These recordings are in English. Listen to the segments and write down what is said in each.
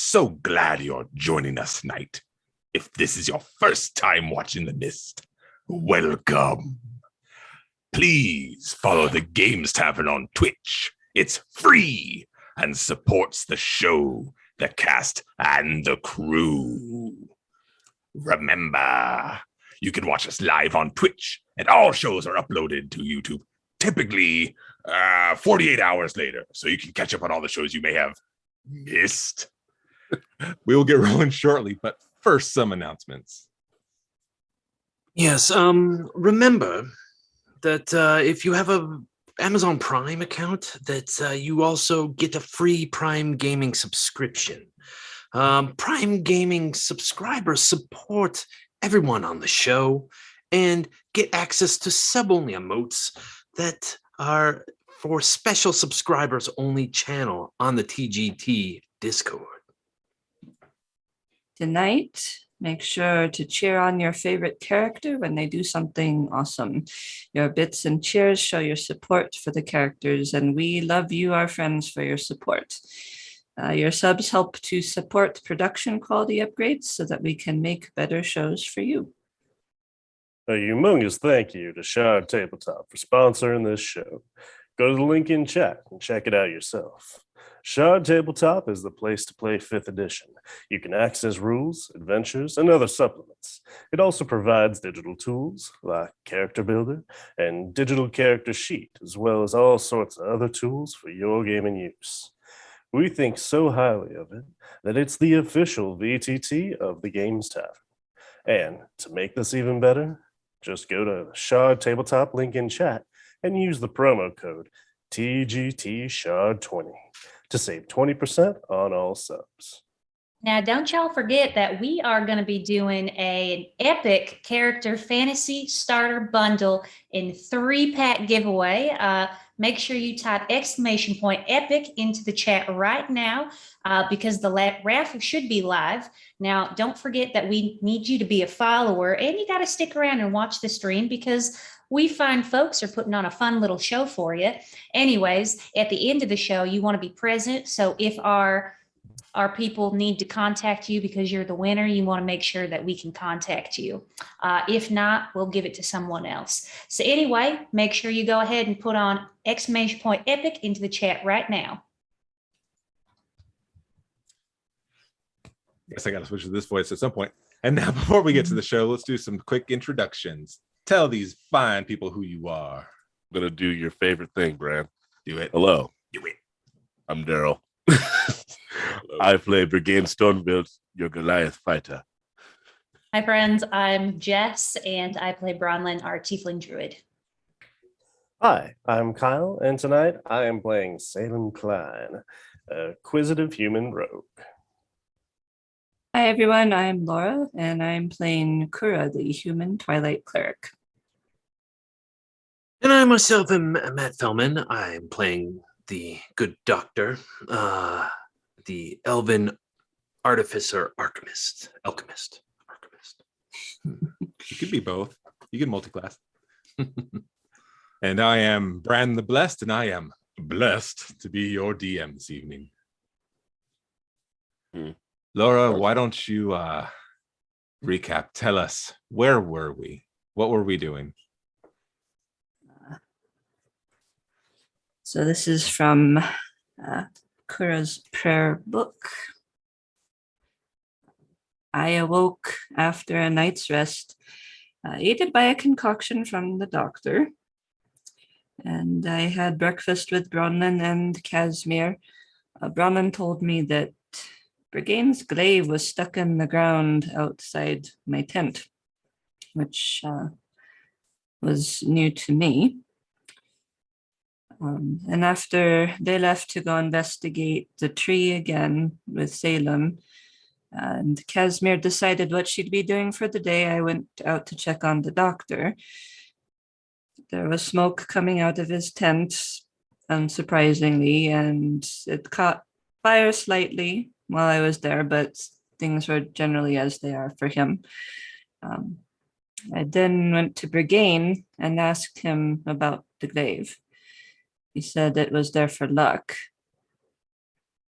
so glad you're joining us tonight. If this is your first time watching The Mist, welcome. Please follow the Games Tavern on Twitch. It's free and supports the show, the cast, and the crew. Remember, you can watch us live on Twitch, and all shows are uploaded to YouTube, typically 48 hours later, so you can catch up on all the shows you may have missed. We will get rolling shortly, but first, some announcements. Yes, remember that if you have a Amazon Prime account, that you also get a free Prime Gaming subscription. Prime Gaming subscribers support everyone on the show and get access to sub-only emotes that are for special subscribers only channel on the TGT Discord. Tonight, make sure to cheer on your favorite character when they do something awesome. Your bits and cheers show your support for the characters, and we love you, our friends, for your support. Your subs help to support production quality upgrades so that we can make better shows for you. A humongous thank you to Shard Tabletop for sponsoring this show. Go to the link in chat and check it out yourself. Shard Tabletop is the place to play 5th edition. You can access rules, adventures, and other supplements. It also provides digital tools like Character Builder and Digital Character Sheet, as well as all sorts of other tools for your gaming use. We think so highly of it that it's the official VTT of the Games Tavern. And to make this even better, just go to the Shard Tabletop link in chat and use the promo code TGTShard20 to save 20% on all subs. Now, don't y'all forget that we are going to be doing an epic character fantasy starter bundle in 3-pack giveaway. Make sure you type !epic into the chat right now because the raffle should be live. Now, don't forget that we need you to be a follower, and you got to stick around and watch the stream because we find folks are putting on a fun little show for you. Anyways, at the end of the show, you want to be present. So if our people need to contact you because you're the winner, you want to make sure that we can contact you. If not, we'll give it to someone else. So anyway, make sure you go ahead and put on !epic into the chat right now. Guess I got to switch to this voice at some point. And now, before we get to the show, let's do some quick introductions. Tell these fine people who you are. I'm going to do your favorite thing, Bran. Do it. Hello. Do it. I'm Daryl. I play Brigade Stormfield, your Goliath fighter. Hi, friends. I'm Jess, and I play Bronlyn, our Tiefling Druid. Hi, I'm Kyle, and tonight I am playing Salem Klein, a quizzitive human rogue. Hi, everyone. I'm Laura, and I'm playing Kura, the human Twilight Cleric. And I myself am Matt Fellman. I'm playing the good doctor, the elven artificer alchemist. You could be both. You can multi-class. And I am Bran the Blessed, and I am blessed to be your DM this evening. Laura, why don't you recap? Tell us, where were we? What were we doing? So this is from Kura's prayer book. I awoke after a night's rest, aided by a concoction from the doctor. And I had breakfast with Bronlyn and Casimir. Bronlyn told me that Brigane's glaive was stuck in the ground outside my tent, which was new to me. And after they left to go investigate the tree again with Salem, and Casimir decided what she'd be doing for the day, I went out to check on the doctor. There was smoke coming out of his tent, unsurprisingly, and it caught fire slightly while I was there, but things were generally as they are for him. I then went to Brigane and asked him about the glaive. He said it was there for luck.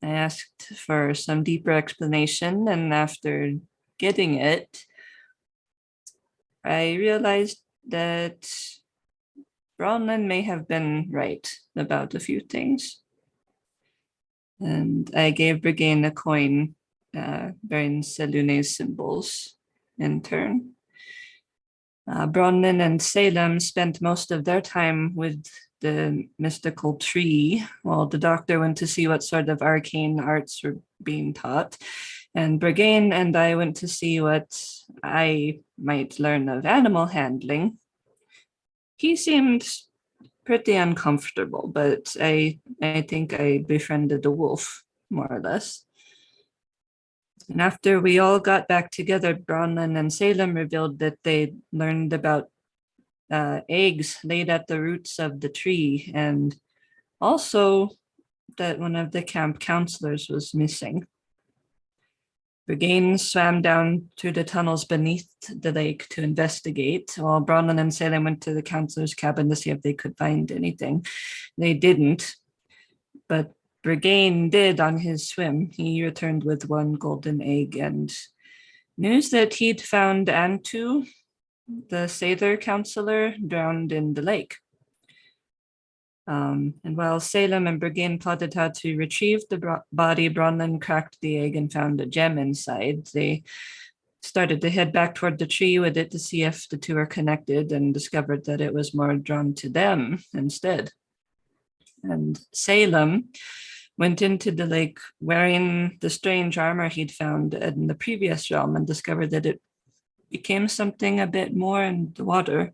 I asked for some deeper explanation, and after getting it, I realized that Bronlin may have been right about a few things. And I gave Brigane a coin bearing Selune's symbols in turn. Bronlin and Salem spent most of their time with the mystical tree, while the doctor went to see what sort of arcane arts were being taught. And Brigane and I went to see what I might learn of animal handling. He seemed pretty uncomfortable, but I think I befriended a wolf, more or less. And after we all got back together, Bronlin and Salem revealed that they learned about eggs laid at the roots of the tree, and also that one of the camp counselors was missing. Brigane swam down through the tunnels beneath the lake to investigate, while Bronlin and Salem went to the counselor's cabin to see if they could find anything. They didn't, but Brigane did on his swim. He returned with one golden egg and news that he'd found Antu, the Sather counselor, drowned in the lake. And while Salem and Brigane plotted how to retrieve the body, Bronlin cracked the egg and found a gem inside. They started to head back toward the tree with it to see if the two are connected, and discovered that it was more drawn to them instead. And Salem went into the lake wearing the strange armor he'd found in the previous realm, and discovered that it became something a bit more in the water.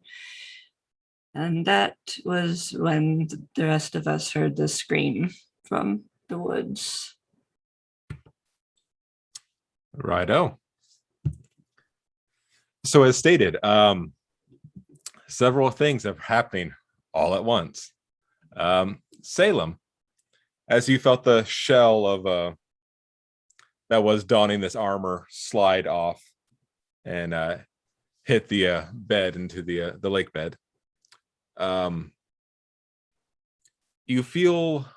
And that was when the rest of us heard the scream from the woods. Righto. So as stated, several things are happening all at once. Salem, as you felt the shell of that was donning this armor slide off and hit the bed into the lake bed, you feel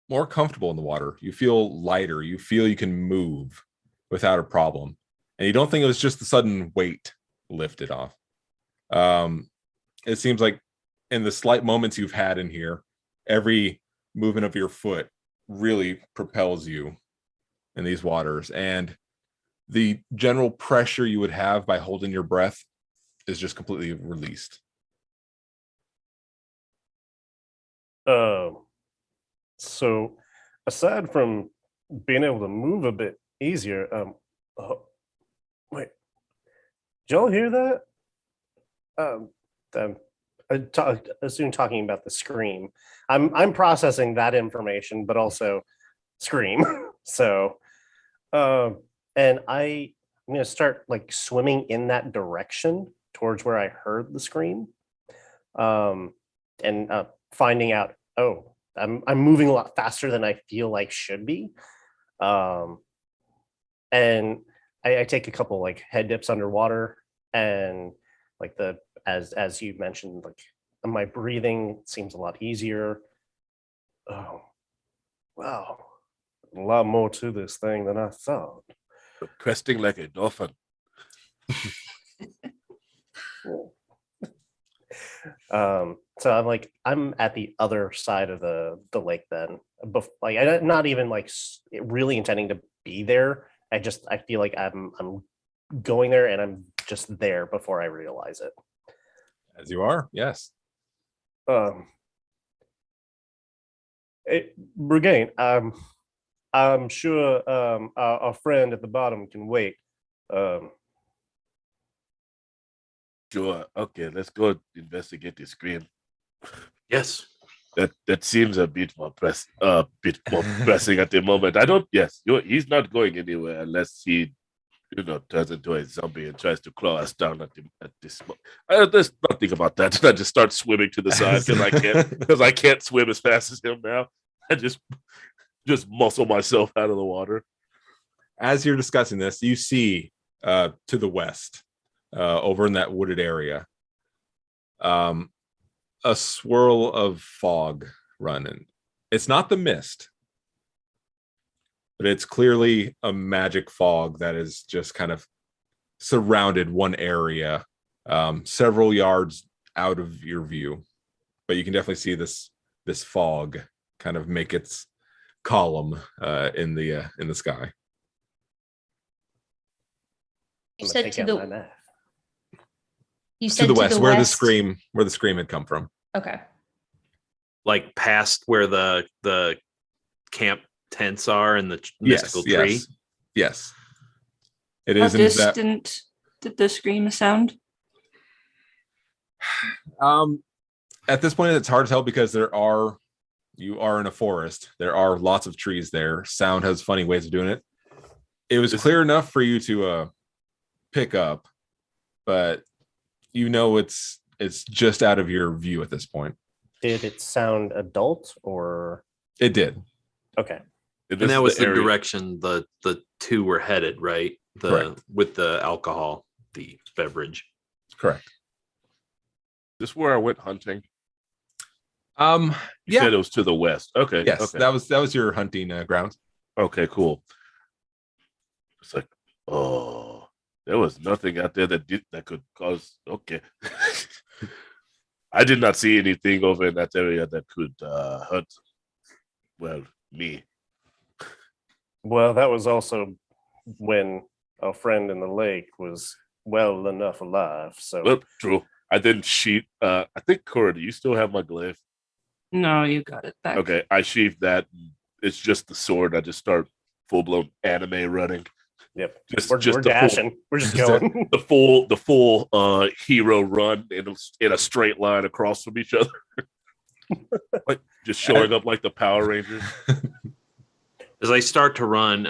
more comfortable in the water. You feel lighter. You feel you can move without a problem. And you don't think it was just the sudden weight lifted off. It seems like in the slight moments you've had in here, every movement of your foot really propels you in these waters. And the general pressure you would have by holding your breath is just completely released. So aside from being able to move a bit easier, wait, did y'all hear that? I assume talking about the scream. I'm processing that information, but also scream. So, and I'm gonna start like swimming in that direction towards where I heard the scream, and finding out, oh, I'm moving a lot faster than I feel like should be, and I take a couple like head dips underwater, and like as you mentioned, like my breathing seems a lot easier. Oh, wow, a lot more to this thing than I thought. Cresting like a dolphin. So I'm at the other side of the lake then. Like I'm not even like really intending to be there. I feel like I'm going there, and I'm just there before I realize it. As you are, yes. Brigane, I'm sure our friend at the bottom can wait. Sure. Okay, let's go investigate the scream. Yes. That seems a bit more pressing at the moment. He's not going anywhere unless he, turns into a zombie and tries to claw us down at this. There's nothing about that. And I just start swimming to the side because I can't swim as fast as him now. I just muscle myself out of the water. As you're discussing this, you see to the west, over in that wooded area, a swirl of fog running. It's not the mist, but it's clearly a magic fog that is just kind of surrounded one area, several yards out of your view. But you can definitely see this fog kind of make its column in the sky. You I'm gonna said take to out the my knife. you said To the west, where the west? scream had come from. Okay. Like past where the camp tents are and the mystical tree. Yes. It How is in that. distant did the scream sound? At this point, it's hard to tell because you are in a forest. There are lots of trees there. Sound has funny ways of doing it. It was clear enough for you to pick up, but it's just out of your view at this point. Did it sound adult or It did. okay? And that was the area. direction the two were headed, right? Correct. With the alcohol, the beverage. Correct. This is where I went hunting. You You said it was to the west. Okay. Yes, Okay. that was your hunting grounds. Okay, cool. It's like, oh, there was nothing out there that could cause. Okay, I did not see anything over in that area that could hurt. Well, me. Well, that was also when our friend in the lake was well enough alive. So Well, true. I didn't sheath. I think Cora, do you still have my glaive? No, you got it back. Okay, I sheathed that. It's just the sword. I just start full blown anime running. yep, Just we're the full- dashing. We're just going. the full hero run in a straight line across from each other, like just showing up like the Power Rangers. As I start to run,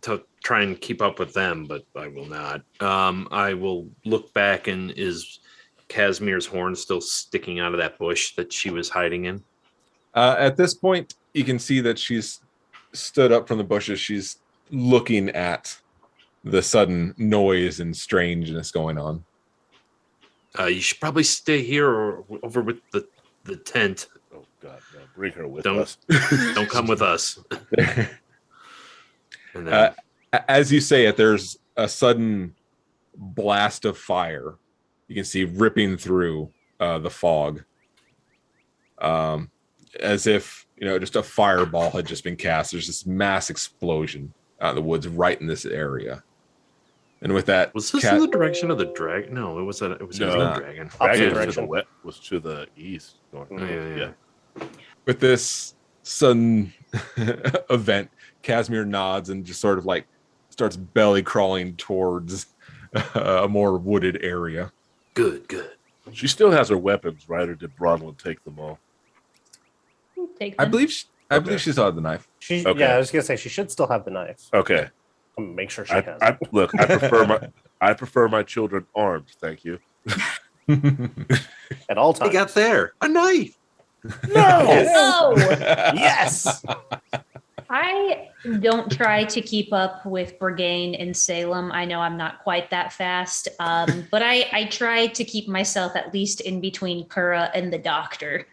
to try and keep up with them, but I will not. I will look back, and is Casimir's horn still sticking out of that bush that she was hiding in? At this point, you can see that she's stood up from the bushes. She's looking at the sudden noise and strangeness going on. You should probably stay here or over with the tent. Oh God, no! Bring her with Don't- us. Don't come with us. And then, As you say it, there's a sudden blast of fire. You can see ripping through the fog, as if just a fireball had just been cast. There's this mass explosion out in the woods right in this area, and with that, was this in the direction of the dragon? No, it was a No. green dragon. Opposite Dragon direction. was to the east. North. Oh, yeah. with this sudden event, Casimir nods and just sort of like starts belly crawling towards a more wooded area. Good. She still has her weapons, right? Or did Bronwyn take them all? Take I them. believe she Okay. still had the knife. She, Okay. yeah, I was gonna say she should still have the knife. Okay. I'm gonna make sure she I, has. I look. I prefer my children armed. Thank you. At all They times. got there a knife. No! Yes. I don't try to keep up with Brigane and Salem. I know I'm not quite that fast, but I try to keep myself at least in between Kura and the doctor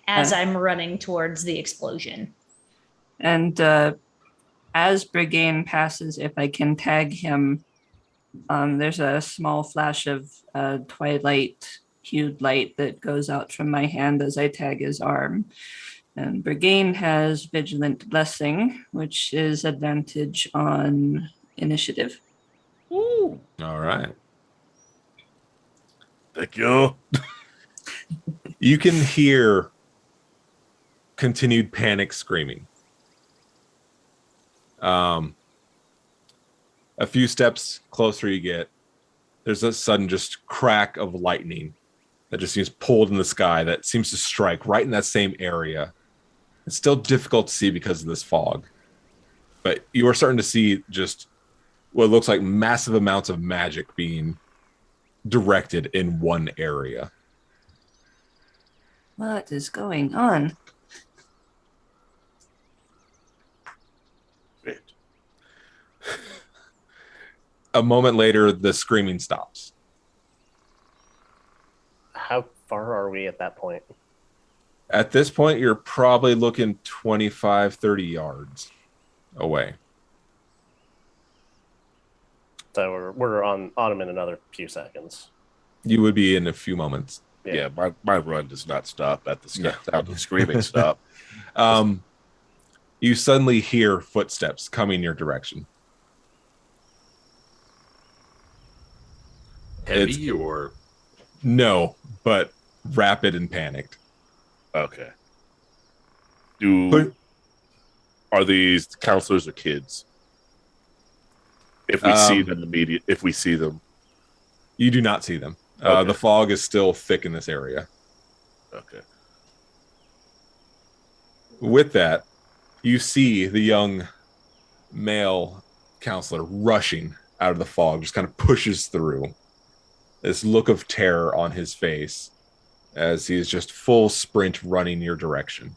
as I'm running towards the explosion. And as Brigane passes, if I can tag him, there's a small flash of twilight hued light that goes out from my hand as I tag his arm. And Brigane has Vigilant Blessing, which is advantage on initiative. All right. Thank you. You can hear continued panic screaming. A few steps closer you get, there's a sudden just crack of lightning that just seems pulled in the sky that seems to strike right in that same area. It's still difficult to see because of this fog, but you are starting to see just what looks like massive amounts of magic being directed in one area. What is going on? Great. A moment later, the screaming stops. How far are we at that point? At this point, you're probably looking 25, 30 yards. away. So we're on him in another few seconds. You would be in a few moments. Yeah, my run does not stop at the sound of screaming stop. You suddenly hear footsteps coming your direction. Heavy or No, but rapid and panicked. Okay. But- Are these counselors or kids? If we see them if we see them. You do not see them. Okay. The fog is still thick in this area. Okay. With that, you see the young male counselor rushing out of the fog, just kind of pushes through. This look of terror on his face as he is just full sprint running your direction.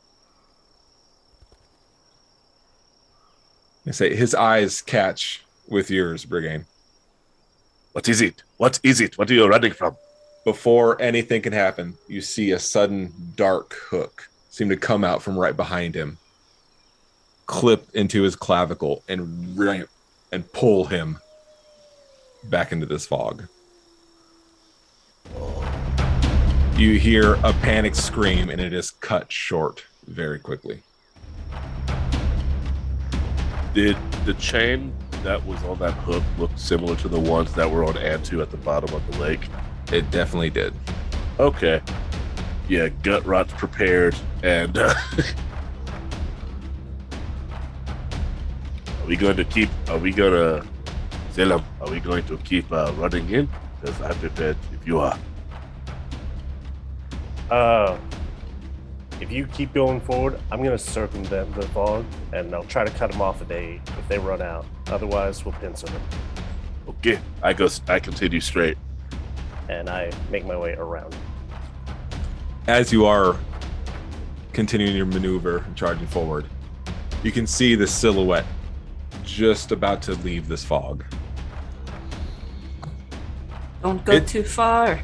I say his eyes catch with yours, Brigade. What is it? What is it? What are you running from? Before anything can happen, you see a sudden dark hook seem to come out from right behind him, clip into his clavicle, and pull him back into this fog. You hear a panicked scream, and it is cut short very quickly. Did the chain that was on that hook look similar to the ones that were on Antu at the bottom of the lake? It definitely did. Okay. Yeah, gut rot's prepared, and are we going to keep running in? Because I'm prepared if you are. If you keep going forward, I'm going to circumvent the fog, and I'll try to cut them off if they run out. Otherwise, we'll pincer them. Okay, I continue straight. And I make my way around. As you are continuing your maneuver and charging forward, you can see the silhouette just about to leave this fog. Don't go too far.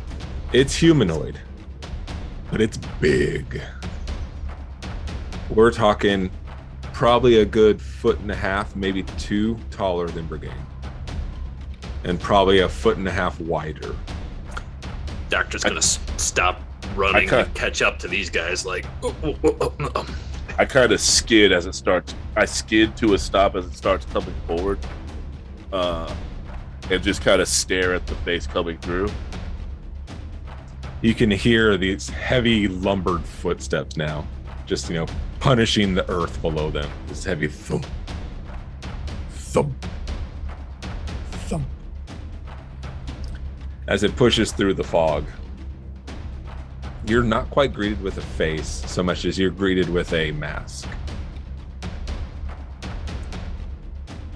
It's humanoid, but it's big. We're talking probably a good 1.5 feet, maybe 2 taller than Brigade. And probably 1.5 feet wider. Doctor's gonna stop running and catch up to these guys like I kind of skid as it starts. I skid to a stop as it starts coming forward, and just kind of stare at the face coming through. You can hear these heavy lumbered footsteps now, just, punishing the earth below them. This heavy thump, thump, thump. As it pushes through the fog, you're not quite greeted with a face so much as you're greeted with a mask.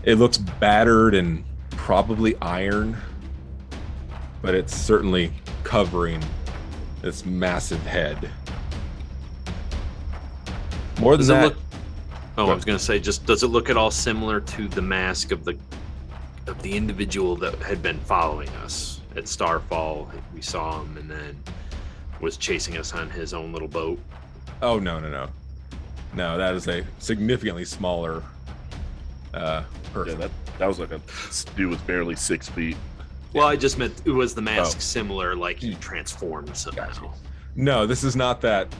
It looks battered and probably iron, but it's certainly covering this massive head. More than that, I was gonna say, just does it look at all similar to the mask of the individual that had been following us at Starfall? We saw him and then was chasing us on his own little boat. oh no, that is a significantly smaller person. Yeah, that was like a dude with barely 6 feet. Well, I just meant, it was the mask similar, like he transformed somehow. Gotcha. No, this is not that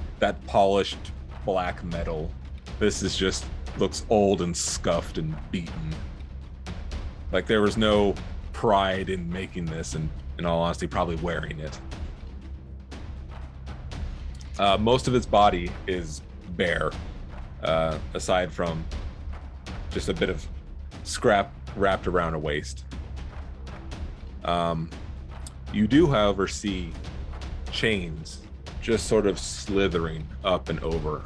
polished black metal. This is just looks old and scuffed and beaten. Like there was no pride in making this, and in all honesty, probably wearing it. Most of its body is bare, aside from just a bit of scrap wrapped around a waist. You do, however, see chains just sort of slithering up and over.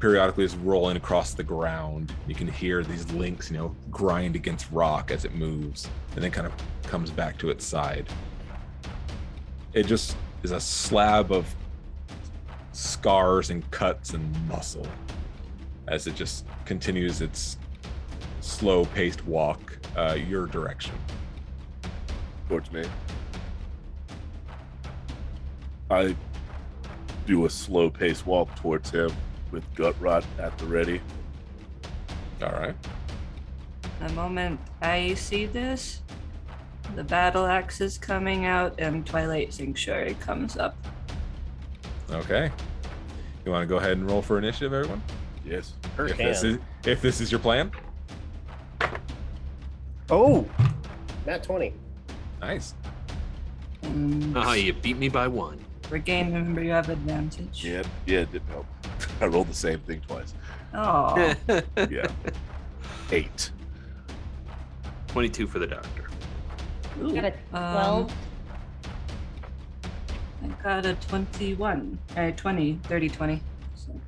Periodically it's rolling across the ground. You can hear these links, grind against rock as it moves, and then kind of comes back to its side. It just is a slab of scars and cuts and muscle as it just continues its slow-paced walk your direction. Towards me. I do a slow-paced walk towards him with gut rot at the ready. All right. The moment I see this, the battle axe is coming out and Twilight Sanctuary comes up. Okay. You want to go ahead and roll for initiative, everyone? Yes. Her If this is your plan. Oh, nat 20. Nice. And You beat me by 1. regain, remember you have advantage. Yeah, it didn't help. I rolled the same thing twice. Oh, Yeah. 8. 22 for the doctor. Got a 12. I got a 21. 20, 30, 20. So,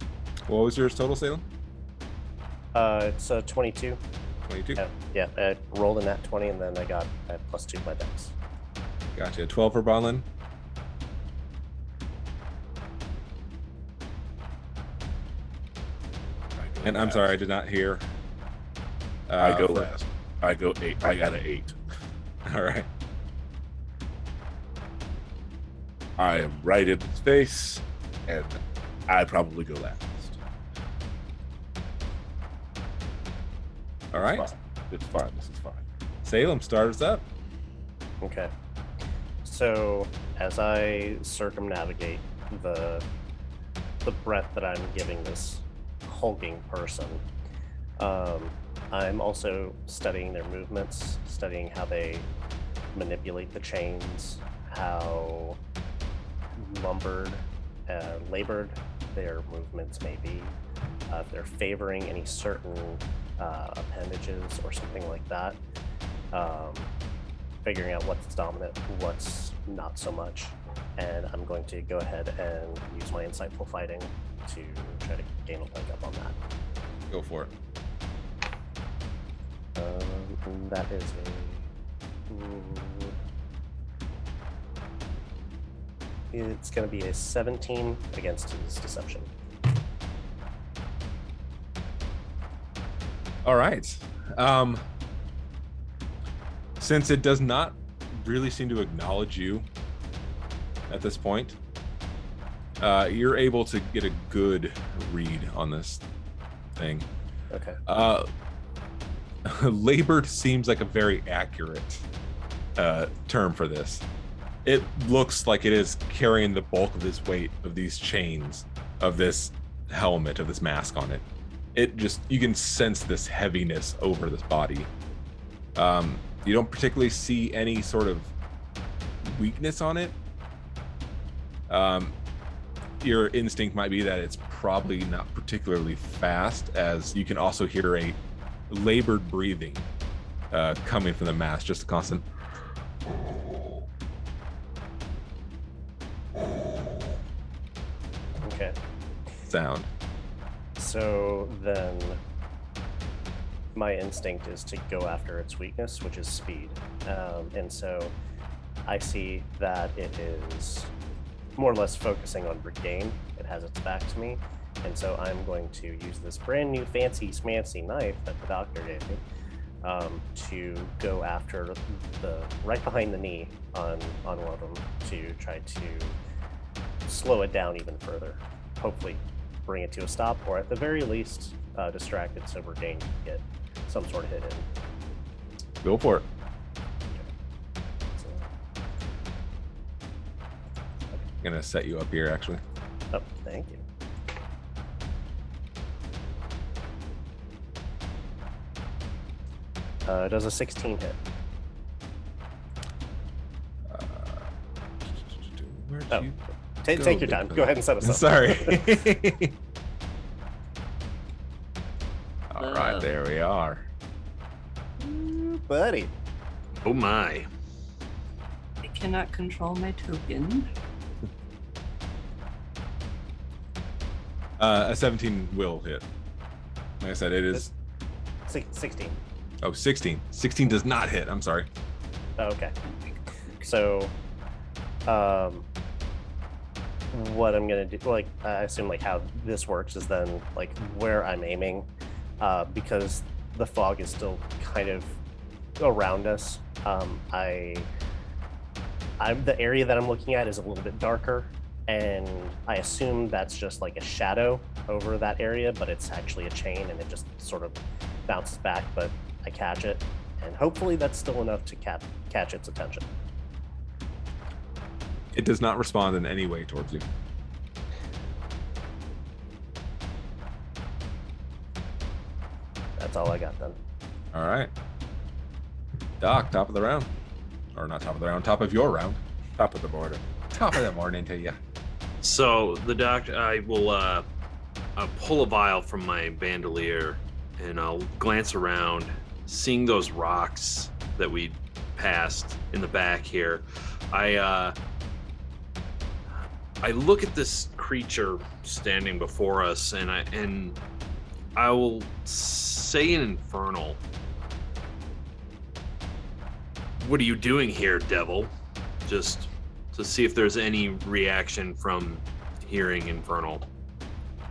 What was yours total, Salem? It's 22. 22. Yeah, I rolled a nat 20 and then I got +2 to my dex. Gotcha. 12 for Bonlin. And I'm sorry, I did not hear. I go for- last. I go 8. I got an 8. All right. I am right in his face, and I probably go last. All right. It's fine. This is fine. Salem, start us up. Okay. So as I circumnavigate the breath that I'm giving this hulking person, I'm also studying their movements, studying how they manipulate the chains, how labored their movements may be, if they're favoring any certain appendages or something like that. Figuring out what's dominant, what's not so much, and I'm going to go ahead and use my insightful fighting to try to gain a leg up on that. Go for it. And that is it's going to be a 17 against his deception. All right. Since it does not really seem to acknowledge you at this point, you're able to get a good read on this thing. Okay. Labored seems like a very accurate term for this. It looks like it is carrying the bulk of his weight of these chains, of this helmet, of this mask on it. It just, you can sense this heaviness over this body. You don't particularly see any sort of weakness on it. Your instinct might be that it's probably not particularly fast, as you can also hear a labored breathing coming from the mask, just a constant Okay. sound. So then my instinct is to go after its weakness, which is speed. And so I see that it is more or less focusing on regain. It has its back to me. And so I'm going to use this brand new fancy smancy knife that the doctor gave me to go after the right behind the knee on one of them to try to slow it down even further. Hopefully bring it to a stop, or at the very least distract it so regain can get some sort of hit in. Go for it. So, I'm gonna set you up here, actually. oh, thank you. Does a 16 hit? Where'd Oh, you take your time. Go ahead and set us up. Sorry. All right, there we are. Buddy. Oh my. I cannot control my token. A 17 will hit. Like I said, it is. 16. Oh, 16. 16 does not hit. I'm sorry. Oh, okay. So, what I'm gonna do, like, I assume like how this works is then like where I'm aiming, because the fog is still kind of around us. I'm the area that I'm looking at is a little bit darker, and I assume that's just like a shadow over that area, but it's actually a chain and it just sort of bounces back, but I catch it, and hopefully that's still enough to catch its attention. It does not respond in any way towards you. That's all I got then. All right. Doc, top of the round. Or not top of the round, top of your round. Top of the morning. Top of the morning to you. So the doctor, I will I'll pull a vial from my bandolier and I'll glance around, seeing those rocks that we passed in the back here. I look at this creature standing before us, and I will say in Infernal, "What are you doing here, devil?" Just to see if there's any reaction from hearing Infernal,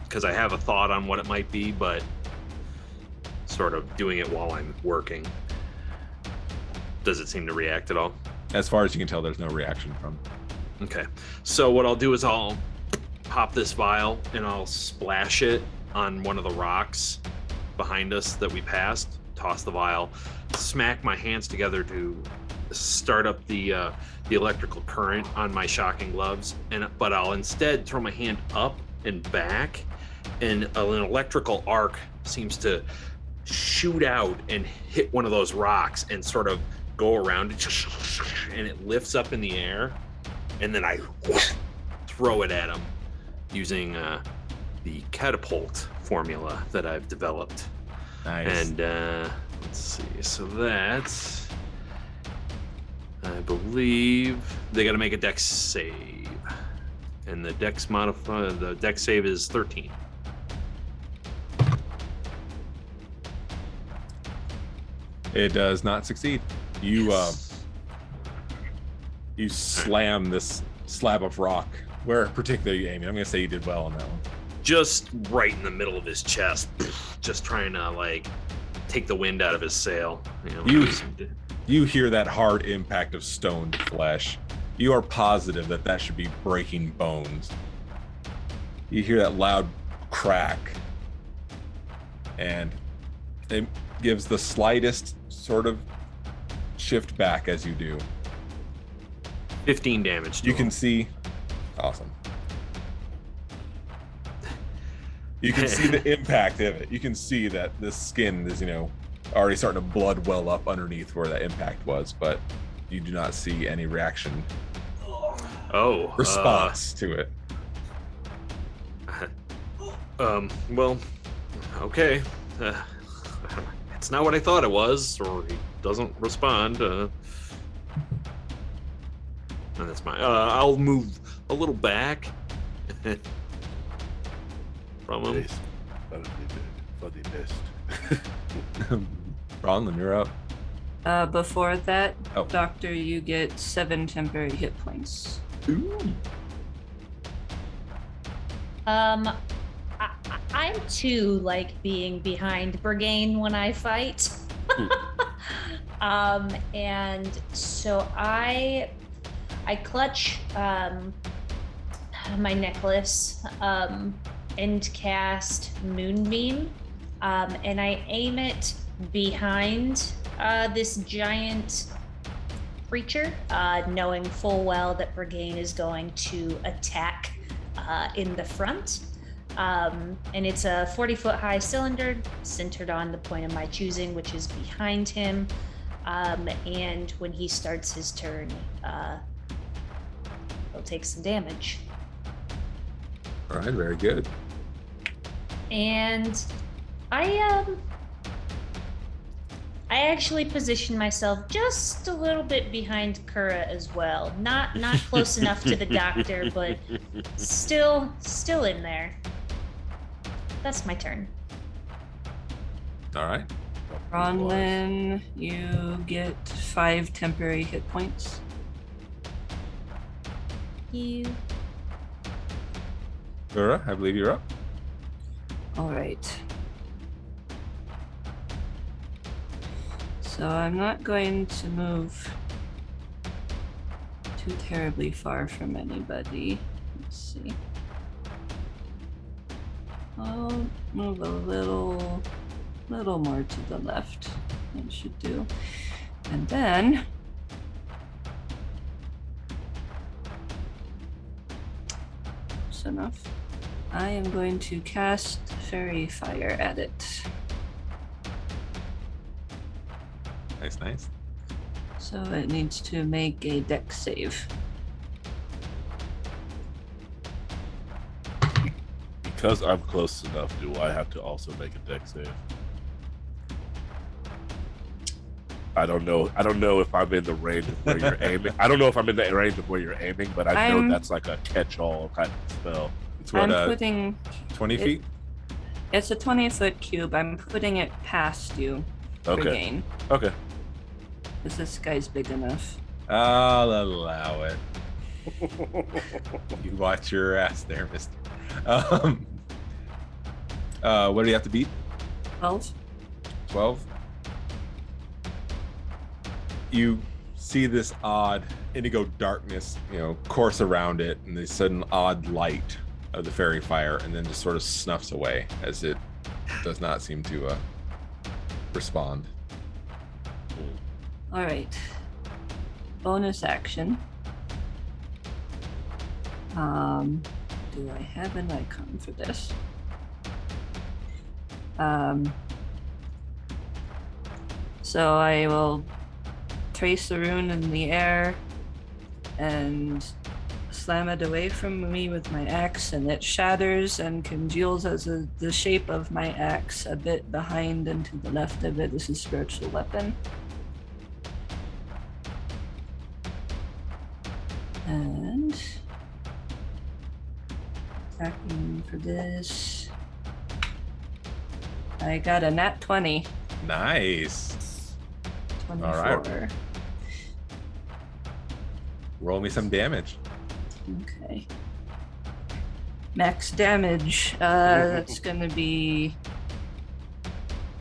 because I have a thought on what it might be, but sort of doing it while I'm working. Does it seem to react at all? As far as you can tell, there's no reaction from. Okay. So what I'll do is I'll pop this vial and I'll splash it on one of the rocks behind us that we passed, toss the vial, smack my hands together to start up the electrical current on my shocking gloves, but I'll instead throw my hand up and back, and an electrical arc seems to shoot out and hit one of those rocks and sort of go around it, and it lifts up in the air, and then I throw it at him using the catapult formula that I've developed. Nice. And let's see, so that's, I believe they got to make a dex save, and the dex save is 13. It does not succeed. You you slam this slab of rock. Where particularly you aiming? I'm gonna say you did well on that one. Just right in the middle of his chest, just trying to like take the wind out of his sail. You hear that hard impact of stoned flesh. You are positive that that should be breaking bones. You hear that loud crack, and it gives the slightest sort of shift back as you do. 15 damage. You can see, awesome. You can see the impact of it. You can see that the skin is, already starting to blood well up underneath where that impact was, but you do not see any reaction. Response to it. Well, okay. It's not what I thought it was, or he doesn't respond. And that's my. I'll move a little back from him. Yes, for the best. Ronlin, you're up. Before that, Oh. Doctor, you get 7 temporary hit points. I'm too like being behind Brigane when I fight. And so I clutch my necklace and cast Moonbeam, and I aim it behind this giant creature, knowing full well that Brigane is going to attack in the front. And it's a 40-foot high cylinder centered on the point of my choosing, which is behind him. And when he starts his turn, he'll take some damage. All right, very good. And I actually position myself just a little bit behind Kura as well. Not close enough to the doctor, but still in there. That's my turn. All right. Ronlin, you get 5 temporary hit points. You. Laura, I believe you're up. All right. So I'm not going to move too terribly far from anybody. Let's see. I'll move a little more to the left. That should do. And then that's enough. I am going to cast Fairy Fire at it. Nice. So it needs to make a dex save. Because I'm close enough, do I have to also make a dex save? I don't know if I'm in the range of where you're aiming. I don't know if I'm in the range of where you're aiming, but I know that's like a catch-all kind of spell. It's what, I'm putting 20 feet? It's a 20-foot cube. I'm putting it past you for Okay. gain. Okay. Because this guy's big enough. I'll allow it. You watch your ass there, mister. What do you have to beat? 12. 12? You see this odd indigo darkness, course around it, and this sudden odd light of the fairy fire, and then just sort of snuffs away as it does not seem to respond. All right. Bonus action. Do I have an icon for this? So I will trace the rune in the air and slam it away from me with my axe, and it shatters and congeals as the shape of my axe a bit behind and to the left of it. This is spiritual weapon. And attacking for this, I got a nat 20. Nice. 24. All right. Roll me some damage. Okay. Max damage. That's gonna be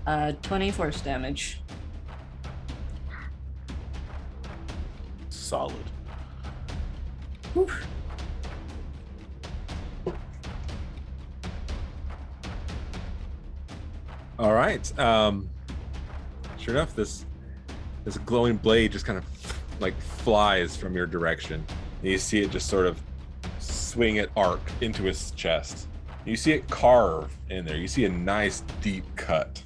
20 force damage. Solid. Whew. All right. Sure enough, this glowing blade just kind of like flies from your direction. And you see it just sort of swing it arc into his chest. You see it carve in there. You see a nice deep cut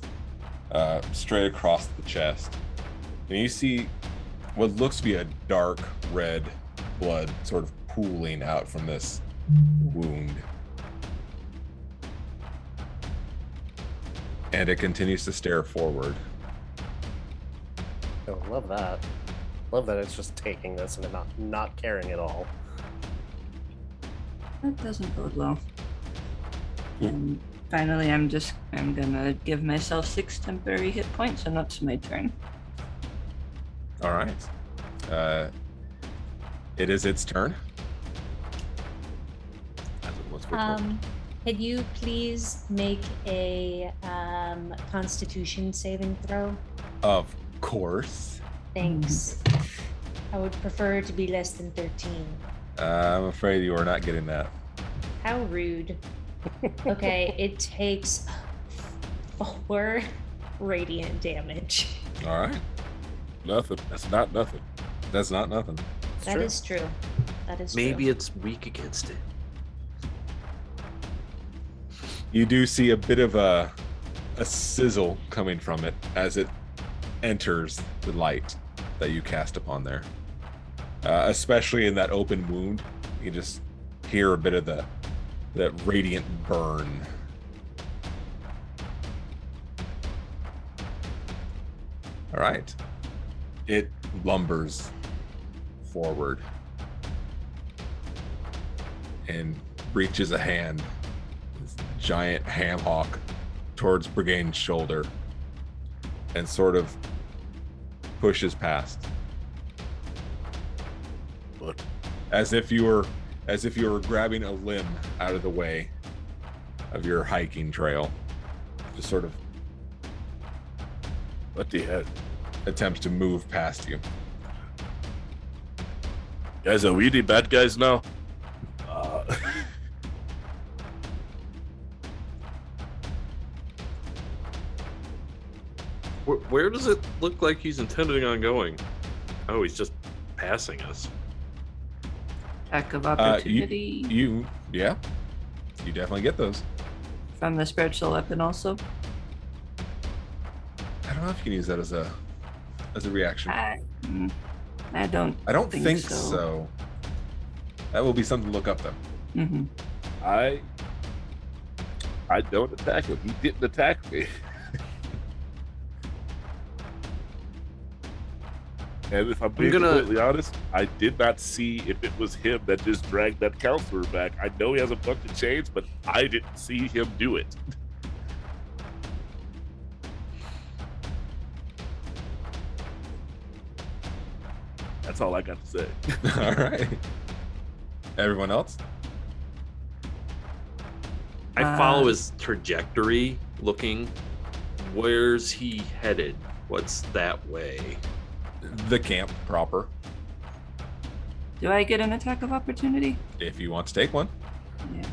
straight across the chest. And you see what looks to be a dark red blood sort of pooling out from this wound. And it continues to stare forward. Oh, love that. Love that it's just taking this and not caring at all. That doesn't bode well. And finally, I'm gonna give myself 6 temporary hit points, and that's my turn. All right. It is its turn. As it was before. Could you please make a Constitution saving throw? Of course. Thanks. I would prefer to be less than 13. I'm afraid you are not getting that. How rude. Okay, it takes 4 radiant damage. All right. Nothing. That's not nothing. That's not nothing. That is true. That is true. Maybe it's weak against it. You do see a bit of a sizzle coming from it as it enters the light that you cast upon there. Especially in that open wound, you just hear a bit of that radiant burn. All right. It lumbers forward and reaches a hand, this giant ham hock, towards Brigane's shoulder and sort of pushes past. What? As if you were grabbing a limb out of the way of your hiking trail. Just sort of What the heck? attempts to move past you. Guys, are we the bad guys now? Where does it look like he's intending on going? Oh, he's just passing us. Attack of opportunity You definitely get those. from the spiritual weapon also. I don't know if you can use that as a reaction. I don't. I don't think so. so. That will be something to look up though. Mm-hmm. I don't attack him. He didn't attack me. And if I'm being completely honest, I did not see if it was him that just dragged that counselor back. I know he has a bunch of chains, but I didn't see him do it. That's all I got to say. All right. Everyone else? I follow his trajectory, looking. Where's he headed? What's that way? The camp proper. Do I get an attack of opportunity? If you want to take one. Yeah.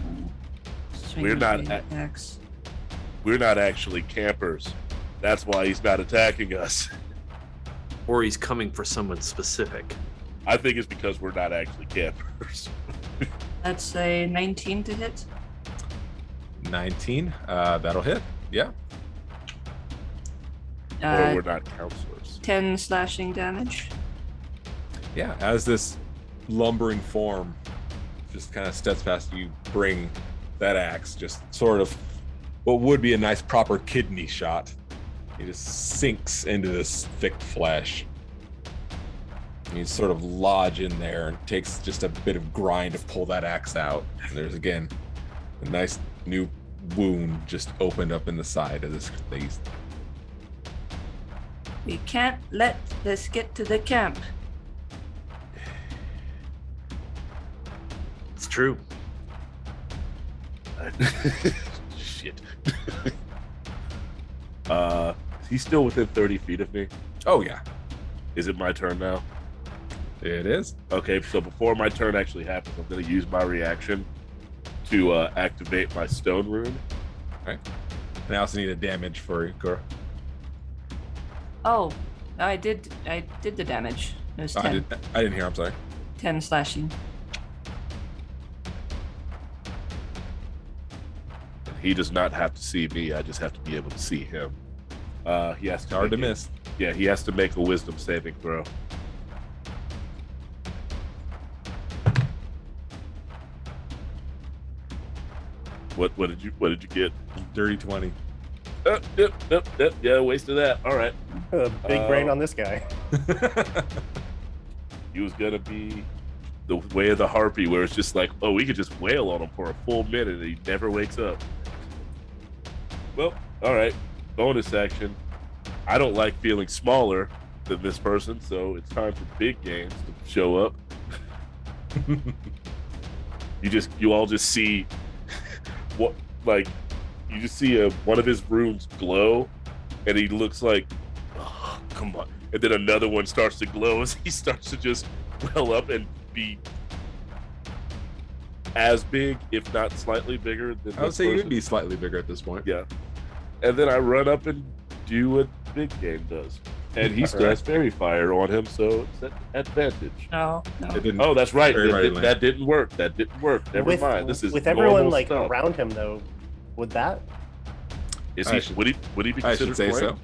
We're not attacks. We're not actually campers. That's why he's not attacking us. Or he's coming for someone specific. I think it's because we're not actually campers. That's a 19 to hit. 19. That'll hit. Yeah. Or we're not counselors. 10 slashing damage. Yeah. As this lumbering form just kind of steps past you, bring that axe, just sort of what would be a nice proper kidney shot. He just sinks into this thick flesh. And you sort of lodge in there, and it takes just a bit of grind to pull that axe out. And there's again a nice new wound just opened up in the side of this face. We can't let this get to the camp. It's true. Shit. He's still within 30 feet of me. Oh yeah, Is it my turn now? it is. Okay, so before my turn actually happens, I'm going to use my reaction to activate my stone rune. And I also need a damage for you, Cora. Oh, I did the damage. It was 10. I didn't hear. I'm sorry. 10 slashing. He does not have to see me. I just have to be able to see him. He has to Hard to make miss. Yeah, he has to make a wisdom saving throw. What did you get? Dirty 20. Yep, yeah, wasted that. All right. Big brain on this guy. He was gonna be the way of the harpy, where it's just like, oh, we could just wail on him for a full minute and he never wakes up. Well, all right. Bonus action. I don't like feeling smaller than this person, so it's time for big games to show up. You all just see what, like, you just see one of his runes glow, and he looks like, oh, come on. And then another one starts to glow as he starts to just well up and be as big, if not slightly bigger than I would this say person. you'd be slightly bigger at this point. Yeah. And then I run up and do what big game does. And he still has fairy fire on him, so it's an advantage. No. It didn't. Oh, that's right. Fairy fire didn't land. That didn't work. That didn't work. Never mind. This is with everyone normal like stuff. around him though. Would that? Is I he? should- Would he be I considered should say flank?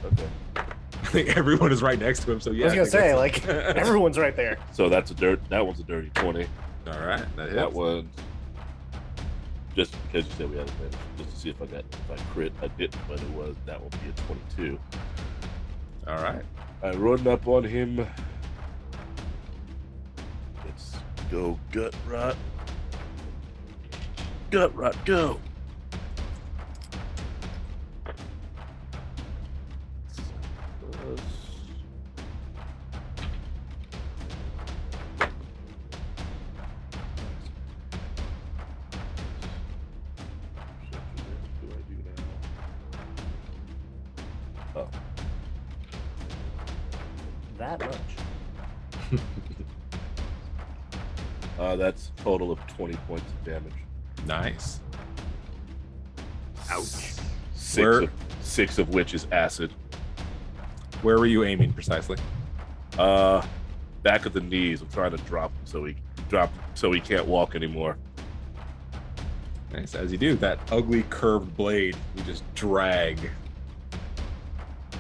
so. Okay. I think everyone is right next to him, so yeah. I was gonna think say that's- like everyone's right there. So that's that one's a dirty 20. All right, that That hits. one, just because you said we had advantage, just to see if I crit. I didn't, but that would be a 22. All right. I run up on him. Let's go, gut rot. Gut rot, go. Oh. That much. That's a total of 20 points of damage. Nice. Ouch. Six of which is acid. Where were you aiming precisely? Back of the knees. I'm trying to drop him so he can't walk anymore. Nice. As you do, that ugly curved blade you just drag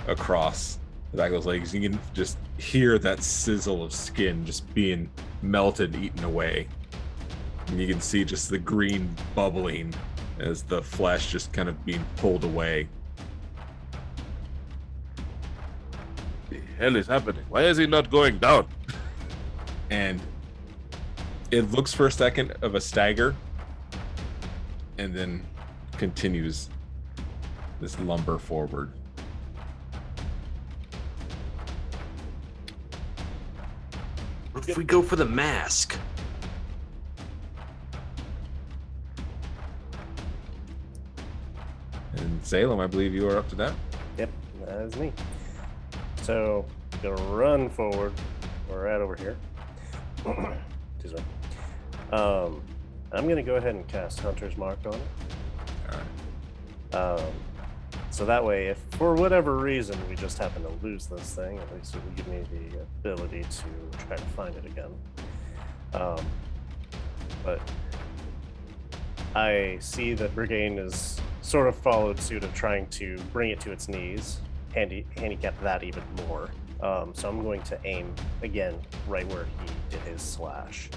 across the back of those legs. You can just hear that sizzle of skin just being melted, eaten away. And you can see just the green bubbling as the flesh just kind of being pulled away. The hell is happening? Why is he not going down? And it looks for a second of a stagger and then continues this lumber forward. What if we go for the mask? And Salem, I believe you are up to that. Yep, that is me. So, gonna run forward. We're right over here. Excuse me. I'm gonna go ahead and cast Hunter's Mark on it. All right. So that way, if for whatever reason we just happen to lose this thing, at least it will give me the ability to try to find it again. But I see that Brigane is sort of followed suit of trying to bring it to its knees, handicap that even more. So I'm going to aim again right where he did his slash.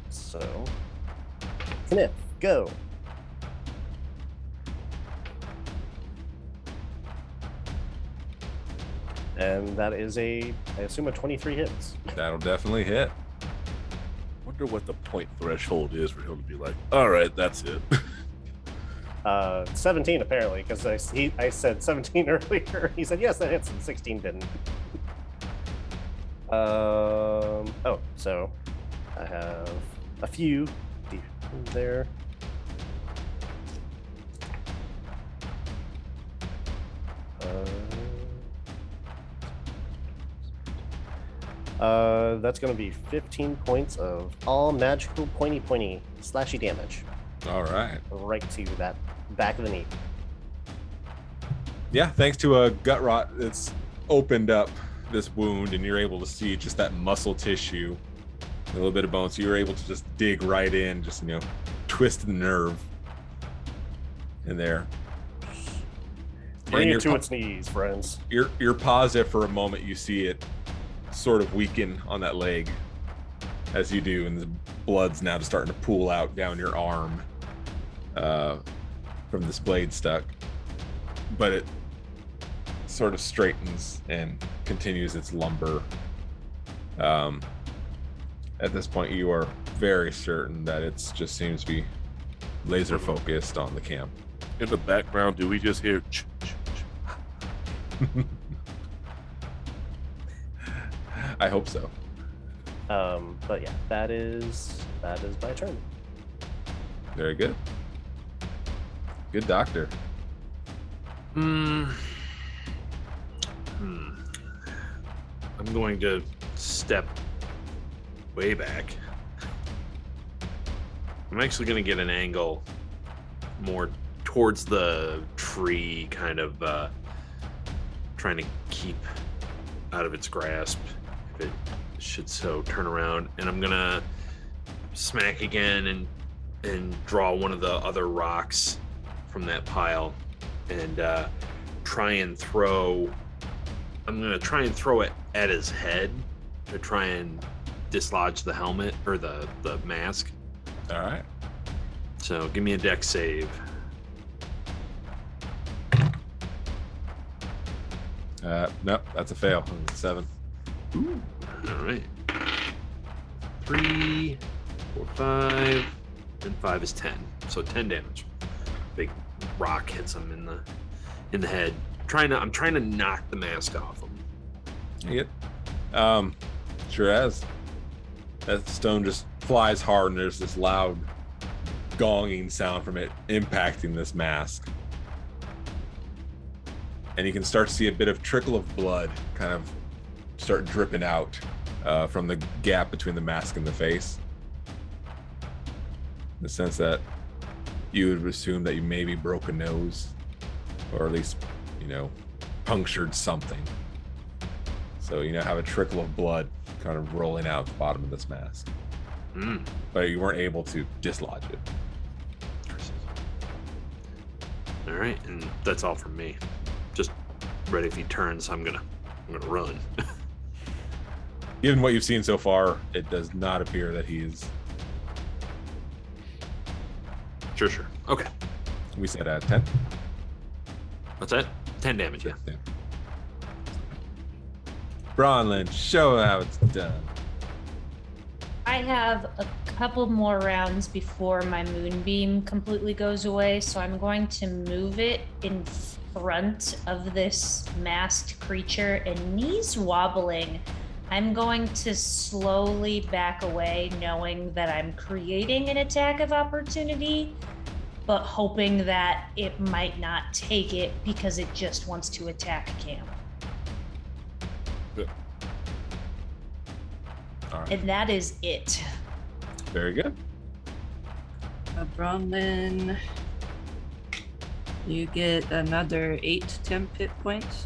So, Kniff, go. And that is I assume a 23 hits. That'll definitely hit. Wonder what the point threshold is for him to be like, all right, that's it. 17 apparently, because I said 17 earlier. He said yes, that hits, and 16 didn't. So I have a few there. That's going to be 15 points of all magical pointy slashy damage. All right. Right to that back of the knee. Yeah, thanks to a gut rot, it's opened up this wound, and you're able to see just that muscle tissue, a little bit of bone. So you're able to just dig right in, just twist the nerve in there. Bring And it to its knees, friends. You're positive for a moment. You see it sort of weaken on that leg as you do, and the blood's now just starting to pool out down your arm from this blade stuck. But it sort of straightens and continues its lumber. At this point, you are very certain that it just seems to be laser focused on the camp. In the background, do we just hear ch, ch, ch? I hope so. But yeah, that is my turn. Very good. Good doctor. I'm going to step way back. I'm actually going to get an angle more towards the tree, kind of trying to keep out of its grasp if it should so turn around. And I'm going to smack again and draw one of the other rocks from that pile and try and throw. I'm going to try and throw it at his head to try and dislodge the helmet or the mask. All right. So give me a dex save. Nope, that's a fail. It's a 7. Ooh. All right. 3, 4, 5, and 5 is 10. So 10 damage. Big rock hits him in the head. I'm trying to knock the mask off him. You get, sure as that stone just flies hard, and there's this loud gonging sound from it impacting this mask, and you can start to see a bit of trickle of blood kind of start dripping out from the gap between the mask and the face, in the sense that you would assume that you maybe broke a nose, or at least punctured something. So you now have a trickle of blood kind of rolling out the bottom of this mask. But you weren't able to dislodge it. All right, and that's all from me. Just ready if he turns. I'm gonna run. Given what you've seen so far, it does not appear that he's. Sure. Okay. We said 10. What's that? 10 damage. Yeah. Bronlyn, show how it's done. I have a couple more rounds before my moonbeam completely goes away, so I'm going to move it in front of this masked creature, and knees wobbling. I'm going to slowly back away, knowing that I'm creating an attack of opportunity, but hoping that it might not take it because it just wants to attack Cam. All right. And that is it. Very good. Bronlyn, you get another 8 temp hit points.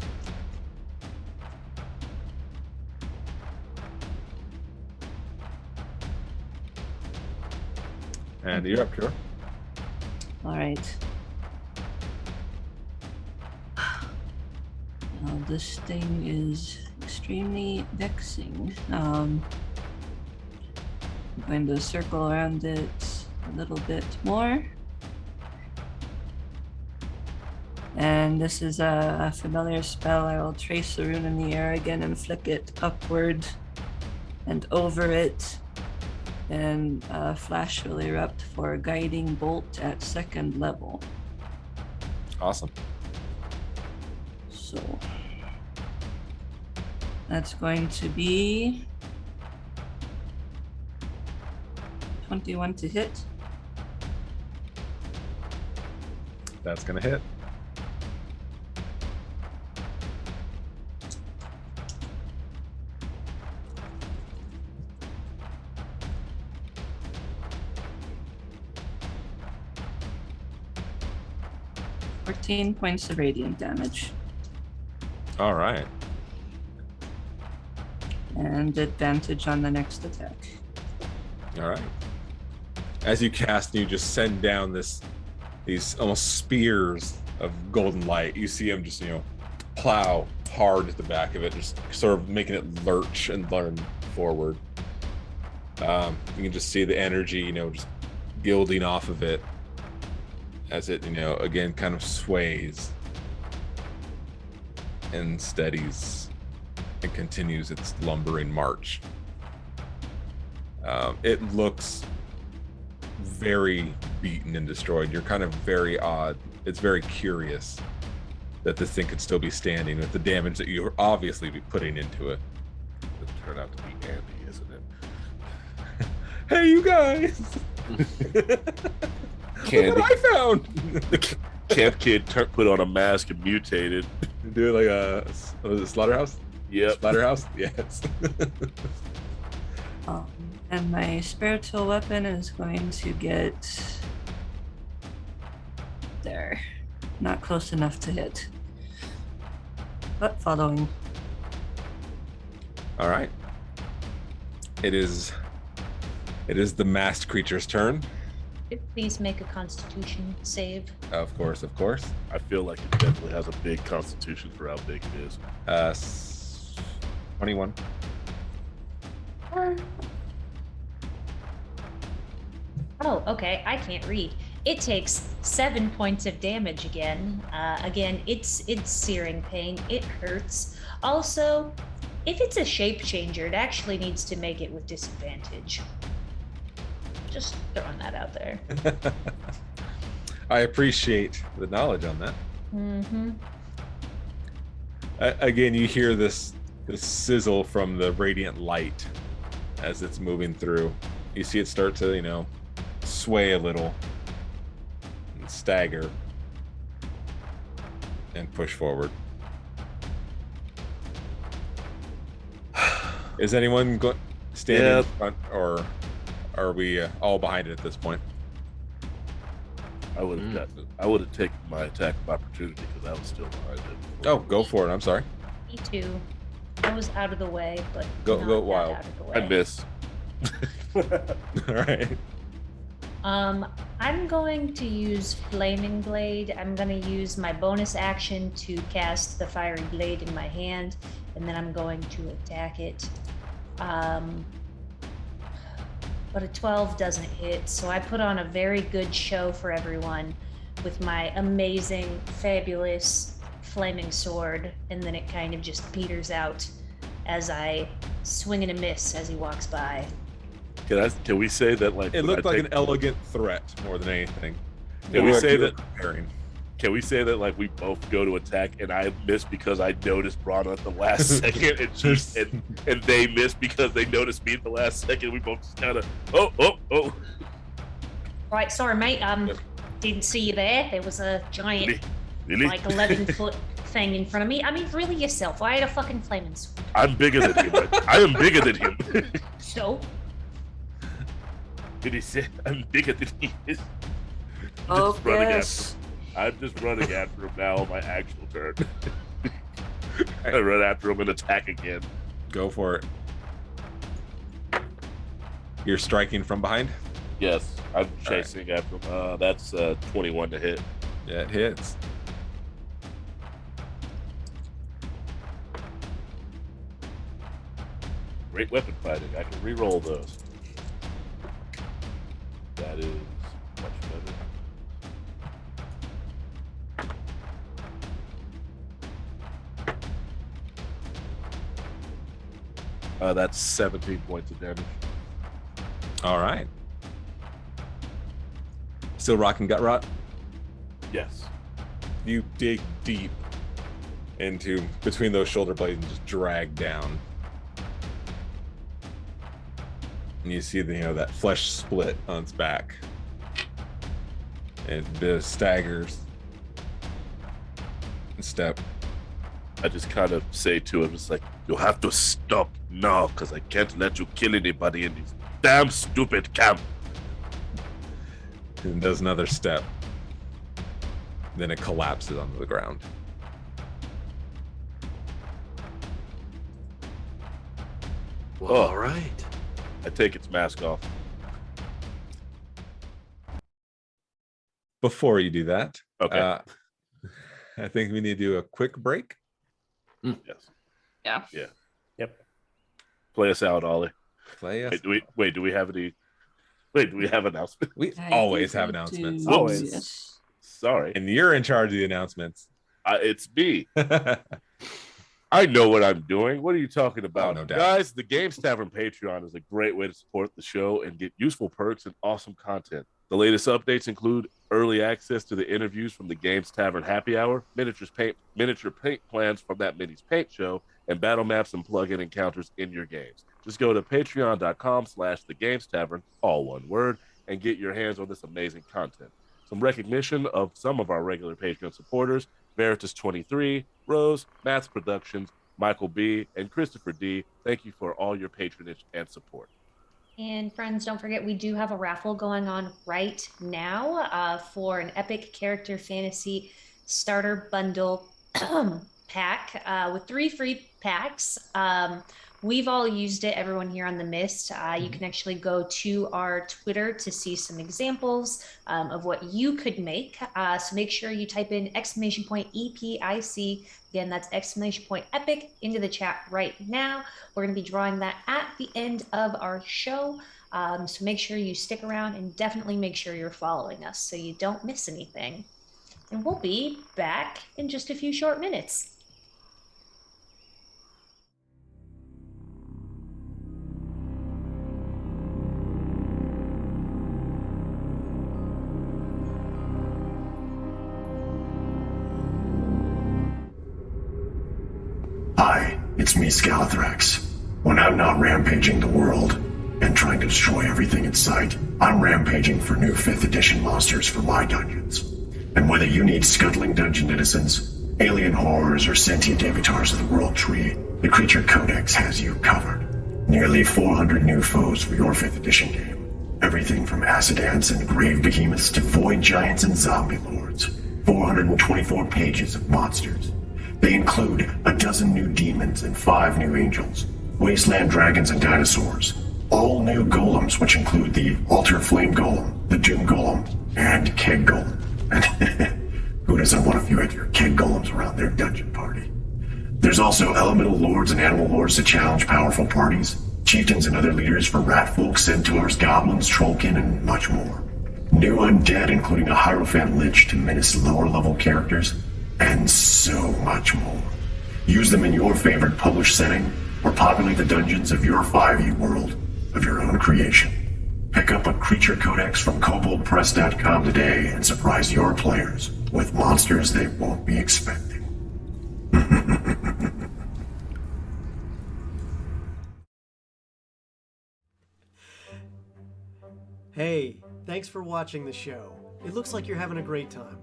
And you're up, Pure. All right. Now this thing is extremely vexing. I'm going to circle around it a little bit more. And this is a familiar spell. I will trace the rune in the air again and flick it upward and over it. And a flash will erupt for a guiding bolt at 2nd level. Awesome. So that's going to be 21 to hit. That's going to hit. Points of radiant damage. All right. And advantage on the next attack. All right. As you cast, you just send down these almost spears of golden light. You see him just, plow hard at the back of it, just sort of making it lurch and learn forward. You can just see the energy, just gilding off of it as it, again, kind of sways and steadies and continues its lumbering march. It looks very beaten and destroyed. You're kind of very odd. It's very curious that this thing could still be standing with the damage that you're obviously be putting into it. It turned out to be Andy, isn't it? Hey, you guys! Candy. Look what I found! Camp Kid put on a mask and mutated. Do it like what was it, Slaughterhouse? Yep. Slaughterhouse? Yes. And my spiritual weapon is going to get there. Not close enough to hit. But following. All right. It is the masked creature's turn. Please make a Constitution save. Of course, of course. I feel like it definitely has a big constitution for how big it is. 21. Oh, okay. I can't read. It takes 7 points of damage again. Again, it's searing pain. It hurts. Also, if it's a shape changer, it actually needs to make it with disadvantage. Just throwing that out there. I appreciate the knowledge on that. Mm-hmm. Again, you hear this sizzle from the radiant light as it's moving through. You see it start to, sway a little and stagger and push forward. Is anyone standing in front, or are we all behind it at this point? I would have gotten it. I would have taken my attack of opportunity because I was still behind it. Oh, go for it. I'm sorry. Me too. I was out of the way, but Go not that wild. Out of the way. I miss. All right. I'm going to use Flaming Blade. I'm going to use my bonus action to cast the Fiery Blade in my hand, and then I'm going to attack it. But a 12 doesn't hit, so I put on a very good show for everyone with my amazing, fabulous flaming sword, and then it kind of just peters out as I swing and a miss as he walks by. Can we say that like It when looked I like take- an elegant threat more than anything. Can we say that? Preparing. Can we say that like we both go to attack and I miss because I noticed Brana at the last second and they miss because they noticed me at the last second. We both just kind of oh. Right, sorry, mate. Didn't see you there. There was a giant, Really? like 11-foot thing in front of me. I mean, really yourself. I had a fucking flaming sword. I'm bigger than him. I am bigger than him. So, Did he say I'm bigger than he is? Oh, Just running yes. I'm just running after him now on my actual turn. I run after him and attack again. Go for it. You're striking from behind? Yes, I'm chasing after him. That's 21 to hit. Yeah, it hits. Great weapon fighting. I can re-roll those. That is much better. That's 17 points of damage. All right. Still rocking gut rot? Yes. You dig deep into between those shoulder blades and just drag down. And you see that flesh split on its back. It staggers. And step. I just kind of say to him, it's like, you have to stop now because I can't let you kill anybody in this damn stupid camp. And does another step. Then it collapses onto the ground. Well, Oh. all right. I take its mask off. Before you do that, Okay. I think we need to do a quick break. Yes. Yeah. Yeah. Yep. Play us out, Ollie. Play us. Wait, do we have any? Wait, do we have announcements? We I always think have we announcements. do, Always. yes. Sorry. And you're in charge of the announcements. It's me. I know what I'm doing. What are you talking about? no doubt. Guys, the Games Tavern Patreon is a great way to support the show and get useful perks and awesome content. The latest updates include early access to the interviews from the Games Tavern Happy Hour, miniature paint plans from that Minis Paint Show, and battle maps and plug-in encounters in your games. Just go to patreon.com/thegamestavern, all one word, and get your hands on this amazing content. Some recognition of some of our regular Patreon supporters: Veritas23, Rose, Matt's Productions, Michael B, and Christopher D. Thank you for all your patronage and support. and friends, don't forget we do have a raffle going on right now for an epic character fantasy starter bundle pack with 3 free packs. We've all used it, everyone here on the Mist. You can actually go to our Twitter to see some examples of what you could make. So make sure you type in !EPIC. Again, that's !EPIC into the chat right now. We're going to be drawing that at the end of our show. So make sure you stick around and definitely make sure you're following us so you don't miss anything. And we'll be back in just a few short minutes. Hi, it's me, Scalathrax. When I'm not rampaging the world and trying to destroy everything in sight, I'm rampaging for new 5th edition monsters for my dungeons. And whether you need scuttling dungeon denizens, alien horrors, or sentient avatars of the World Tree, the Creature Codex has you covered. Nearly 400 new foes for your 5th edition game. Everything from acid ants and grave behemoths to void giants and zombie lords. 424 pages of monsters. They include a dozen new demons and 5 new angels, wasteland dragons and dinosaurs, all new golems, which include the Alter Flame Golem, the Doom Golem, and Keg Golem. And who doesn't want a few of your Keg Golems around their dungeon party? There's also elemental lords and animal lords to challenge powerful parties, chieftains and other leaders for ratfolk, centaurs, goblins, trollkin, and much more. New undead, including a Hierophant Lich to menace lower-level characters, and so much more. Use them in your favorite published setting, or populate the dungeons of your 5e world of your own creation. Pick up a Creature Codex from KoboldPress.com today and surprise your players with monsters they won't be expecting. Hey, thanks for watching the show. It looks like you're having a great time.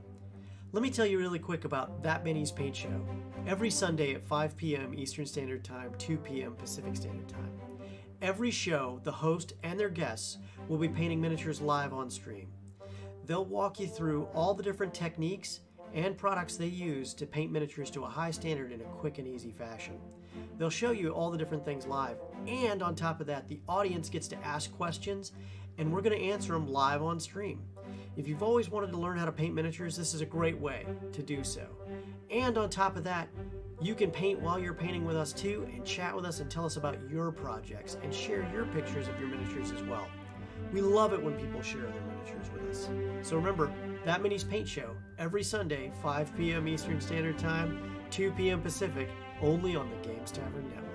Let me tell you really quick about That Benny's Paint Show. Every Sunday at 5 p.m. Eastern Standard Time, 2 p.m. Pacific Standard Time. Every show, the host and their guests will be painting miniatures live on stream. They'll walk you through all the different techniques and products they use to paint miniatures to a high standard in a quick and easy fashion. They'll show you all the different things live, and on top of that, the audience gets to ask questions, and we're going to answer them live on stream. If you've always wanted to learn how to paint miniatures, this is a great way to do so. And on top of that, you can paint while you're painting with us too, and chat with us and tell us about your projects and share your pictures of your miniatures as well. We love it when people share their miniatures with us. So remember, That Mini's Paint Show, every Sunday, 5 p.m. Eastern Standard Time, 2 p.m. Pacific, only on the Games Tavern Network.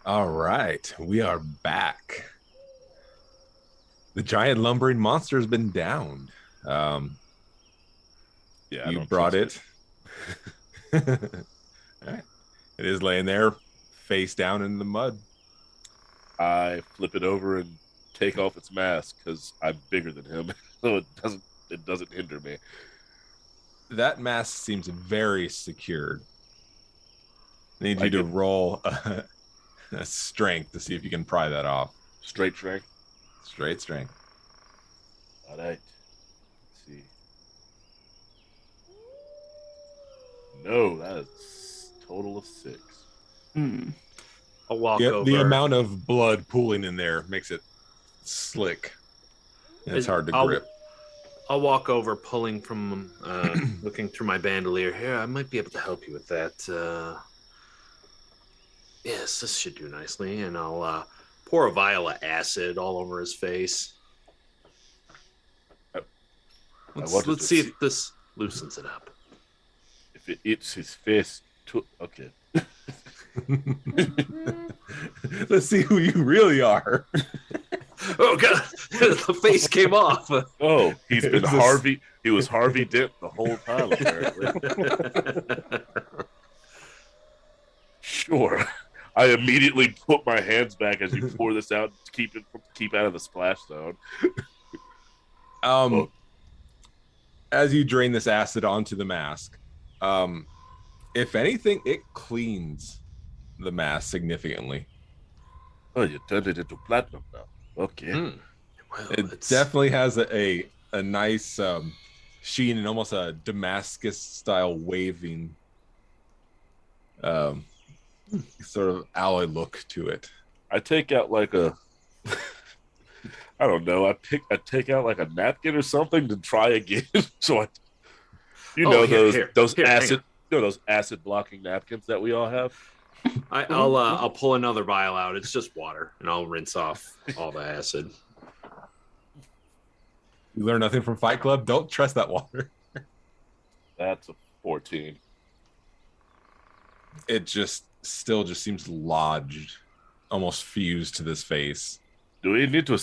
All right, we are back. The giant lumbering monster has been downed. Yeah, I You don't brought trust it. All right. It is laying there, face down in the mud. I flip it over and take off its mask because I'm bigger than him, so it doesn't hinder me. That mask seems very secured. I need Like you to it- roll a strength to see if you can pry that off. Straight strength. Straight strength. All right. Let's see. No, that's total of 6. Hmm. I'll walk Yep, over. the amount of blood pooling in there makes it slick. And it's hard to grip. I'll walk over, pulling from, looking through my bandolier. Here, I might be able to help you with that. Yes, this should do nicely. And I'll pour a vial of acid all over his face. wanted Let's to see see- if this loosens it up. If it eats his face, okay. Let's see who you really are. Oh god, the face came off. Oh, he's been It's a- Harvey. He was Harvey Dent the whole time, apparently. Sure. I immediately put my hands back as you pour this out to keep out of the splash zone. As you drain this acid onto the mask, if anything, it cleans the mask significantly. Oh, you turned it into platinum now. Okay. Well, It it's definitely has a nice sheen and almost a Damascus style waving sort of alloy look to it. I take out like a I don't know. I take out like a napkin or something to try again. So those here, hang acid those acid blocking napkins that we all have. I'll pull another vial out. It's just water, and I'll rinse off all the acid. You learn nothing from Fight Club. Don't trust that water. That's a 14. It just still just seems lodged, almost fused to this face. Do we need to?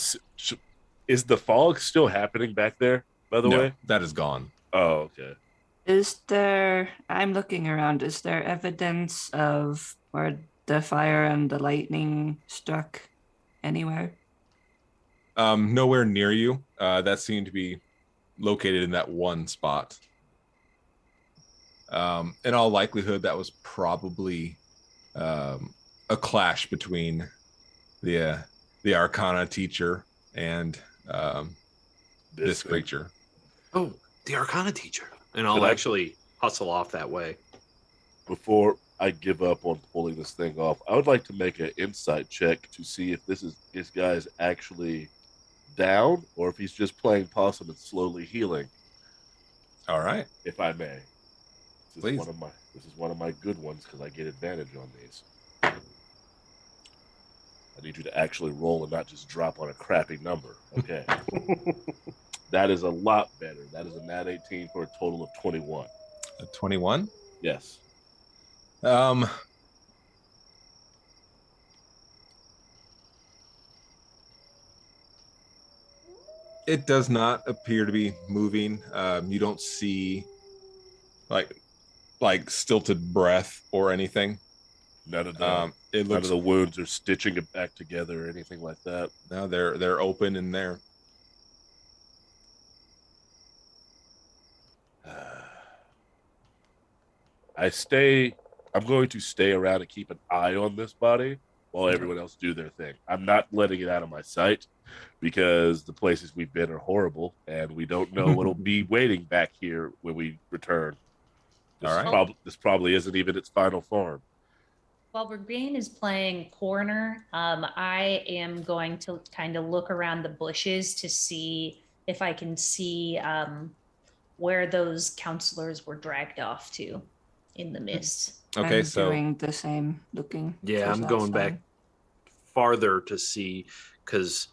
Is the fog still happening back there? By the No, way. that is gone. Oh, okay. Is there, I'm looking around, is there evidence of where the fire and the lightning struck anywhere? Nowhere near you. That seemed to be located in that one spot. In all likelihood, that was probably a clash between the Arcana teacher and this thing. creature. Oh, the Arcana teacher, and I'll Did I- actually hustle off that way. Before I give up on pulling this thing off, I would like to make an insight check to see if this guy is actually down or if he's just playing possum and slowly healing. All right. If I may. Please. This is one of my good ones because I get advantage on these. I need you to actually roll and not just drop on a crappy number. Okay. That is a lot better. That is a nat 18 for a total of 21. A 21. Yes. It does not appear to be moving. You don't see like stilted breath or anything. None of the It none of looks the wounds are stitching it back together or anything like that. no, they're open in there. I'm going to stay around and keep an eye on this body while everyone else do their thing. I'm not letting it out of my sight because the places we've been are horrible and we don't know what'll be waiting back here when we return. All right. This probably isn't even its final form. While Brigane is playing coroner, I am going to kind of look around the bushes to see if I can see where those counselors were dragged off to in the mist. Okay, I'm so doing the same looking. Yeah, as I'm last going back time. farther to see because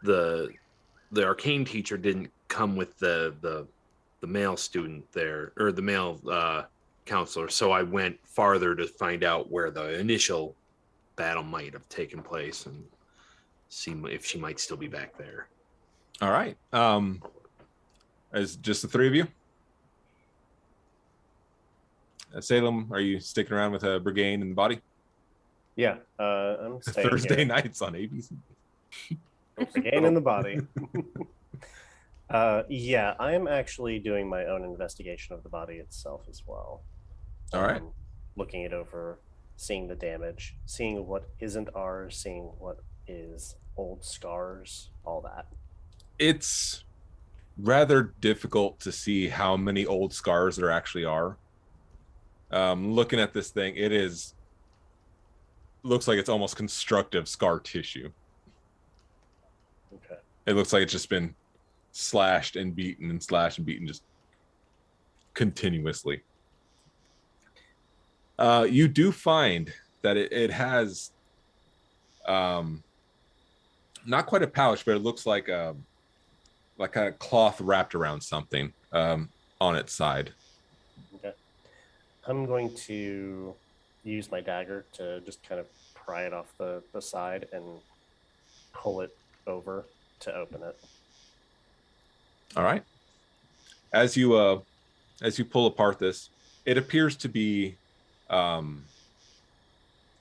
the arcane teacher didn't come with the male student there or the male counselor, so I went farther to find out where the initial battle might have taken place and see if she might still be back there. All right. As just the three of you? Salem, are you sticking around with Brigane and the body? Yeah, I'm staying Thursday here. nights on ABC. Regain in the body. Yeah, I am actually doing my own investigation of the body itself as well. All right. Looking it over, seeing the damage, seeing what isn't ours, seeing what is old scars, all that. It's rather difficult to see how many old scars there actually are. Looking at this thing, looks like it's almost constructive scar tissue. Okay. It looks like it's just been slashed and beaten just continuously. You do find that it has not quite a pouch, but it looks like a cloth wrapped around something on its side. Okay. I'm going to use my dagger to just kind of pry it off the side and pull it over to open it. All right. As you pull apart this, it appears to be a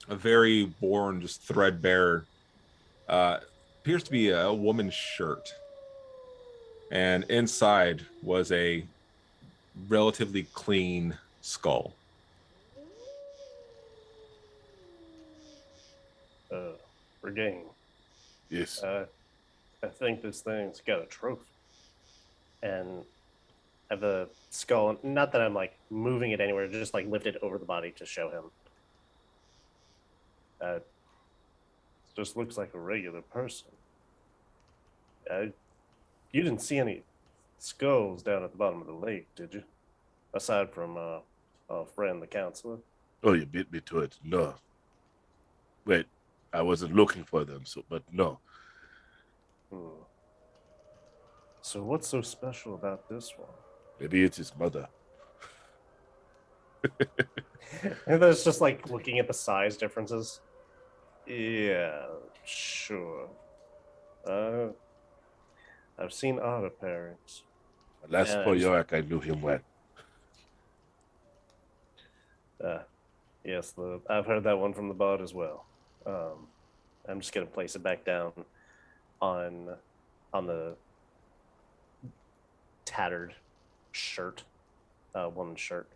very worn, just threadbare. Appears to be a woman's shirt, and inside was a relatively clean skull. Regain. Yes. I think this thing's got a trophy. And I have the skull, not that I'm like moving it anywhere, just like lift it over the body to show him. Just looks like a regular person. You didn't see any skulls down at the bottom of the lake, did you? Aside from our friend, the counselor. Oh, you beat me to it. No. Wait, I wasn't looking for them, but no. So what's so special about this one? Maybe it's his mother. And that's just like looking at the size differences. Yeah, sure. I've seen other parents. Last for York, I knew him well. Yes, I've heard that one from the bard as well. I'm just gonna place it back down on the tattered shirt, woman's shirt.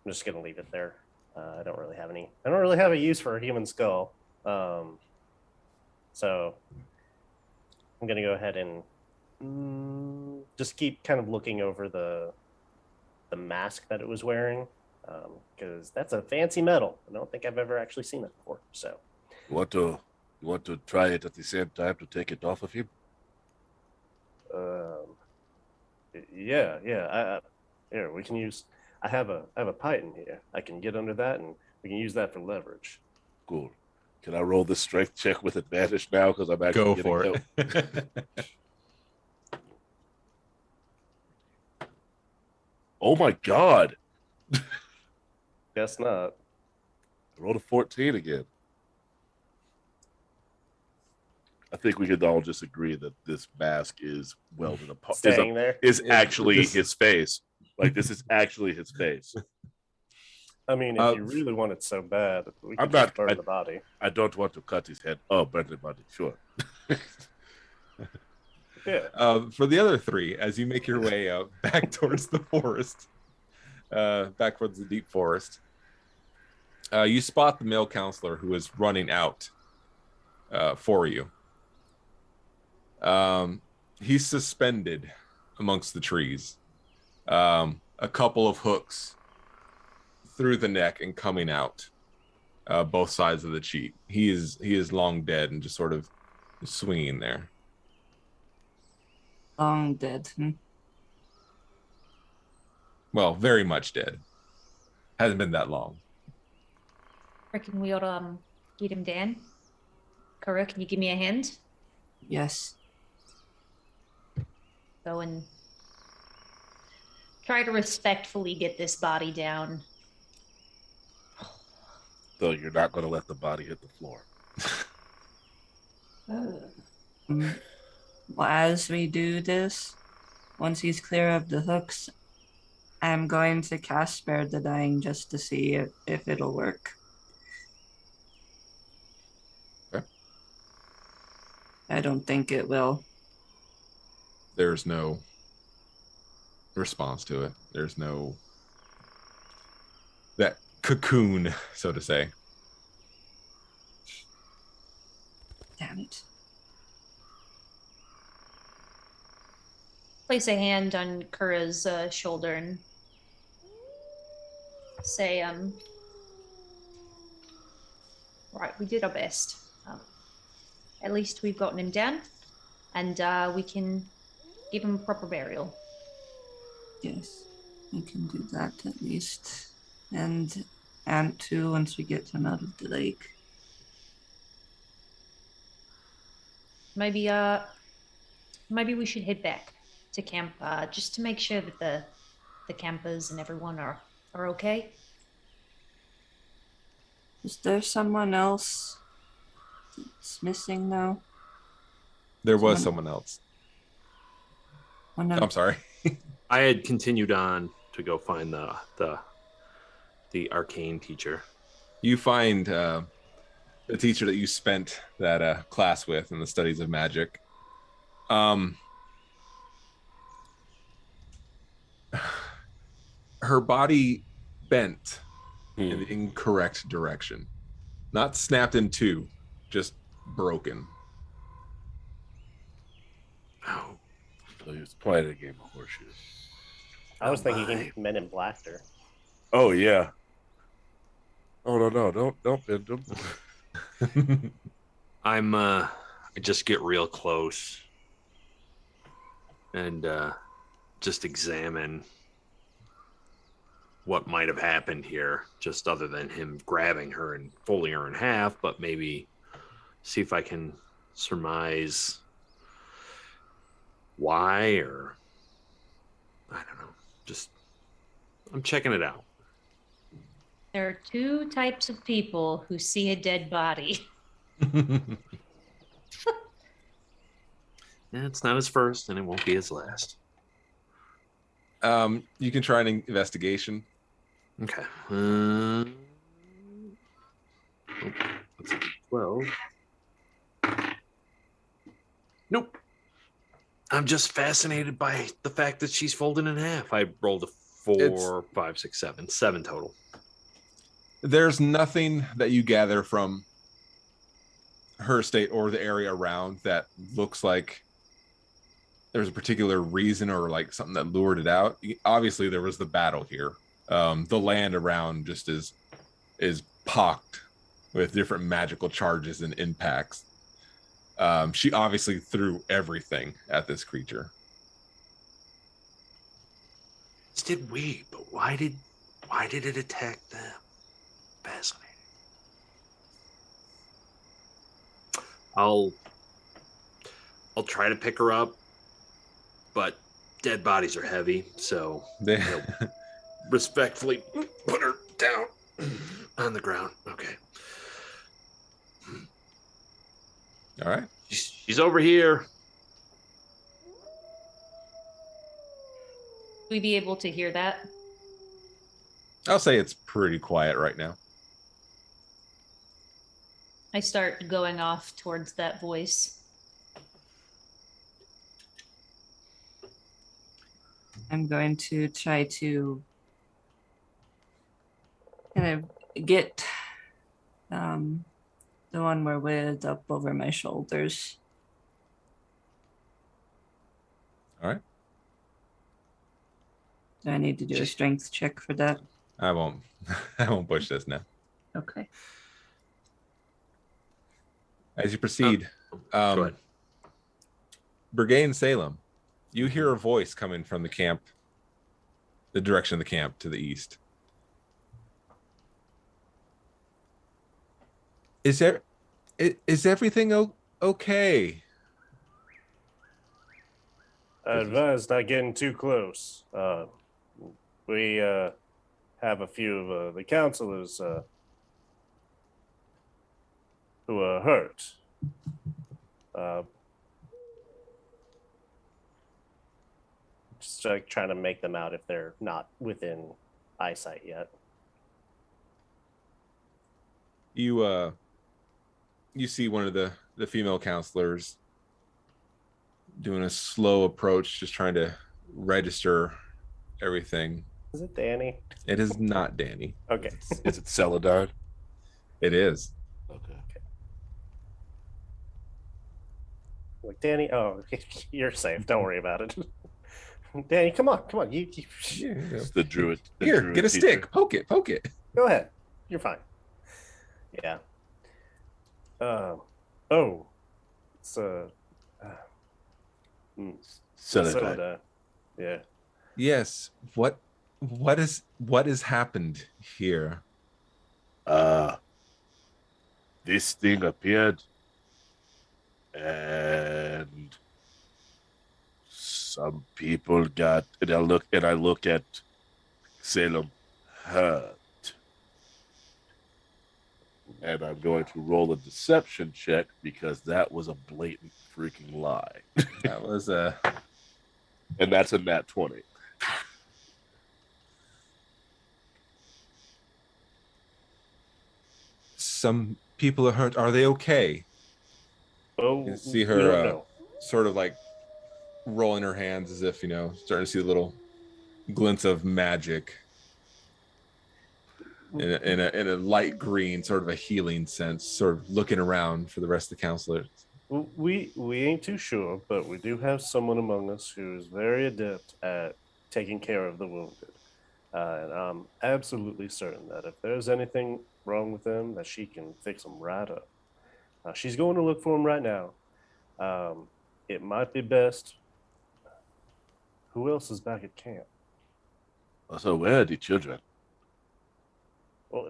I'm just gonna leave it there. I don't really have a use for a human skull. So I'm gonna go ahead and just keep kind of looking over the mask that it was wearing, because that's a fancy metal. I don't think I've ever actually seen that before. So You want to try it at the same time to take it off of him? yeah. Here we can use. I have a python here. I can get under that, and we can use that for leverage. Cool. Can I roll the strength check with advantage now? Because I'm actually Go for it. Oh my god! Guess not. I rolled a 14 again. I think we could all just agree that this mask is welded apart. Staying there is actually his face. Like, this is actually his face. I mean, if you really want it so bad, we can just burn the body. I don't want to cut his head. Oh, burn the body, sure. Yeah. For the other three, as you make your way back towards the forest, back towards the deep forest, you spot the male counselor who is running out for you. He's suspended amongst the trees. A couple of hooks through the neck and coming out both sides of the cheek. He is long dead and just sort of swinging there. Long dead. Well, very much dead. Hasn't been that long. Reckon we ought to get him down. Kara, can you give me a hand? Yes. Go and try to respectfully get this body down. So you're not going to let the body hit the floor. Well, as we do this, once he's clear of the hooks, I'm going to cast Spare the Dying just to see if it'll work. Okay. I don't think it will. There's no response to it. There's no that cocoon, so to say. Damn it. Place a hand on Kura's shoulder and say, right, we did our best. At least we've gotten him down, and we can give him proper burial. Yes, we can do that at least. And Ant too, once we get him out of the lake. Maybe we should head back to camp just to make sure that the campers and everyone are okay. Is there someone else that's missing now? There was someone else. One of I'm sorry. I had continued on to go find the arcane teacher. You find the teacher that you spent that class with in the studies of magic. Her body bent in the incorrect direction. Not snapped in two, just broken. Oh, So he was playing a game of horseshoes. I was thinking my. he Men in Blacked her. Oh yeah. Oh no, don't bend him. I just get real close and just examine what might have happened here, just other than him grabbing her and folding her in half, but maybe see if I can surmise why, or I don't know. Just I'm checking it out. There are two types of people who see a dead body. Yeah, it's not his first, and it won't be his last. You can try an investigation. Okay. That's 12. Nope. I'm just fascinated by the fact that she's folded in half. I rolled a 4, 5, 6, 7. 7 total. There's nothing that you gather from her state or the area around that looks like there's a particular reason or like something that lured it out. Obviously, there was the battle here. The land around just is pocked with different magical charges and impacts. She obviously threw everything at this creature. This did we, but why did it attack them? Fascinating. I'll try to pick her up, but dead bodies are heavy, so They, respectfully put her down on the ground. Okay. all right. She's over here. We be able to hear that? I'll say it's pretty quiet right now. I start going off towards that voice. I'm going to try to kind of get the one we're with up over my shoulders. All right. Do I need to do a strength check for that? I won't push this now. Okay. As you proceed, Go ahead. Brigade Salem, you hear a voice coming from the camp, the direction of the camp to the east. Is everything okay? I advise not getting too close. We have a few of the counselors who are hurt. Just like trying to make them out if they're not within eyesight yet. You see one of the female counselors doing a slow approach, just trying to register everything. Is it Danny? It is not Danny. Okay. Is it Celadon? It is. Okay. Like, Danny, oh, you're safe. Don't worry about it. Danny, come on. You Yeah. It's the druid. the Here, druid get a teacher. stick. Poke it. go ahead. You're fine. Yeah. Oh. It's Celadon. soda. Yeah. Yes. What has happened here? This thing appeared, and some people got. And I look at Salem hurt, and I'm going to roll a deception check because that was a blatant freaking lie, That was and that's a nat 20. some people are hurt. Are they okay? Oh, You see we her don't know. sort of like rolling her hands as if, starting to see little glints of magic in a light green, sort of a healing sense, sort of looking around for the rest of the counselors. We ain't too sure, but we do have someone among us who's very adept at taking care of the wounded. And I'm absolutely certain that if there's anything wrong with them, that she can fix them right up. She's going to look for them right now. It might be best. Who else is back at camp? Also, where are the children? Well,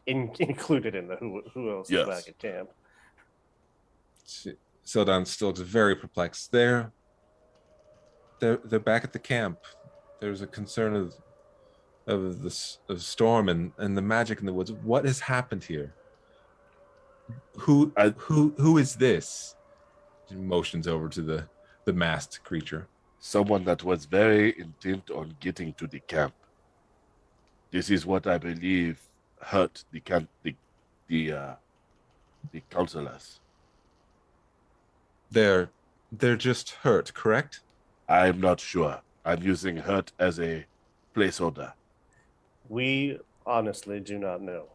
included in the who else Yes. is back at camp. Sildon still looks very perplexed. They're back at the camp. There's a concern of the storm and the magic in the woods. What has happened here? Who is this? He motions over to the masked creature. Someone that was very intent on getting to the camp. This is what I believe hurt the counselors. They're just hurt, correct? I'm not sure. I'm using hurt as a placeholder. We honestly do not know.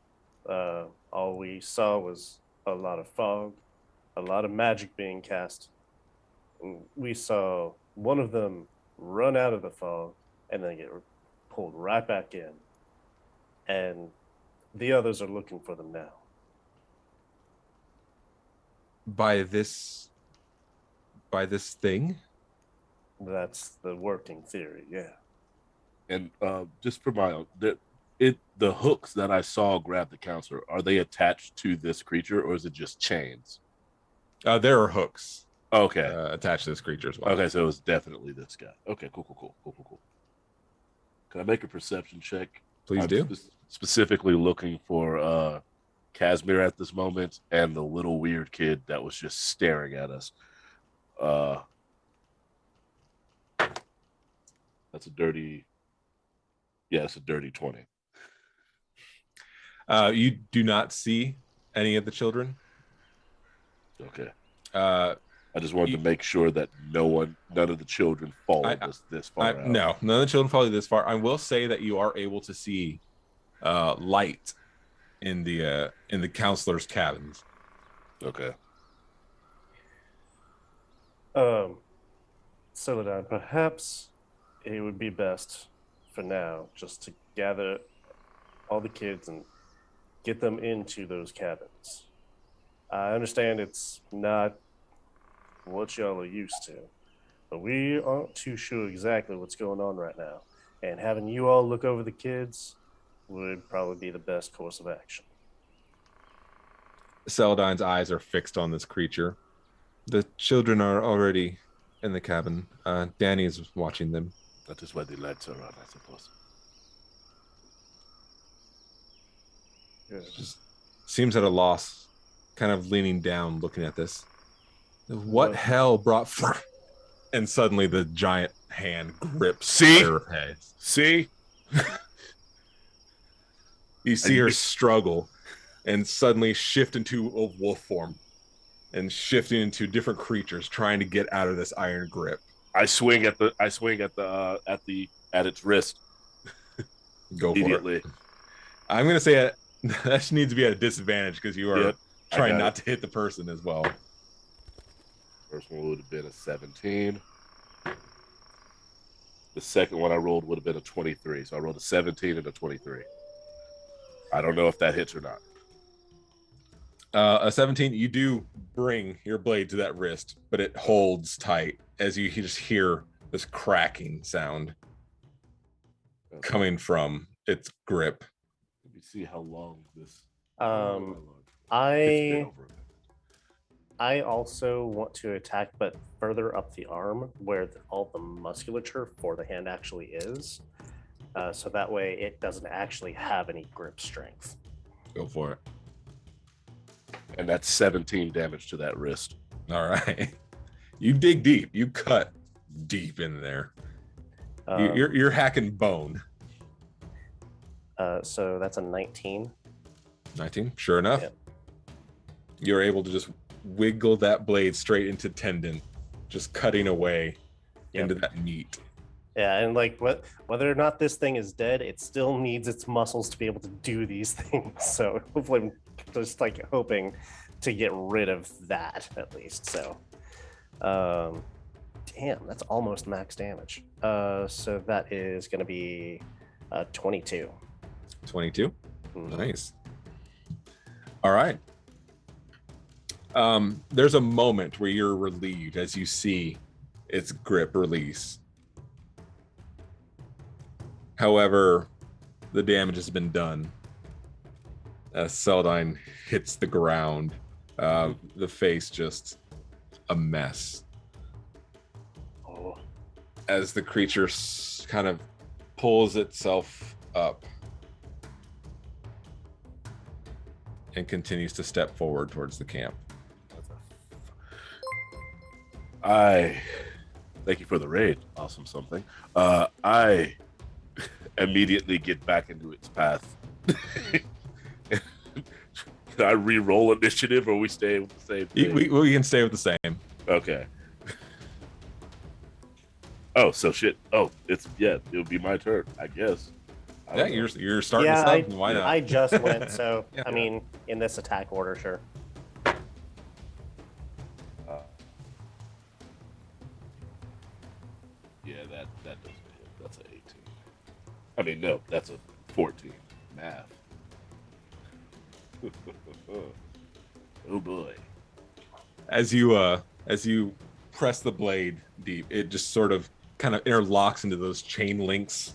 All we saw was a lot of fog, a lot of magic being cast. And we saw one of them run out of the fog and then get pulled right back in. And the others are looking for them now. By this thing? That's the working theory, yeah. And just for my own, the hooks that I saw grab the counselor, are they attached to this creature or is it just chains? There are hooks Okay. attached to this creature as well. Okay, so it was definitely this guy. Okay, cool. Can I make a perception check? Please I'm do. Specifically looking for Casimir at this moment and the little weird kid that was just staring at us. That's a dirty. Yeah, it's a dirty 20. You do not see any of the children. Okay. I I just wanted to make sure that none of the children fall this far out. No, none of the children follow this far. I will say that you are able to see light in the counselors' cabins. Okay. Celadon, perhaps it would be best for now just to gather all the kids and get them into those cabins. I understand it's not what y'all are used to, but we aren't too sure exactly what's going on right now. And having you all look over the kids would probably be the best course of action. Celadon's eyes are fixed on this creature. The children are already in the cabin. Danny is watching them. That is why the lights are on, I suppose. Just seems at a loss kind of leaning down, looking at this. What hell brought? And suddenly the giant hand grips See? Arapace. See? You see her struggle and suddenly shift into a wolf form and shifting into different creatures trying to get out of this iron grip. I swing at its wrist. Go for Immediately. it. I'm gonna say that needs to be at a disadvantage because you are Yep, trying not to hit the person as well. First one would have been a 17. The second one I rolled would have been a 23. So I rolled a 17 and a 23. I don't know if that hits or not. A 17, you do bring your blade to that wrist, but it holds tight as you just hear this cracking sound coming from its grip. Let me see how long this. I also want to attack, but further up the arm where all the musculature for the hand actually is. So that way it doesn't actually have any grip strength. Go for it. And that's 17 damage to that wrist. All right. You dig deep. You cut deep in there. You're hacking bone. So that's a 19. 19. Sure enough. Yep. You're able to just wiggle that blade straight into tendon, just cutting away into that meat. Yeah, and like whether or not this thing is dead, it still needs its muscles to be able to do these things. So hopefully I'm just like hoping to get rid of that at least. So damn, that's almost max damage. So that is gonna be 22. 22. Nice. All right. There's a moment where you're relieved as you see its grip release. However, the damage has been done. As Celadine hits the ground, the face just a mess. Oh. As the creature kind of pulls itself up and continues to step forward towards the camp. I thank you for the raid. Awesome something. I immediately get back into its path. Can I re-roll initiative or we stay with the same thing? We can stay with the same. Okay. Oh, so shit. Oh, it would be my turn, I guess. Yeah, you're starting this up. Why not? I just went, so I mean, in this attack order, sure. Yeah, that doesn't hit. That's an 18. I mean, no, that's a 14. Math. Oh boy. As you press the blade deep, it just sort of kind of interlocks into those chain links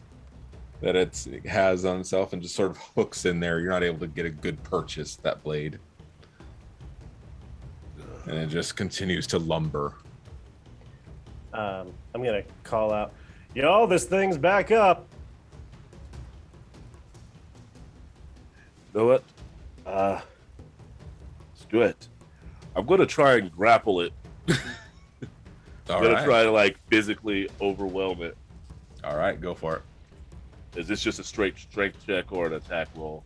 that it has on itself and just sort of hooks in there. You're not able to get a good purchase, that blade. And it just continues to lumber. I'm gonna call out, yo, this thing's back up. You know what? Let's do it. I'm gonna try and grapple it. I'm gonna try to like physically overwhelm it. All right, go for it. Is this just a straight strength check or an attack roll?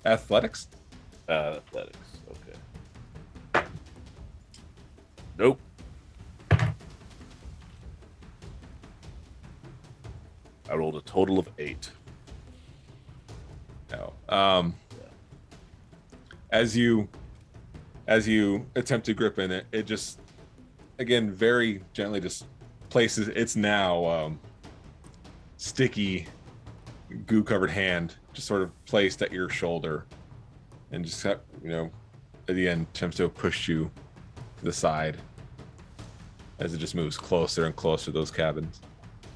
Athletics? Athletics. Okay. Nope. I rolled a total of 8. No. As you attempt to grip in it, it just again very gently just places its now sticky goo covered hand just sort of placed at your shoulder and just at the end attempts to push you to the side as it just moves closer and closer to those cabins.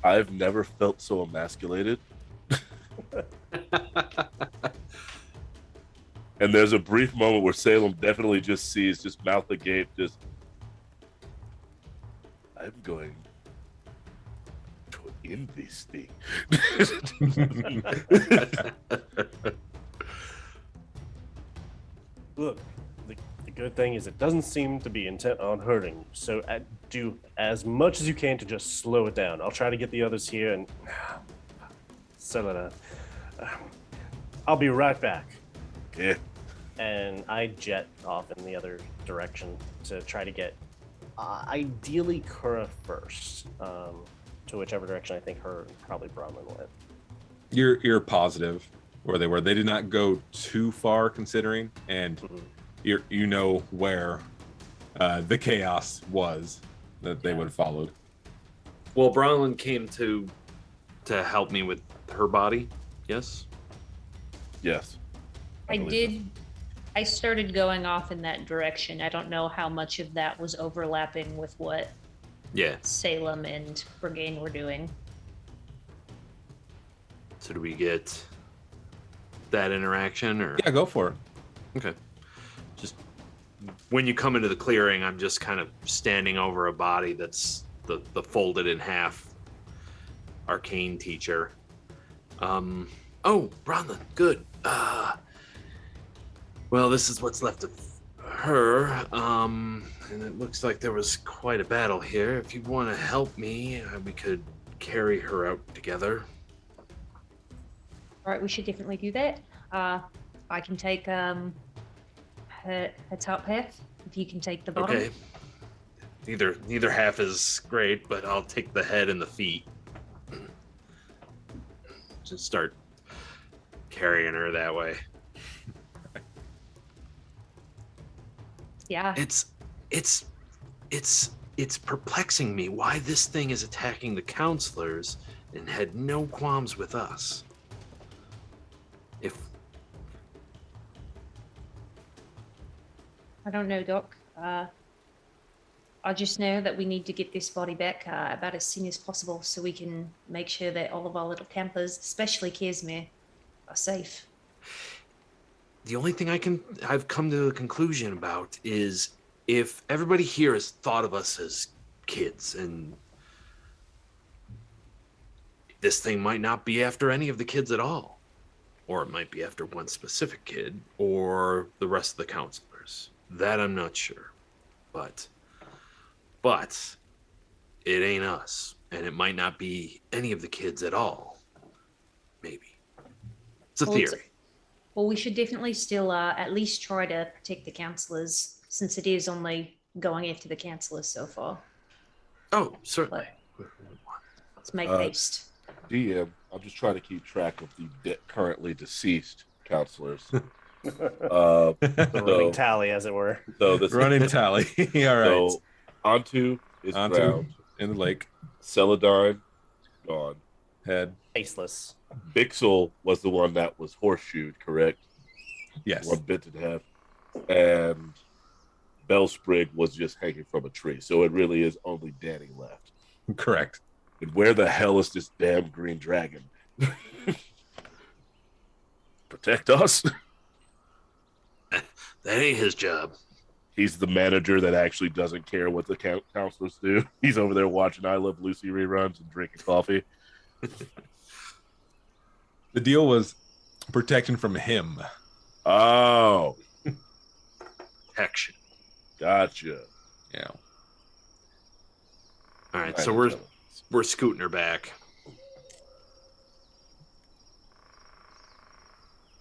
I've never felt so emasculated. And there's a brief moment where Salem definitely just sees, just mouth agape, just, I'm going to end this thing. Look, the good thing is it doesn't seem to be intent on hurting you. So do as much as you can to just slow it down. I'll try to get the others here and settle it out. I'll be right back. Yeah. And I jet off in the other direction to try to get, ideally, Kura first, to whichever direction I think her and probably Bronwyn went. You're positive where they were. They did not go too far considering, and you know where the chaos was that they would have followed. Well, Bronwyn came to help me with her body. Yes. Yes. I started going off in that direction. I don't know how much of that was overlapping with what Yeah. Salem and Brigane were doing. So do we get that interaction, or? Yeah, go for it. Okay. Just when you come into the clearing, I'm just kind of standing over a body that's the folded in half arcane teacher. Oh, Bronwyn, good. Well, this is what's left of her. And it looks like there was quite a battle here. If you want to help me, we could carry her out together. All right, we should definitely do that. I can take her top half. If you can take the bottom. Okay. Neither half is great, but I'll take the head and the feet. Just start carrying her that way. Yeah. It's perplexing me why this thing is attacking the counselors and had no qualms with us. I don't know, Doc. I just know that we need to get this body back about as soon as possible so we can make sure that all of our little campers, especially Casimir, are safe. The only thing I've come to a conclusion about is if everybody here has thought of us as kids, and this thing might not be after any of the kids at all, or it might be after one specific kid or the rest of the counselors. That I'm not sure, but it ain't us, and it might not be any of the kids at all. Maybe it's a theory. Well, we should definitely still at least try to protect the counselors, since it is only going after the counselors so far. Oh, certainly. Let's make haste. DM, I'm just trying to keep track of the currently deceased counselors. The running tally, as it were. So this Running tally. All right. So Antu is drowned. In the lake. Celadon gone. Head. Faceless. Bixel was the one that was horseshoed, correct? Yes. One bit in half. And Bellsprig was just hanging from a tree. So it really is only Danny left. Correct. And where the hell is this damn green dragon? Protect us? That ain't his job. He's the manager that actually doesn't care what the counselors do. He's over there watching I Love Lucy reruns and drinking coffee. The deal was protection from him. Oh. Protection. Gotcha. Yeah. All right, so we're scooting her back.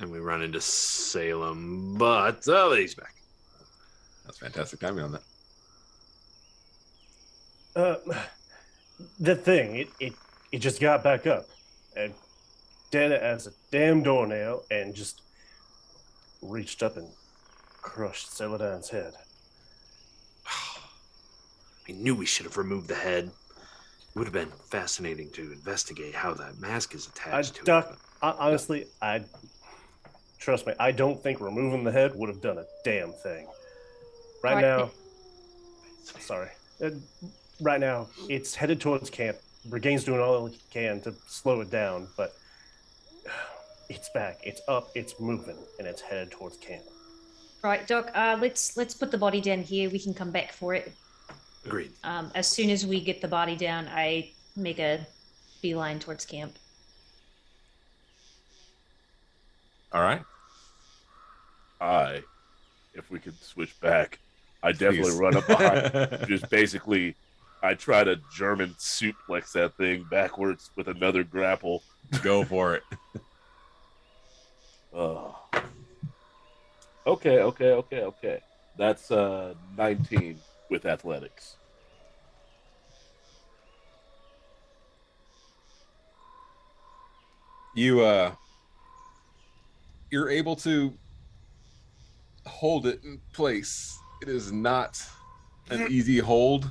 And we run into Salem, but he's back. That's fantastic timing on that. The thing, it just got back up. And dead as a damn doornail, and just reached up and crushed Celadon's head. I knew we should have removed the head. It would have been fascinating to investigate how that mask is attached to it. Honestly, trust me, I don't think removing the head would have done a damn thing. Right now, it's headed towards camp. Brigane's doing all it can to slow it down, but it's back, it's up, it's moving, and it's headed towards camp. Right, Doc. Let's put the body down here. We can come back for it. Agreed. As soon as we get the body down, I make a beeline towards camp. All right. I if we could switch back, I definitely run up behind. Just basically, I try to German suplex that thing backwards with another grapple. Go for it. Okay. That's 19 with athletics. You're able to hold it in place. It is not an easy hold.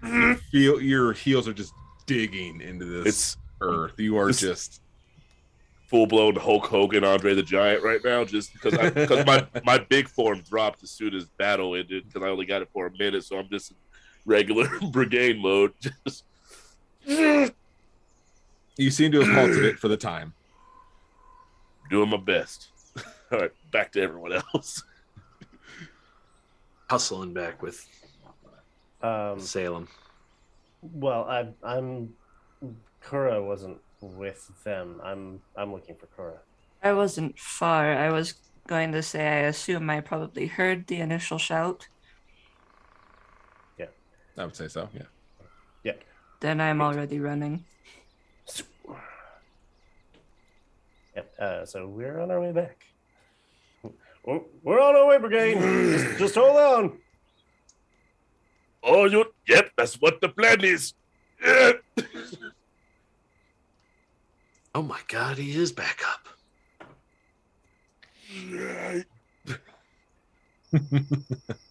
You feel your heels are just digging into this It's earth. You are just full blown Hulk Hogan, Andre the Giant right now, just because my big form dropped as soon as battle ended because I only got it for a minute, so I'm just in regular brigade mode. Just you seem to have halted it for the time. doing my best. All right, back to everyone else. Hustling back with Salem. Well, I'm Kura wasn't with them. I'm looking for Kura. I wasn't far. I was going to say I assume I probably heard the initial shout. Yeah. I would say so, yeah. Yeah. Then I'm already running. Yep. So we're on our way back. We're on our way, Brigade. just hold on. Oh, yep, that's what the plan is. Yeah. Oh my God, he is back up.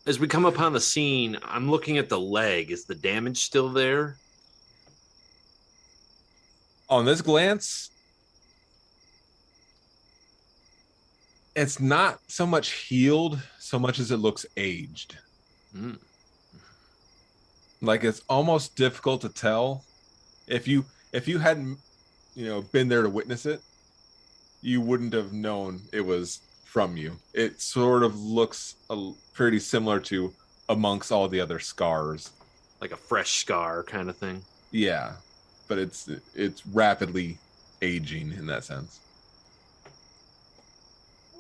As we come upon the scene, I'm looking at the leg. Is the damage still there? On this glance, it's not so much healed so much as it looks aged. Mm. Like it's almost difficult to tell. If you hadn't been there to witness it, you wouldn't have known it was from you. It sort of looks pretty similar to amongst all the other scars, Like a fresh scar kind of thing. yeah, but it's rapidly aging in that sense.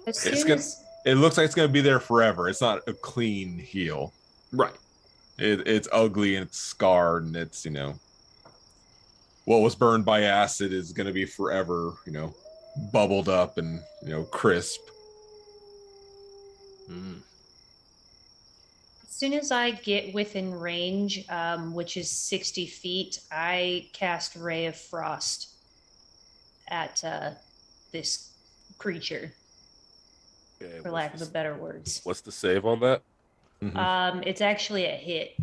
As It's soon gonna- as It looks like it's going to be there forever. It's not a clean heal. Right. It's ugly and it's scarred and it's what was burned by acid is going to be forever bubbled up and crisp. Mm. As soon as I get within range, which is 60 feet, I cast Ray of Frost at this creature, Okay, for lack of a better words. What's the save on that? It's actually a hit.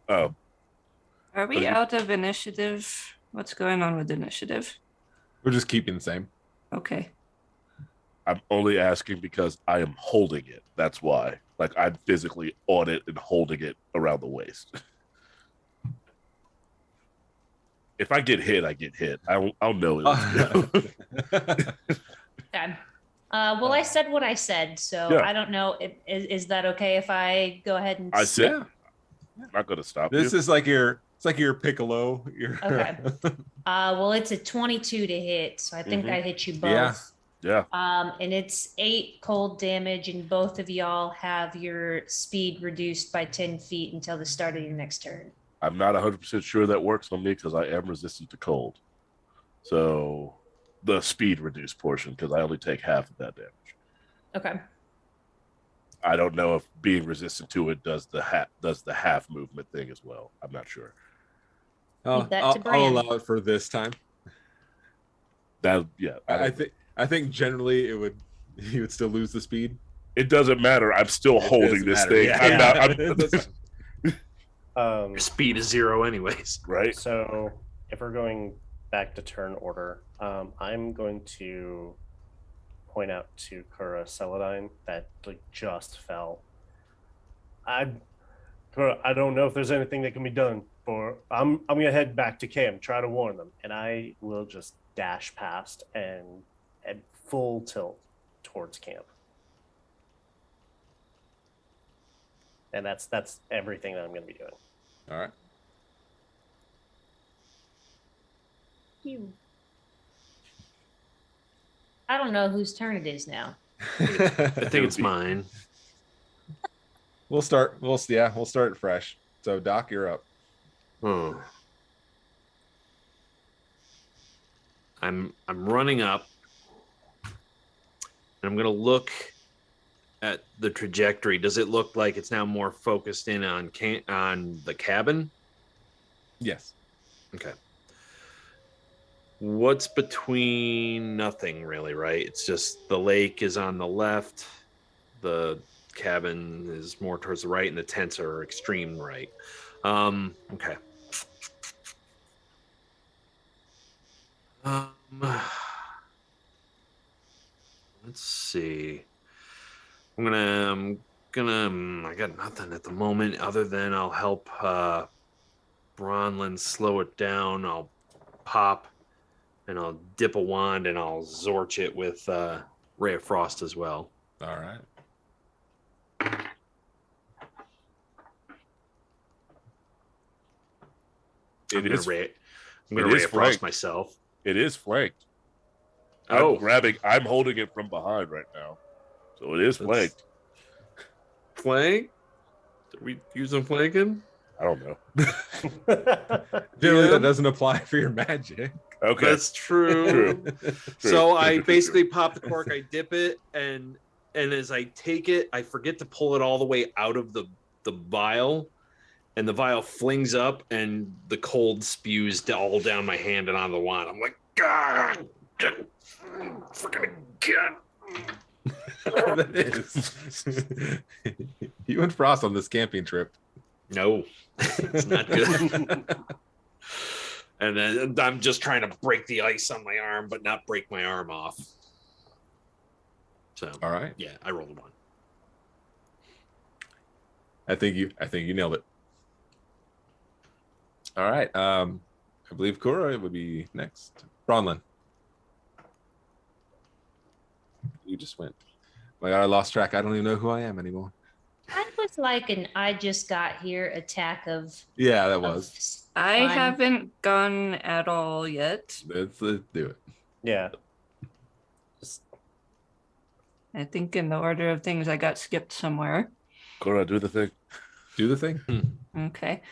Oh, Are we Okay. out of initiative? What's going on with initiative? We're just keeping the same. Okay. I'm only asking because I am holding it. That's why. Like I'm physically on it and holding it around the waist. If I get hit, I get hit. I'll know it. Okay. Well, I said what I said, so Yeah. I don't know. Is that okay if I go ahead and? I said, Yeah. I'm not going to stop This you. is like your Piccolo. Okay. Well, it's a 22 to hit, so I think I hit you both. Yeah. Yeah. And it's 8 cold damage, and both of y'all have your speed reduced by 10 feet until the start of your next turn. I'm not 100% sure that works on me because I am resistant to cold. So the speed reduced portion, because I only take half of that damage. Okay. I don't know if being resistant to it does the half movement thing as well. I'm not sure. Leave that to I'll Bran. allow it for this time. I think generally he would still lose the speed. it doesn't matter. I'm still holding doesn't this matter. thing. Yeah. Your speed is 0 anyways. right. So if we're going back to turn order, I'm going to point out to Kura Celadine that just fell. Kura, I don't know if there's anything that can be done. I'm gonna head back to camp, try to warn them, and I will just dash past and at full tilt towards camp. And that's everything that I'm gonna be doing. All right. You. I don't know whose turn it is now. I think it's mine. We'll start. We'll start fresh. So Doc, you're up. I'm running up, and I'm gonna look at the trajectory. Does it look like it's now more focused in on the cabin? Yes. Okay. What's between? Nothing really, right? It's just the lake is on the left, the cabin is more towards the right, and the tents are extreme right. Okay. Let's see. I got nothing at the moment other than I'll help Bronlin slow it down. I'll pop and I'll dip a wand and I'll Zorch it with Ray of Frost as well. All right. I'm gonna Ray of Frost myself. It is flanked. Oh. I'm holding it from behind right now. So it is flanked. Flank? Did we use them flanking? I don't know. Generally, that doesn't apply for your magic. Okay. That's true. So I basically pop the cork, I dip it, and as I take it, I forget to pull it all the way out of the vial, and the vial flings up, and the cold spews all down my hand and on the wand. I'm like, God, freaking again. That is. You and Frost on this camping trip. No, it's not good. And then I'm just trying to break the ice on my arm, but not break my arm off. So, all right. Yeah, I rolled a 1. I think you nailed it. All right. I believe Kura would be next. Bronlin. You just went. My God, I lost track. I don't even know who I am anymore. That was like an I just got here attack of. Yeah, that was. I fun. haven't gone at all yet. Let's do it. Yeah. I think in the order of things, I got skipped somewhere. Cora, do the thing. Do the thing. Okay.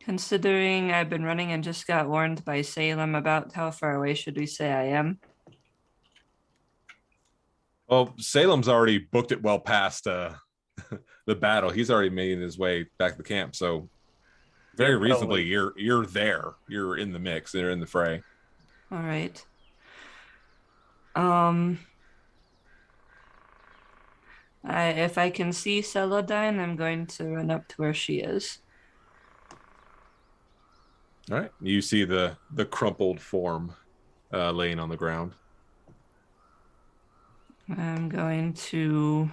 Considering I've been running and just got warned by Salem, about how far away should we say I am? Well, Salem's already booked it well past the battle. He's already made his way back to the camp. So very reasonably, you're there. You're in the mix. You're in the fray. All right. If I can see Celadine, I'm going to run up to where she is. All right. You see the crumpled form laying on the ground. I'm going to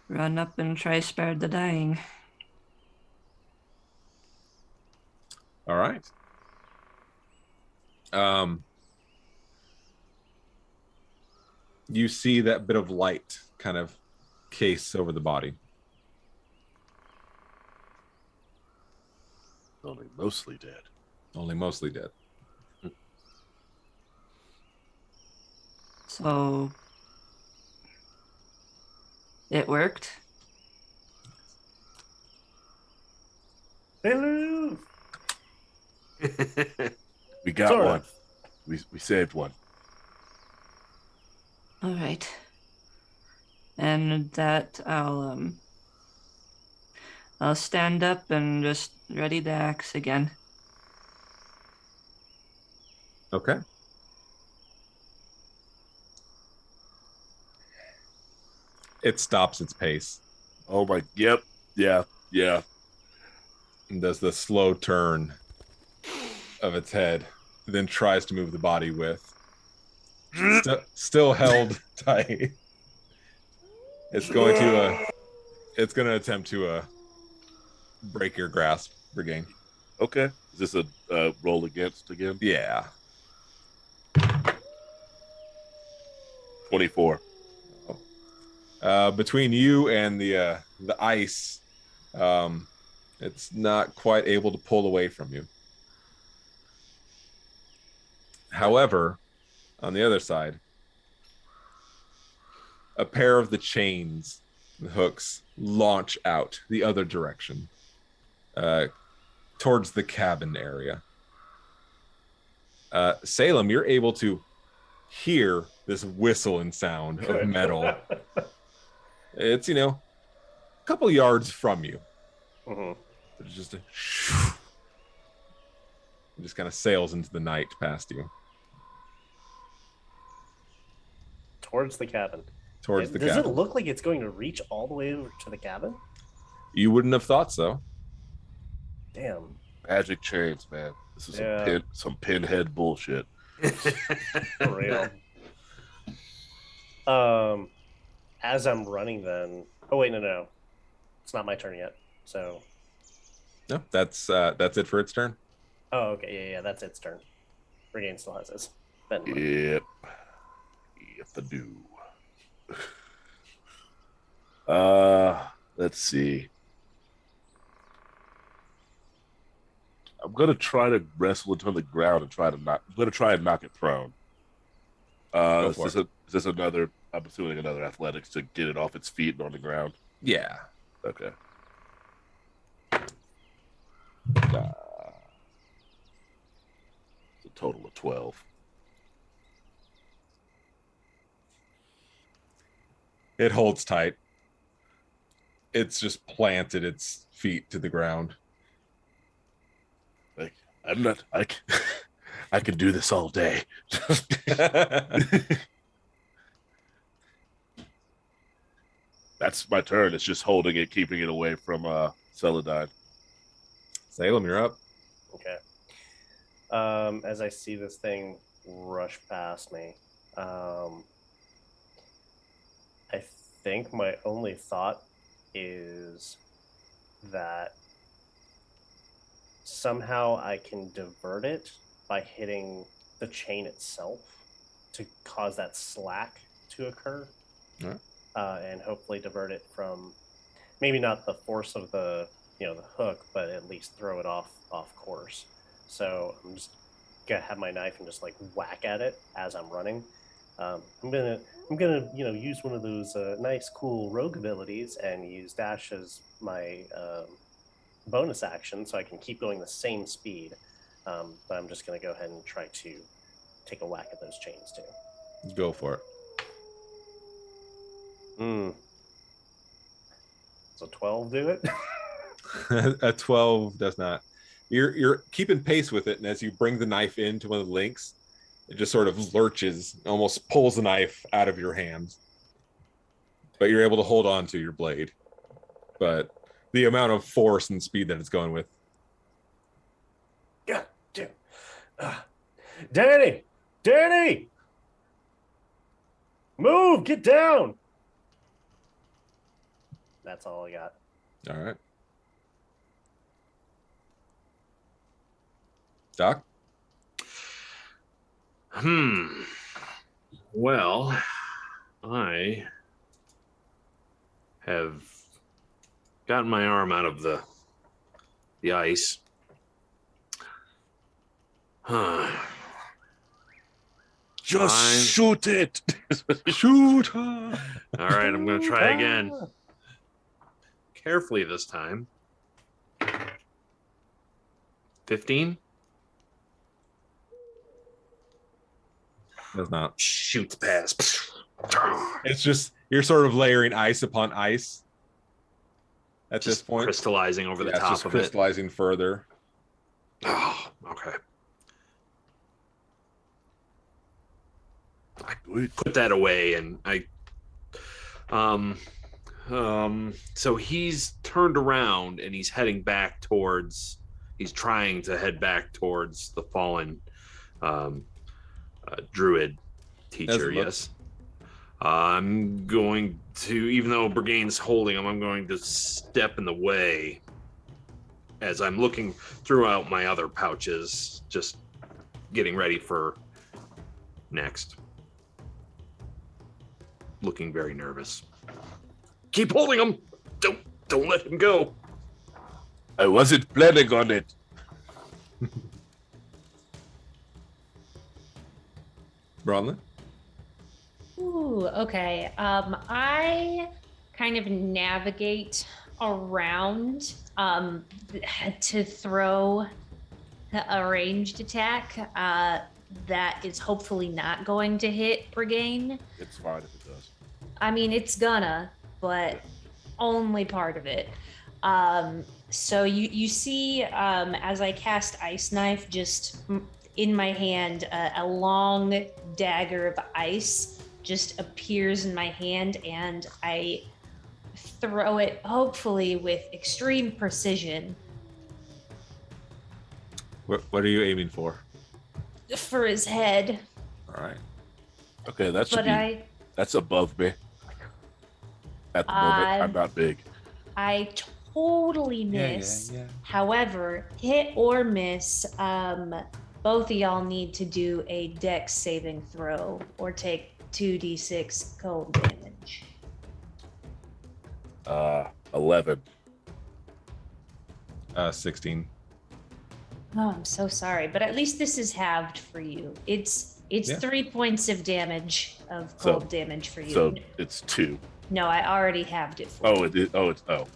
run up and try spare the dying. All right. You see that bit of light kind of case over the body. Only mostly dead. Only mostly dead. So it worked. Hello. We got Sort one. of. We saved one. All right. And that I'll stand up and just ready the axe again. Okay. It stops its pace Oh my. Yep. Yeah. and does the slow turn of its head, then tries to move the body with. Still held tight. It's going to attempt to break your grasp, Brigade. Okay. Is this a roll against again? Yeah. 24. Between you and the ice, it's not quite able to pull away from you. However, on the other side, a pair of the chains The hooks launch out the other direction, towards the cabin area. Salem, you're able to hear this whistling sound of metal. It's, a couple yards from you. Mhm. It's just it just kind of sails into the night past you. Towards the cabin. Towards the Does cabin. it look like it's going to reach all the way over to the cabin? You wouldn't have thought so. Damn. Magic chains, man. This is Yeah. some pinhead bullshit. For real. As I'm running then. Oh wait, no. It's not my turn yet. So No, that's it for its turn. oh okay, yeah, that's its turn. Regain still has his. Ben. Yep. Yes, I do. Let's see. I'm gonna try to wrestle it on the ground and I'm gonna try and knock it prone. Go Is for this another? I'm assuming another athletics to get it off its feet and on the ground. Yeah. Okay. It's a total of 12. It holds tight. It's just planted its feet to the ground. Like I'm not. I can do this all day. That's my turn. It's just holding it, keeping it away from Celadine. Salem, you're up. Okay. As I see this thing rush past me, I think my only thought is that somehow I can divert it by hitting the chain itself to cause that slack to occur. Alright. And hopefully divert it from maybe not the force of the the hook, but at least throw it off course. So I'm just gonna have my knife and just like whack at it as I'm running. I'm gonna use one of those nice cool rogue abilities and use dash as my bonus action so I can keep going the same speed. But I'm just gonna go ahead and try to take a whack at those chains too. Go for it. So 12 do it? A 12 does not. You're keeping pace with it, and as you bring the knife into one of the links, it just sort of lurches, almost pulls the knife out of your hands. But you're able to hold on to your blade. But the amount of force and speed that it's going with. God damn. Danny! Move! Get down! That's all I got. All right. Doc? Well, I have gotten my arm out of the ice. Just shoot it. Shoot her. All right, I'm going to try again. Carefully this time. 15? Does not. Shoots past. It's just you're sort of layering ice upon ice at this Just point. crystallizing over the Yeah, it's top just of it. crystallizing further. Oh, okay. I put that away and so he's turned around and he's heading back towards he's trying to head back towards the fallen druid teacher. Yes. I'm going to, even though Bergain's holding him, I'm going to step in the way as I'm looking throughout my other pouches, just getting ready for next. Looking very nervous. Keep holding him. Don't let him go. I wasn't planning on it. Bronlin? Ooh, okay. I kind of navigate around to throw a ranged attack that is hopefully not going to hit Brigane. It's fine if it does. I mean, it's gonna, but only part of it. So you see, as I cast Ice Knife, just in my hand, a long dagger of ice just appears in my hand, and I throw it, hopefully with extreme precision, What are you aiming for? for his head. All right. Okay, that should But be. That's above me. At the moment, I'm not big. I totally miss. Yeah. However, hit or miss, both of y'all need to do a dex saving throw or take 2d6 cold damage. 11. 16. Oh, I'm so sorry, but at least this is halved for you. It's 3 points of damage of cold damage for you. So it's 2. No, I already halved it for you. Oh, it is. Oh,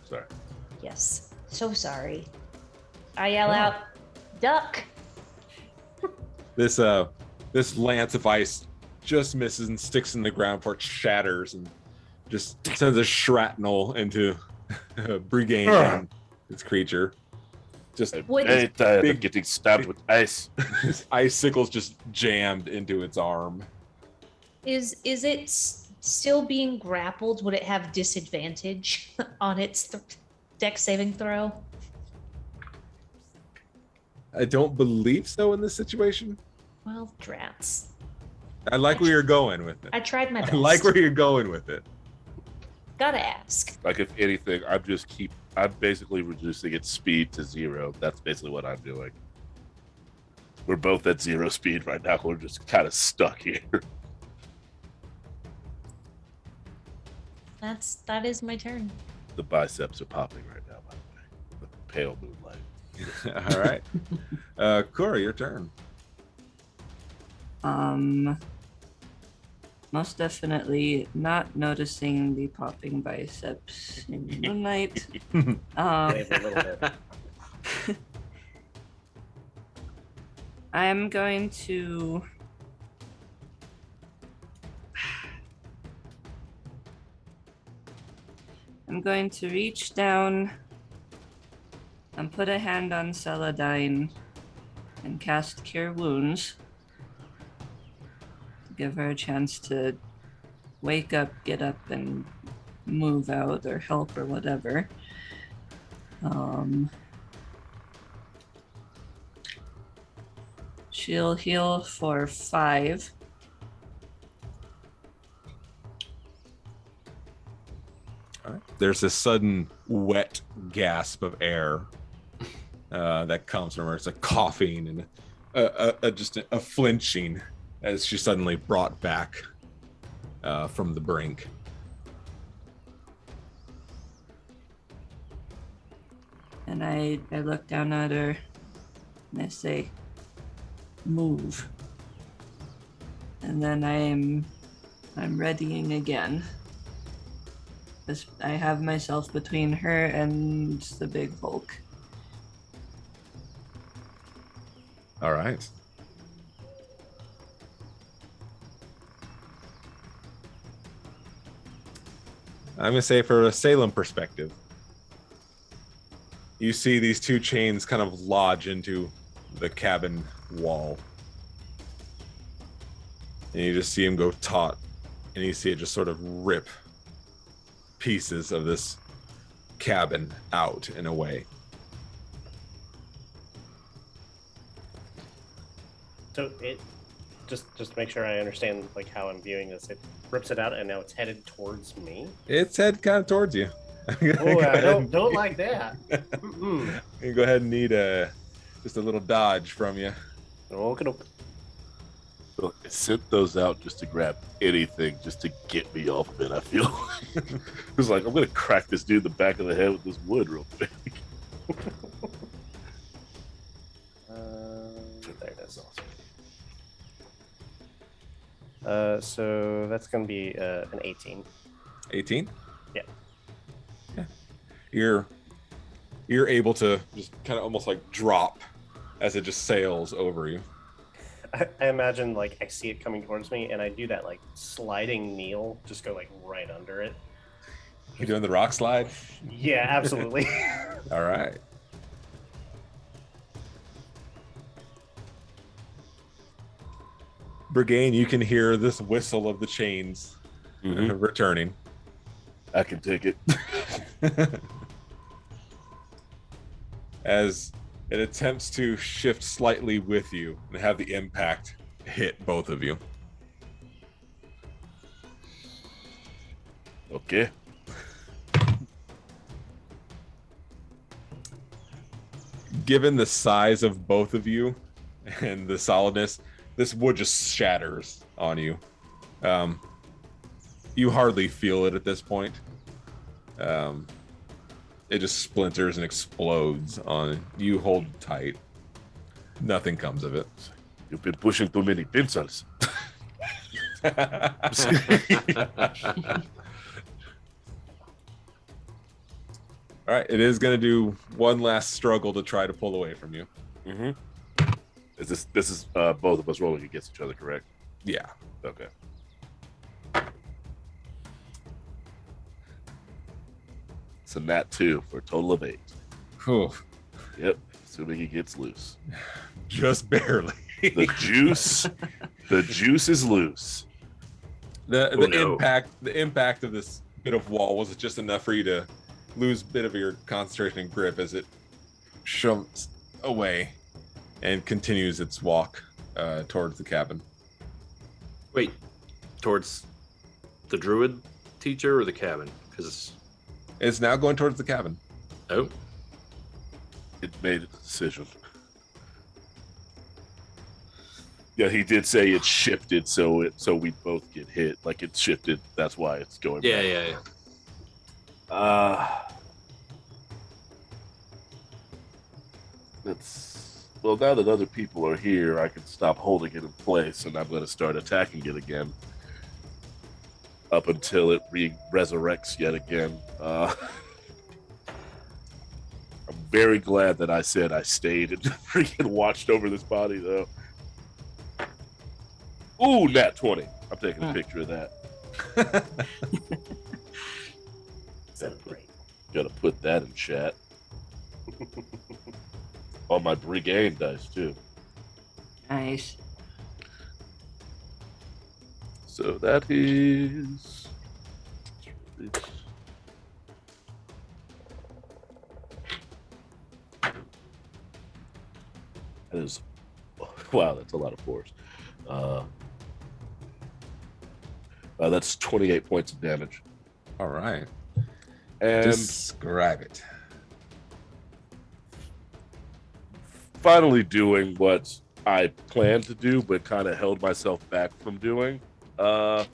sorry. Yes. So sorry. I yell out, duck. This lance of ice just misses and sticks in the ground before it shatters and just sends a shrapnel into Brigade and its creature. Just What Very is, tired big- of getting stabbed with ice. his icicles just jammed into its arm. is it still being grappled? Would it have disadvantage on its dex saving throw? I don't believe so in this situation. Well, drats. I like where you're going with it. I tried my best. I like where you're going with it. Gotta ask. Like, if anything, I'm basically reducing its speed to 0. That's basically what I'm doing. We're both at 0 speed right now. We're just kind of stuck here. That is my turn. The biceps are popping right now, by the way. The pale moonlight. All right. Cora, your turn. Most definitely not noticing the popping biceps in the moonlight. Wave a little bit. I'm going to reach down and put a hand on Celadine and cast Cure Wounds to give her a chance to wake up, get up, and move out or help or whatever. She'll heal for 5. All right. There's a sudden wet gasp of air that comes from her. It's a coughing and just a flinching as she's suddenly brought back from the brink. And I look down at her and I say, move. And then I'm readying again. I have myself between her and the big Hulk. All right. I'm going to say, for a Salem perspective, you see these two chains kind of lodge into the cabin wall. And you just see him go taut, and you see it just sort of rip pieces of this cabin out and away. So it just to make sure I understand like how I'm viewing this, it rips it out and now it's headed towards me. Its head kind of towards you. Oh, I don't like that. Mm-mm. You go ahead and need just a little dodge from you. Okay. Look, I sent those out just to grab anything, just to get me off of it. I feel like it was like, I'm gonna crack this dude in the back of the head with this wood real quick. There it is. So that's gonna be an 18. 18? Yeah. You're able to just kind of almost like drop as it just sails over you. I imagine like I see it coming towards me, and I do that like sliding kneel, just go like right under it. You doing the rock slide? Yeah, absolutely. All right. Brigane, you can hear this whistle of the chains returning. I can take it. As it attempts to shift slightly with you and have the impact hit both of you. Okay. Given the size of both of you and the solidness, this wood just shatters on you. You hardly feel it at this point. It just splinters and explodes on you. Hold tight. Nothing comes of it. You've been pushing too many pencils. All right, it is going to do one last struggle to try to pull away from you. This is both of us rolling against each other, correct? Yeah. Okay. It's a nat 2 for a total of 8. Whew. Yep. Assuming he gets loose. Just barely. The juice is loose. The impact of this bit of wall was just enough for you to lose a bit of your concentration and grip as it shoves away and continues its walk towards the cabin. Wait, towards the druid teacher or the cabin? Because it's now going towards the cabin. Oh, It made a decision. Yeah, he did say it shifted, so we both get hit. Like it shifted. That's why it's going. yeah. Well, now that other people are here, I can stop holding it in place, and I'm going to start attacking it again. Up until it resurrects yet again. I'm very glad that I said I stayed and freaking watched over this body, though. Ooh, nat 20. I'm taking a picture of that. Celebrate. Gotta put that in chat. On my brigade dice, too. Nice. So that is... That is... Wow, that's a lot of force. That's 28 points of damage. All right. And Describe it. finally doing what I planned to do, but kind of held myself back from doing. I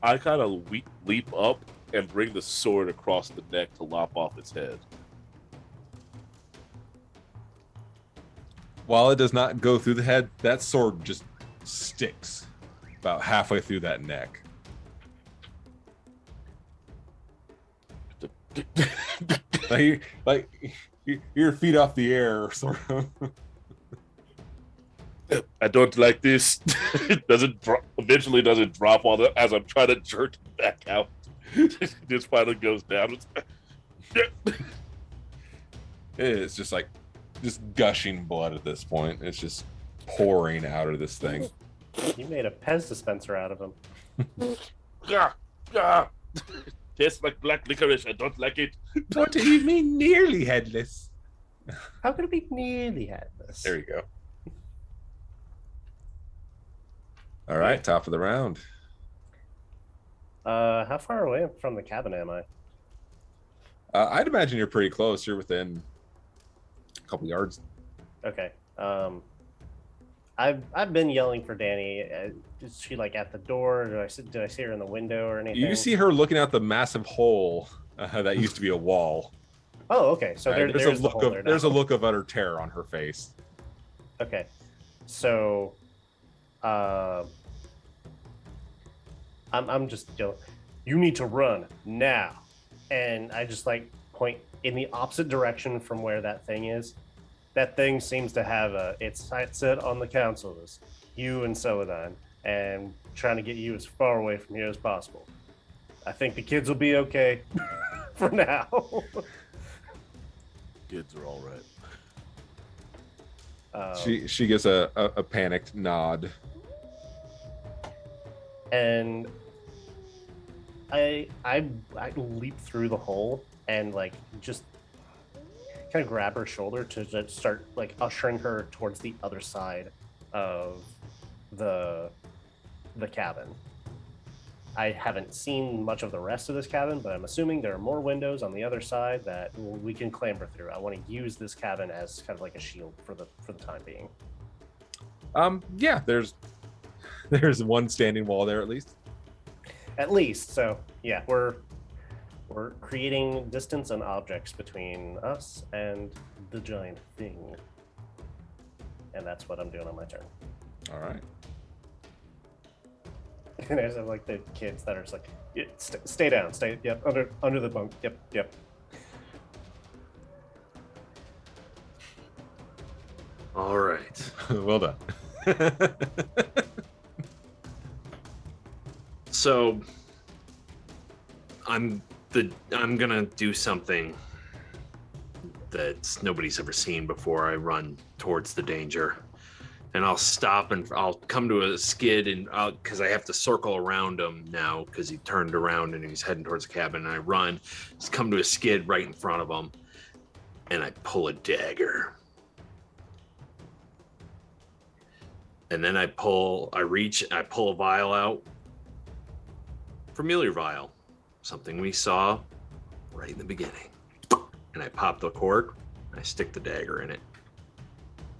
kind of leap up and bring the sword across the neck to lop off its head. While it does not go through the head, that sword just sticks about halfway through that neck. Your feet off the air, sort of. I don't like this. It doesn't eventually doesn't drop as I'm trying to jerk it back out. It just finally goes down. It's just like gushing blood at this point. It's just pouring out of this thing. You made a Pez dispenser out of him. Tastes like black licorice. I don't like it. Don't you mean nearly headless? How could it be nearly headless? There you go. All right, top of the round. How far away from the cabin am I? I'd imagine you're pretty close. You're within a couple yards. Okay. I've been yelling for Danny. Is she like at the door? Did I see her in the window or anything? You see her looking out the massive hole that used to be a wall. Oh, okay. So Right, there's the hole there now. there's a look of utter terror on her face. Okay. So, I'm just yelling, you need to run now. And I just like point in the opposite direction from where that thing is. That thing seems to have its sights set on the councils, you and Celadine, and trying to get you as far away from here as possible. I think the kids will be okay for now. Kids are all right. She gives a panicked nod. And I leap through the hole and like just kind of grab her shoulder to just start like ushering her towards the other side of the cabin. I haven't seen much of the rest of this cabin, but I'm assuming there are more windows on the other side that we can clamber through. I want to use this cabin as kind of like a shield for the time being. Yeah, there's one standing wall there at least. At least, so yeah, we're creating distance and objects between us and the giant thing, and that's what I'm doing on my turn. All right. And I just have like the kids that are just like, yeah, stay down, stay, yep, under the bunk, yep. All right. Well done. So I'm gonna do something that nobody's ever seen before. I run towards the danger, and I'll stop and I'll come to a skid, and because I have to circle around him now because he turned around and he's heading towards the cabin. And I run, just come to a skid right in front of him, and I pull a dagger. And then I pull a vial out. Familiar vial. Something we saw right in the beginning. And I pop the cork, and I stick the dagger in it.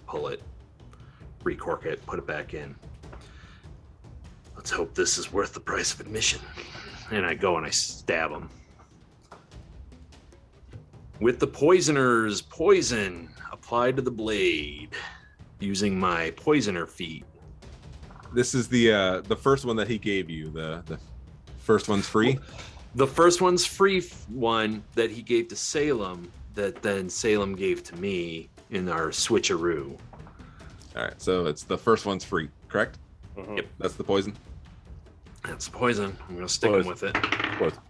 Pull it, recork it, put it back in. Let's hope this is worth the price of admission. And I go and I stab him. With the poisoner's poison applied to the blade, using my poisoner feat. This is the first one that he gave you. The first one's free. The first one's free one that he gave to Salem, that then Salem gave to me in our switcheroo. All right, so it's the first one's free, correct? Mhm. Yep. That's the poison. That's poison. I'm gonna stick him with it. Poison.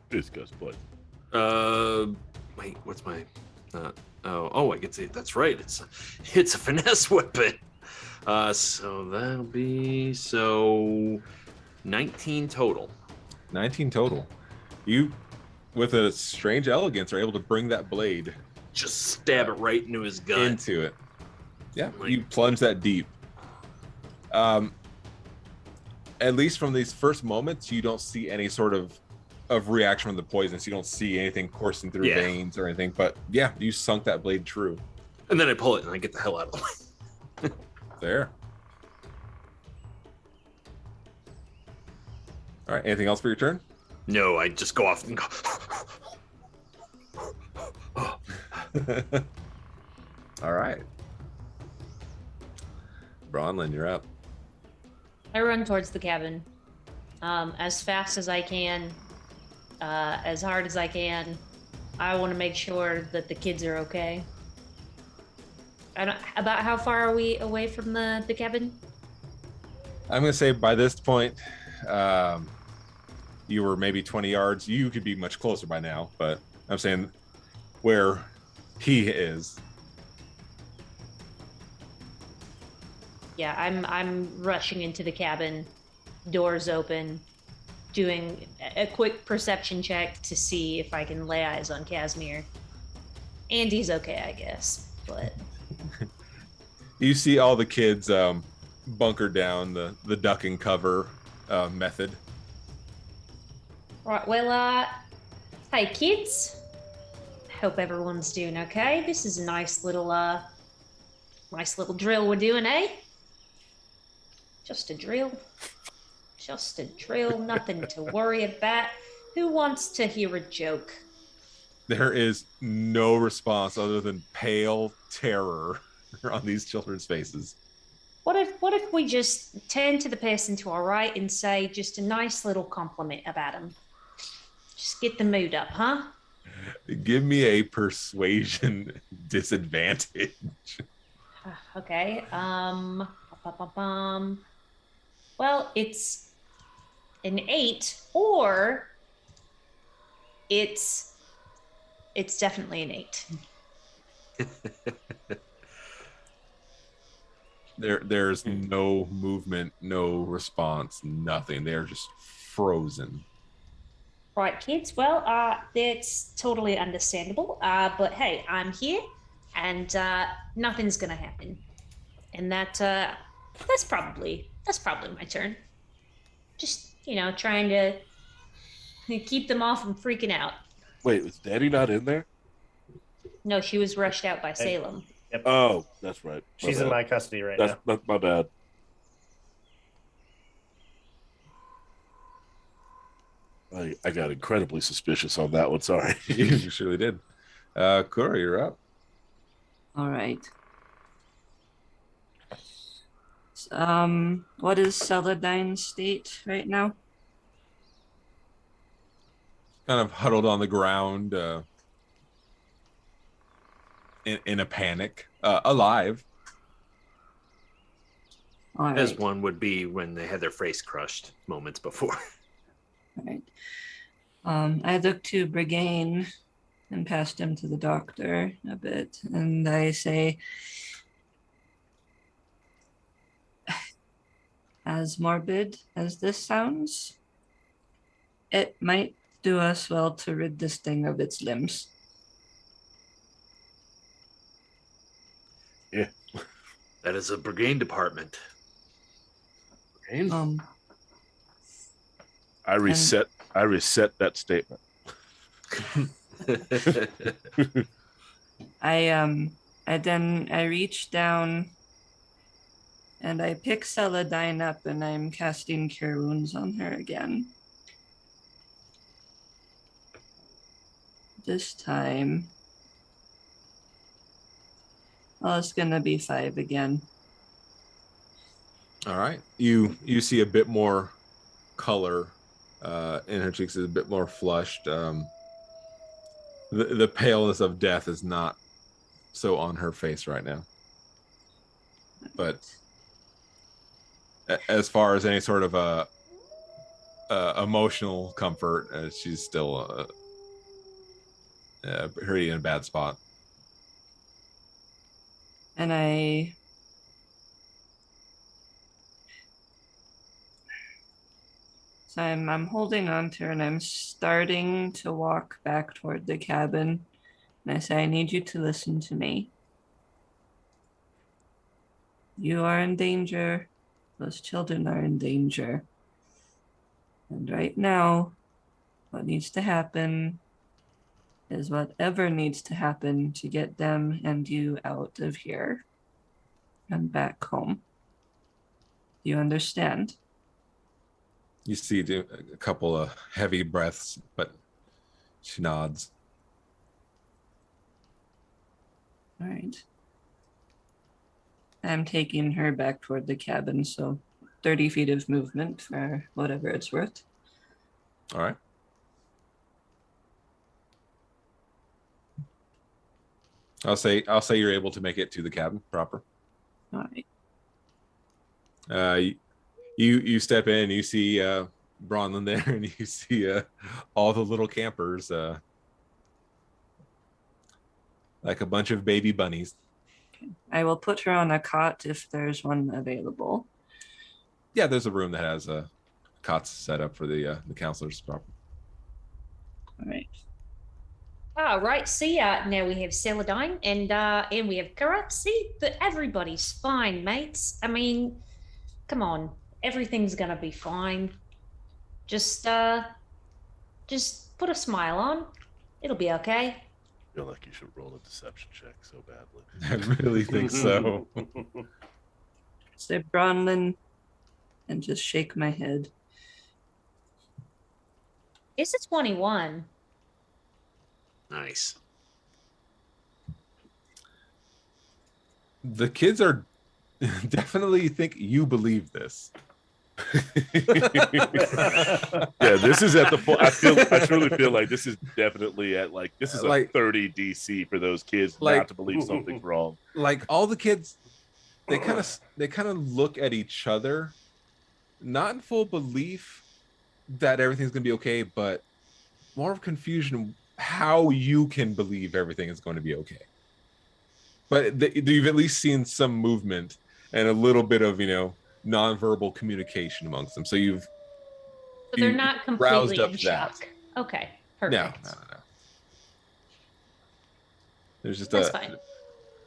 This guy's poison. Wait, what's my? Oh, I can see. That's right. It's a finesse weapon. So that'll be 19 total. 19 total. You, with a strange elegance, are able to bring that blade Just stab it right into his gut. into it. Yeah, you plunge that deep. At least from these first moments, you don't see any sort of reaction from the poison. So you don't see anything coursing through veins or anything. But yeah, you sunk that blade true. And then I pull it and I get the hell out of the way. There. All right. Anything else for your turn? No, I just go off and go. All right. Bronlyn, you're up. I run towards the cabin as fast as I can, as hard as I can. I want to make sure that the kids are okay. About how far are we away from the cabin? I'm going to say by this point, you were maybe 20 yards. You could be much closer by now, but I'm saying where he is. Yeah, I'm rushing into the cabin, doors open, doing a quick perception check to see if I can lay eyes on Casimir. Andy's okay, I guess, but You see all the kids bunker down the duck and cover method. right. Well, hey kids, hope everyone's doing okay. This is a nice little drill we're doing, eh? Just a drill. Just a drill, nothing to worry about. Who wants to hear a joke? There is no response other than pale terror on these children's faces. What if we just turn to the person to our right and say just a nice little compliment about him? Just get the mood up, huh? Give me a persuasion disadvantage. Okay. Well, it's an 8, or it's definitely an 8. There's no movement, no response, nothing. They're just frozen. Right, kids. Well, that's totally understandable. But hey, I'm here, and nothing's gonna happen. And that's probably my turn. Just trying to keep them off from freaking out. Wait, was Daddy not in there? No, she was rushed out by Hey. Salem. Yep. Oh, that's right. She's in bad. my custody right That's now. not my bad. I got incredibly suspicious on that one. Sorry. You surely did. Kura, you're up. All right. What is Celadine's state right now? Kind of huddled on the ground, in a panic, alive. All right. As one would be when they had their face crushed moments before. All right. I look to Brigane and past him to the doctor a bit, and I say, as morbid as this sounds, it might do us well to rid this thing of its limbs. That is a brigade department. I reset that statement. I reach down and I pick Celadine up and I'm casting Cure Wounds on her again. This time, it's gonna be 5 again. All right. You see a bit more color in her cheeks, is a bit more flushed. The paleness of death is not so on her face right now. But as far as any sort of emotional comfort, she's still pretty in a bad spot. And I'm holding on to her and I'm starting to walk back toward the cabin. And I say, I need you to listen to me. You are in danger. Those children are in danger. And right now, what needs to happen is whatever needs to happen to get them and you out of here and back home. Do you understand? You see a couple of heavy breaths, but she nods. All right. I'm taking her back toward the cabin, so 30 feet of movement for whatever it's worth. All right. I'll say you're able to make it to the cabin proper. All right. You step in, you see Bronlyn there, and you see all the little campers, like a bunch of baby bunnies. Okay. I will put her on a cot if there's one available. Yeah, there's a room that has cots set up for the counselors proper. All right. All right. See, now we have Celadine and we have Kura. See, everybody's fine, mates. I mean, come on. Everything's gonna be fine. Just put a smile on. It'll be okay. I feel like you should roll a deception check so badly. I really think so. Say Bronlyn and just shake my head. It's a 21. Nice. The kids are definitely think you believe this. Yeah, this is at the point. I truly feel like this is definitely at this is a 30 DC for those kids not to believe something's wrong. Like all the kids, they kind of look at each other, not in full belief that everything's gonna be okay, but more of confusion how you can believe everything is going to be okay. But you've at least seen some movement and a little bit of nonverbal communication amongst them. So they're not completely in that. shock. Okay, perfect. No. There's just That's fine.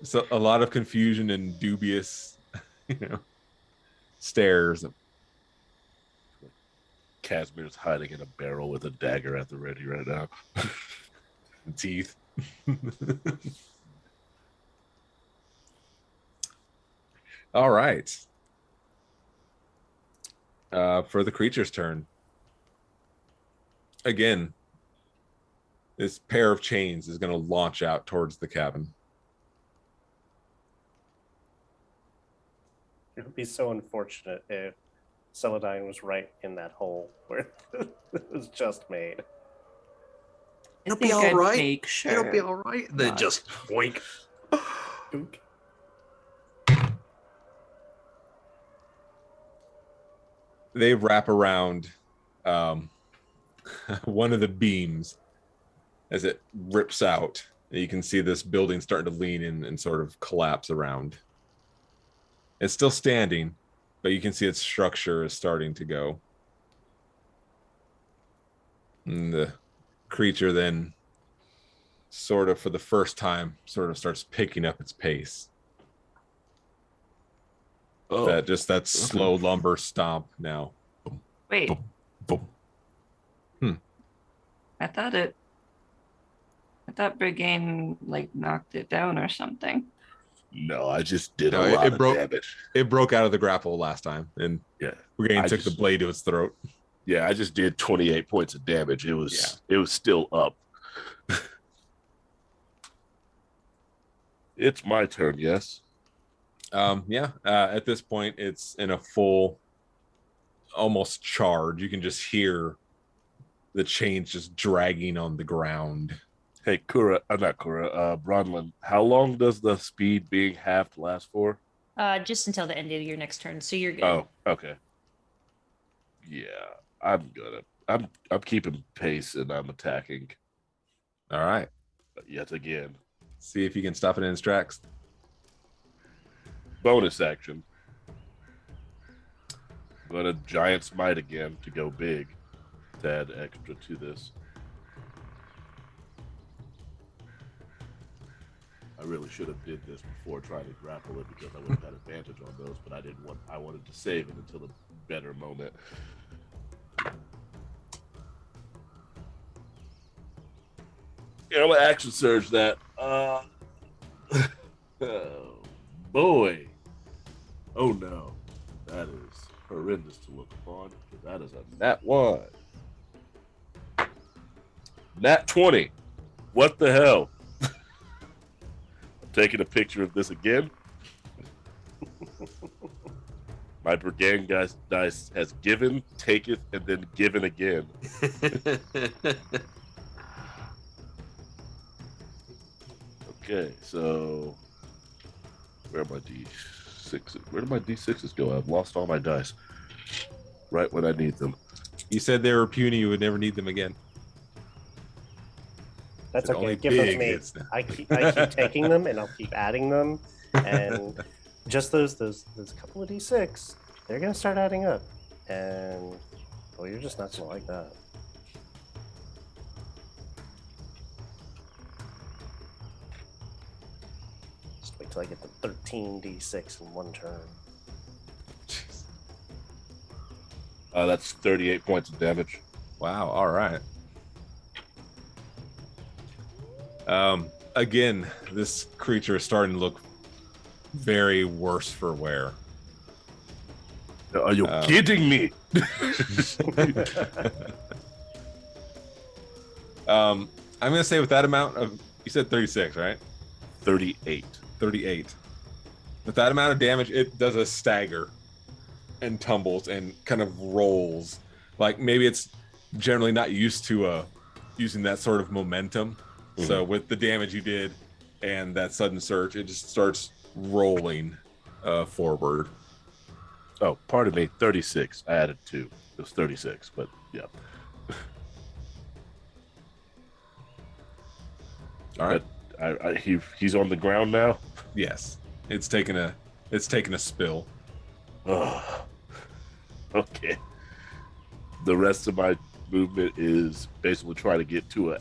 So a lot of confusion and dubious, stares. Casimir's hiding in a barrel with a dagger at the ready right now. Teeth. All right. For the creature's turn. Again, this pair of chains is going to launch out towards the cabin. It would be so unfortunate if Celadine was right in that hole where it was just made. It'll be all right. Sure. It'll be all right. Then Not. just wink. They wrap around one of the beams as it rips out. You can see this building starting to lean in and sort of collapse around. It's still standing, but you can see its structure is starting to go. And the creature then sort of, for the first time, sort of starts picking up its pace. Oh, That slow lumber stomp now. Wait, Boom, boom. I thought Brigane knocked it down or something. no, I just did No, a it lot of broke- damage. It broke out of the grapple last time, and Yeah, Brigane I took the just- blade to its throat. yeah, I just did 28 points of damage. It was still up. It's my turn, yes. At this point, it's in a full, almost charge. You can just hear the chains just dragging on the ground. Hey, Bronlin, how long does the speed being halved last for? Just until the end of your next turn, so you're good. Oh, okay. Yeah, I'm keeping pace and I'm attacking All right. yet again. See if you can stop it in its tracks. Bonus action. I'm gonna giant smite again to go big, to add extra to this. I really should have did this before trying to grapple it because I would have had advantage on those, but I wanted to save it until a better moment. Yeah, I'm gonna action surge that. Oh boy. Oh no. That is horrendous to look upon. That is a nat 1. Nat 20. What the hell? I'm taking a picture of this again. My brigand dice has given, taketh, and then given again. Okay, so where are my D6s? Where did my D6s go? I've lost all my dice. Right when I need them. You said they were puny. You would never need them again. That's It okay. only Give them to big me. hits now. I keep taking them, and I'll keep adding them, and just those couple of D6, they're gonna start adding up, and well, you're just not gonna like that. Just wait till I get to 13 D6 in one turn. That's 38 points of damage. Wow. All right. Again, this creature is starting to look very worse for wear. Are you kidding me? I'm gonna say with that amount of, you said 36, right? 38. 38. With that amount of damage, it does a stagger and tumbles and kind of rolls. Like maybe it's generally not used to using that sort of momentum. So with the damage you did and that sudden surge, it just starts rolling forward. Oh, pardon me, 36. I added 2. It was 36, but yeah. All right. But he's on the ground now. Yes. It's taken a spill. Oh, okay. The rest of my movement is basically trying to get to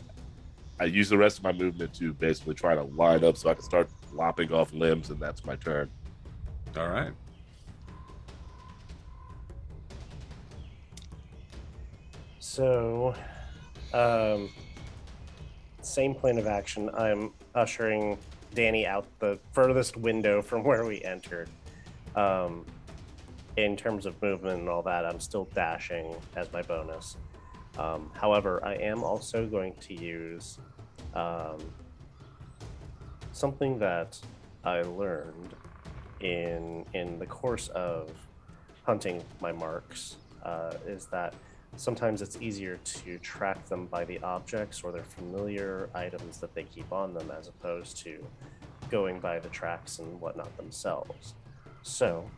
I use the rest of my movement to basically try to line up so I can start lopping off limbs, and that's my turn. All right. So, same plan of action. I'm ushering Danny out the furthest window from where we entered. In terms of movement and all that, I'm still dashing as my bonus. However, I am also going to use something that I learned in the course of hunting my marks, is that sometimes it's easier to track them by the objects or their familiar items that they keep on them, as opposed to going by the tracks and whatnot themselves. So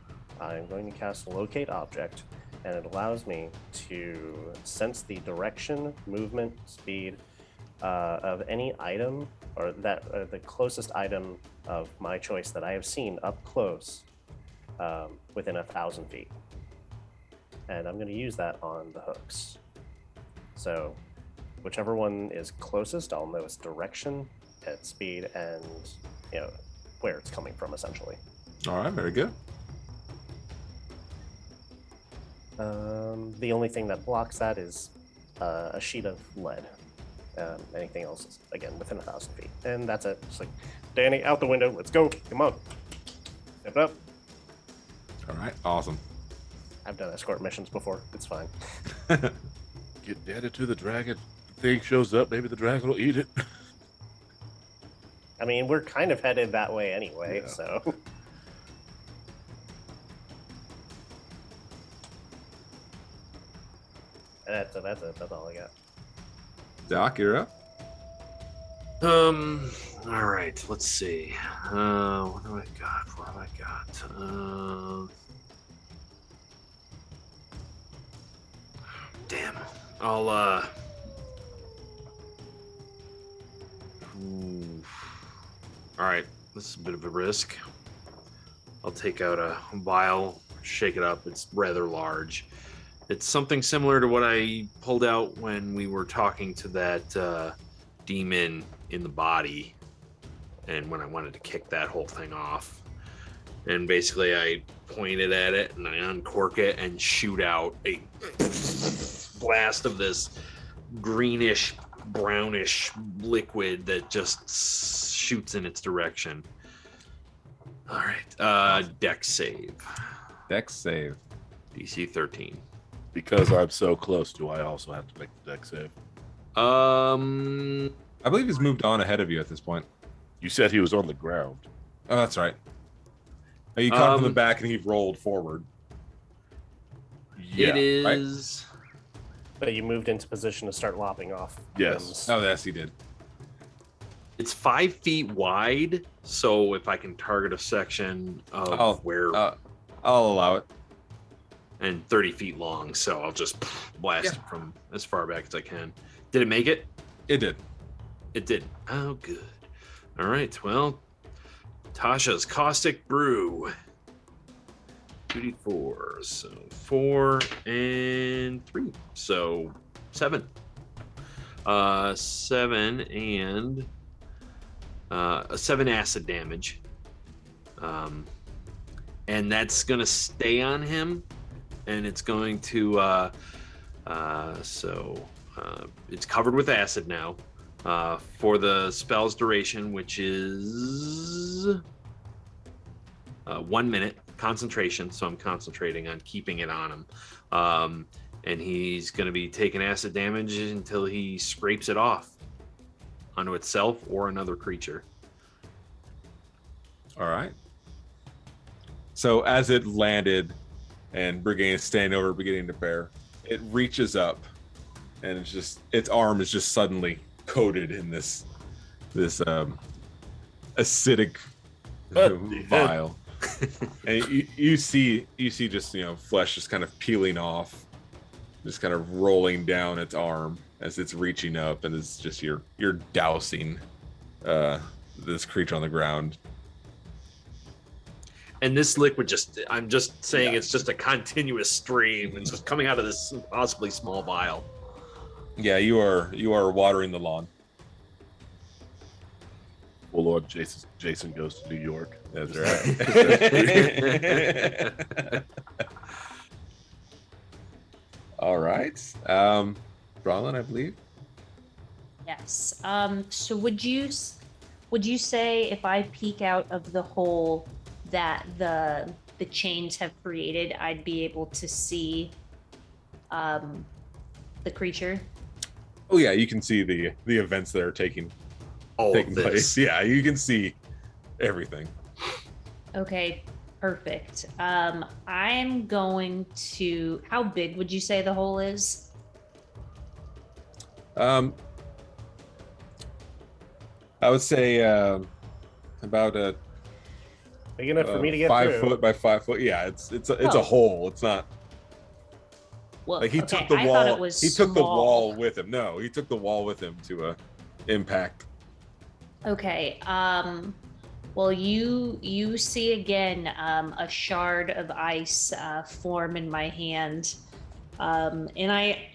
I'm going to cast Locate Object, and it allows me to sense the direction, movement, speed of any item, or that the closest item of my choice that I have seen up close within 1,000 feet. And I'm going to use that on the hooks. So whichever one is closest, I'll know its direction, its speed, and where it's coming from, essentially. All right, very good. The only thing that blocks that is a sheet of lead. Anything else is, again, within 1,000 feet. And that's it. Just like, Danny, out the window. Let's go. Come on. Step up. All right, awesome. I've done escort missions before. It's fine. Get Danny to the dragon. The thing shows up. Maybe the dragon will eat it. I mean, we're kind of headed that way anyway, Yeah. so. That's it. That's all I got. Doc, you're up. All right. Let's see. What do I got? What have I got? Damn. I'll All right. This is a bit of a risk. I'll take out a vial, shake it up. It's rather large. It's something similar to what I pulled out when we were talking to that demon in the body, and when I wanted to kick that whole thing off. And basically I pointed at it and I uncork it and shoot out a blast of this greenish, brownish liquid that just shoots in its direction. All right. Dex save. Dex save. DC 13. Because I'm so close, do I also have to make the deck save? I believe he's moved on ahead of you at this point. You said he was on the ground. Oh, that's right. You caught him from the back and he rolled forward. Yeah, It is. But you moved into position to start lopping off. Yes. limbs. Oh, yes, he did. It's 5 feet wide, so if I can target a section of where, I'll allow it. and 30 feet long, so I'll just blast it from as far back as I can. Did it make it? It did. It did. Oh, good. All right. Well, Tasha's Caustic Brew. 2d4. So 4 and 3. So 7. 7 and 7 acid damage. And that's going to stay on him. And it's going to, it's covered with acid now. For the spell's duration, which is 1 minute concentration. So I'm concentrating on keeping it on him. And he's going to be taking acid damage until he scrapes it off onto itself or another creature. All right. So as it landed, and Brigade is standing over, beginning to bear. It reaches up, and its arm is just suddenly coated in this acidic vial. And you see just flesh just kind of peeling off, just kind of rolling down its arm as it's reaching up, and it's just you're dousing this creature on the ground. And this liquid I'm just saying it's just a continuous stream. It's just coming out of this possibly small vial. Yeah, you are watering the lawn. Well, Lord, Jason goes to New York. That's right. All right. Bronlyn, I believe. Yes. So would you say if I peek out of the hole that the chains have created, I'd be able to see the creature? Oh yeah, you can see the events that are taking place. Yeah, you can see everything. Okay, perfect. I'm going to. How big would you say the hole is? I would say about a Big enough for me to get 5 through. foot by 5 foot. Yeah, it's a hole. It's not Well, like he okay, took the I wall. thought it was He took the small. wall with him. No, he took the wall with him to impact. Okay. Well, you see again a shard of ice form in my hand, and I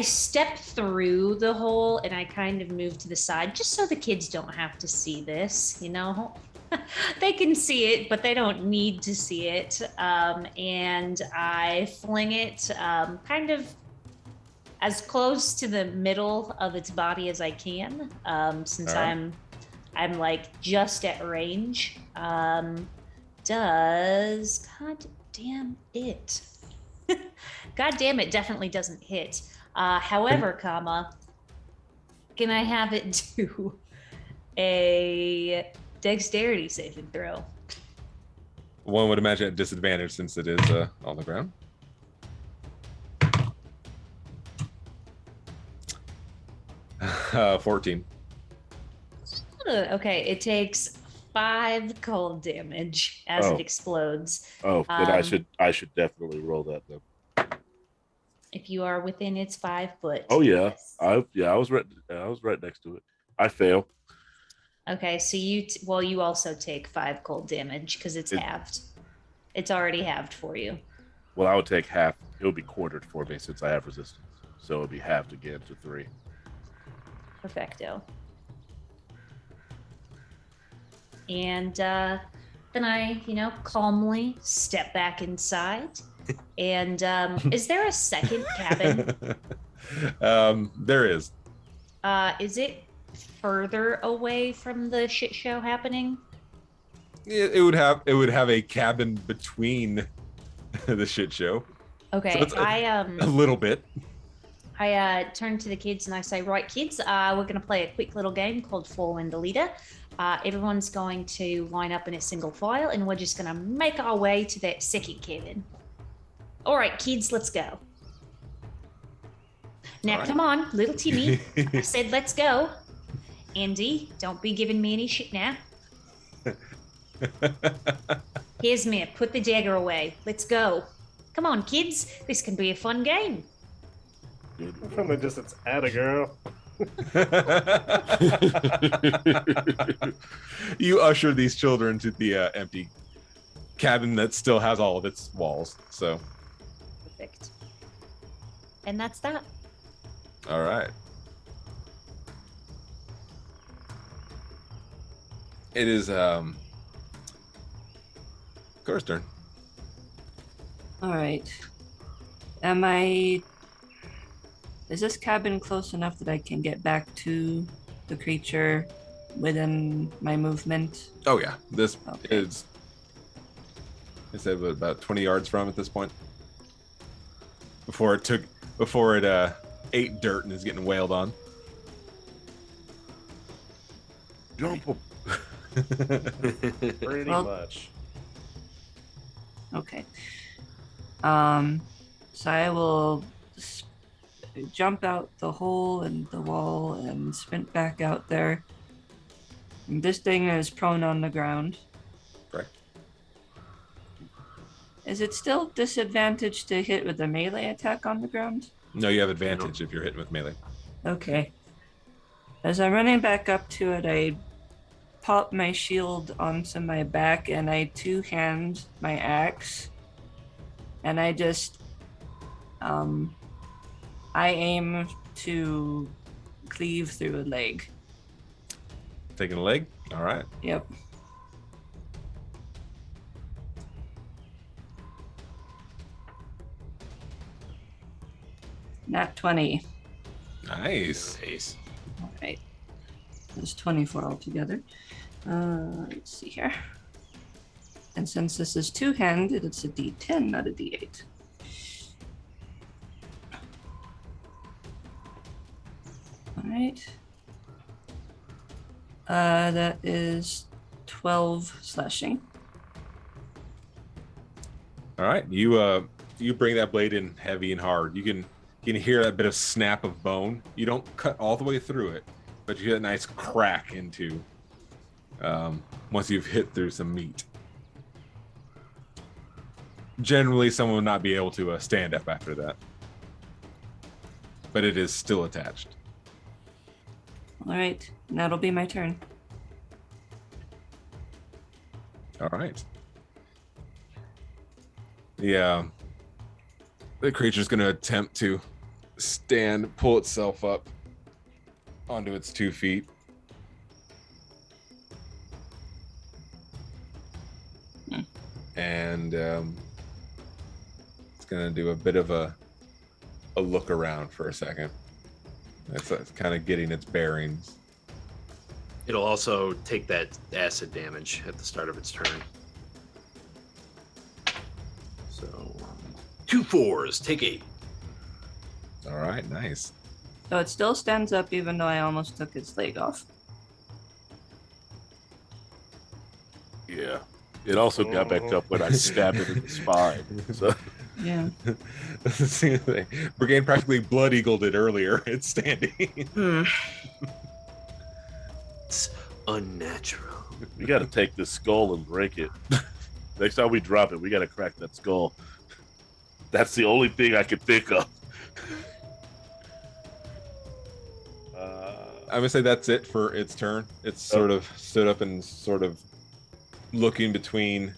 step through the hole and I kind of move to the side just so the kids don't have to see this. They can see it, but they don't need to see it. And I fling it kind of as close to the middle of its body as I can, since Alright. I'm like just at range. Does God damn it? God damn it, definitely doesn't hit. However, can I have it do a dexterity saving throw? One would imagine at disadvantage since it is on the ground. Uh, 14. Okay, it takes 5 cold damage as Oh. it explodes. Oh, then Um, I should definitely roll that then. If you are within its 5 foot. Oh yeah, Yes. I was right next to it. I fail. Okay, so you also take 5 cold damage because it's It- halved. It's already halved for you. Well, I would take half. It would be quartered for me since I have resistance, so it would be halved again to 3. Perfecto. And then I, calmly step back inside. And is there a second cabin? There is. Is it further away from the shit show happening? It would have a cabin between the shit show. Okay, it's a little bit. I turn to the kids and I say, right, kids, we're going to play a quick little game called Follow the Leader. Everyone's going to line up in a single file and we're just going to make our way to that second cabin. All right, kids, let's go. Now, All right. come on, little Timmy. I said, let's go. Andy, don't be giving me any shit now. Here's me. Put the dagger away. Let's go. Come on, kids. This can be a fun game. From the distance, atta girl. You usher these children to the empty cabin that still has all of its walls. So, Perfect. And that's that. all right. It is Cora's turn. All right. Is this cabin close enough that I can get back to the creature within my movement? Oh yeah, this Okay. is. I said about 20 yards from at this point. Before it ate dirt and is getting wailed on. Jump up. Pretty Well- much. Okay. So I will jump out the hole in the wall and sprint back out there. And this thing is prone on the ground. Correct. Is it still disadvantaged to hit with a melee attack on the ground? No, you have advantage if you're hitting with melee. Okay. As I'm running back up to it, I pop my shield onto my back and I two-hand my axe. And I just I aim to cleave through a leg. Taking a leg? All right. Yep. Nat 20. Nice. Nice. All right. There's 24 altogether. Let's see here. And since this is two-handed, it's a D10, not a D8. All right. That is 12 slashing. All right. You bring that blade in heavy and hard. You can hear that bit of snap of bone. You don't cut all the way through it, but you get a nice crack into once you've hit through some meat. Generally, someone would not be able to stand up after that, but it is still attached. All right, and that'll be my turn. All right. The creature's going to attempt to pull itself up onto its 2 feet. And it's going to do a bit of a look around for a second. It's kind of getting its bearings. It'll also take that acid damage at the start of its turn. So 2 4s, take 8. All right, nice. So it still stands up even though I almost took its leg off. Yeah. It also got back up when I stabbed it in the spine. So Yeah. Brigade practically blood eagled it earlier. It's standing. It's unnatural. we got to take this skull and break it. Next time we drop it, we got to crack that skull. That's the only thing I can think of. I'm gonna say that's it for its turn. It's sort of stood up and sort of looking between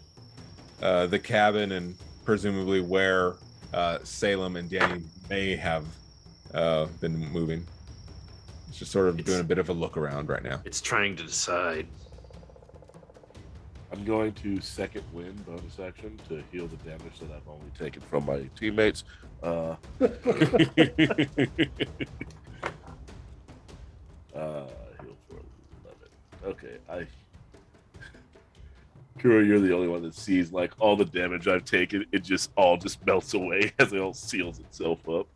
the cabin and presumably where Salem and Danny may have been moving. It's just sort of doing a bit of a look around right now. It's trying to decide. I'm going to second wind bonus action to heal the damage that I've only taken from my teammates. Heal for 11. Okay, Kura, you're the only one that sees like all the damage I've taken. It just all melts away as it all seals itself up.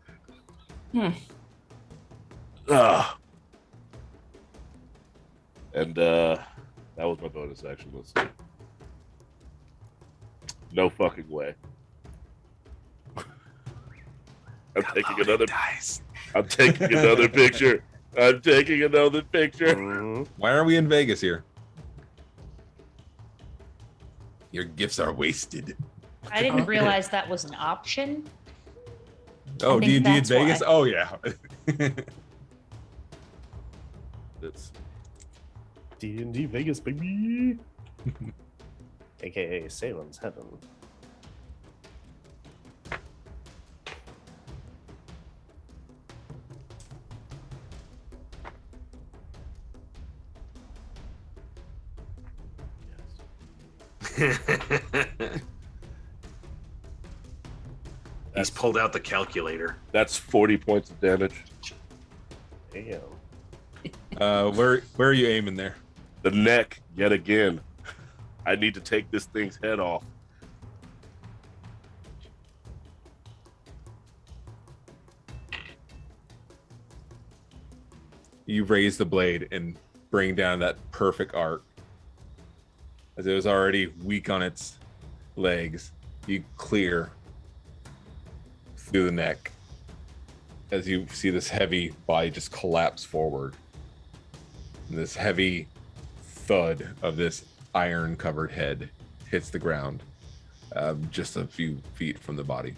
And that was my bonus action. Let's see. No fucking way. I'm taking another. Dice. I'm taking another picture. I'm taking another picture. Why are we in Vegas here? Your gifts are wasted. I didn't realize that was an option. Oh, think D&D in that's Vegas? why. Oh, yeah. It's D&D Vegas, baby. AKA Salem's Heaven. He's pulled out the calculator. that's 40 points of damage. Damn. Where are you aiming there? The neck yet again. I need to take this thing's head off. You raise the blade and bring down that perfect arc. As it was already weak on its legs, You clear through the neck as you see this heavy body just collapse forward. And this heavy thud of this iron-covered head hits the ground just a few feet from the body.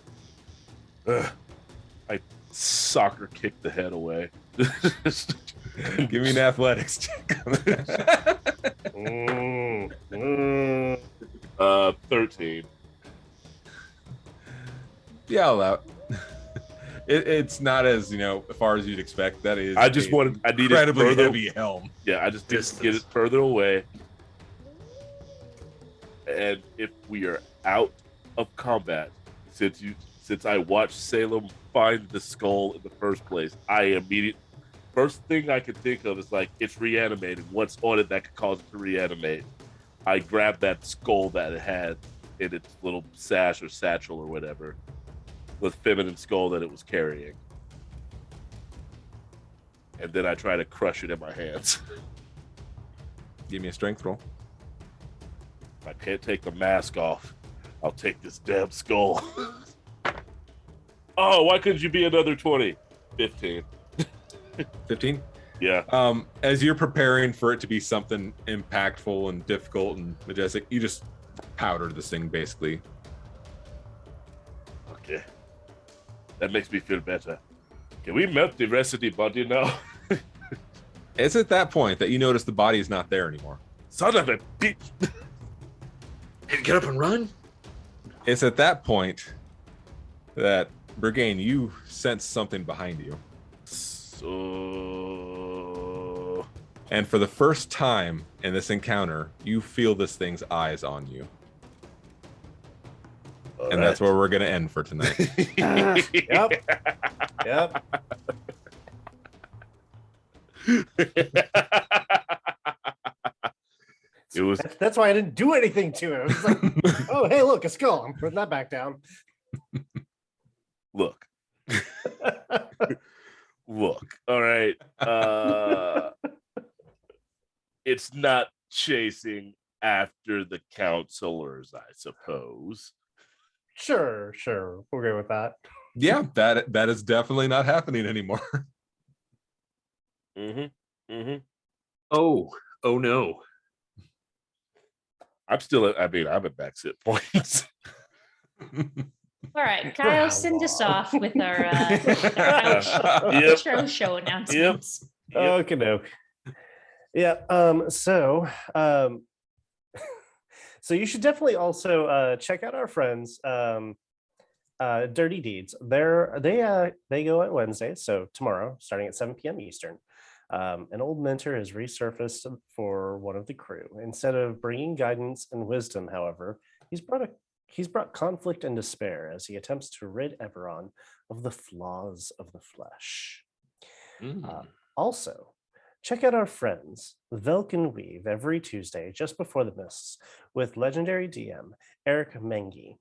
I soccer kick the head away. Give me an athletics check. 13. Yeah, I'll allow it. It's not as far as you'd expect. That is, I just wanted. I needed incredibly further. heavy helm. Yeah, I just need to get it further away. And if we are out of combat, since I watched Salem find the skull in the first place, first thing I can think of is like it's reanimated. What's on it that could cause it to reanimate? I grabbed that skull that it had in its little sash or satchel or whatever, the feminine skull that it was carrying, and then I try to crush it in my hands. Give me a strength roll. If I can't take the mask off, I'll take this damn skull. Oh, why couldn't you be another 20? 15. 15? Yeah. As you're preparing for it to be something impactful and difficult and majestic, you just powder this thing basically. Okay. That makes me feel better. Can we melt the rest of the body now? It's at that point that you notice the body is not there anymore. Son of a bitch! Get up and run. It's at that point that, Brigane, you sense something behind you. So... And for the first time in this encounter, you feel this thing's eyes on you. And that's where we're going to end for tonight. Yep. Yep. It was That's why I didn't do anything to him. It's like, oh, hey, look, a skull. I'm putting that back down. look. Look. All right. It's not chasing after the counselors, I suppose. Sure. We'll go with that. Yeah, that is definitely not happening anymore. Oh no. I'm at max hit points. All right, Kyle, send us off with our outro show announcements. Yep. Okay, no. Yeah. So you should definitely also check out our friends, Dirty Deeds. They go on Wednesday, so tomorrow, starting at 7 p.m. Eastern. An old mentor has resurfaced for one of the crew. Instead of bringing guidance and wisdom, however, he's brought conflict and despair as he attempts to rid Everon of the flaws of the flesh. Also, check out our friends, Velkin Weave, every Tuesday just before the mists with legendary DM Eric Mengi.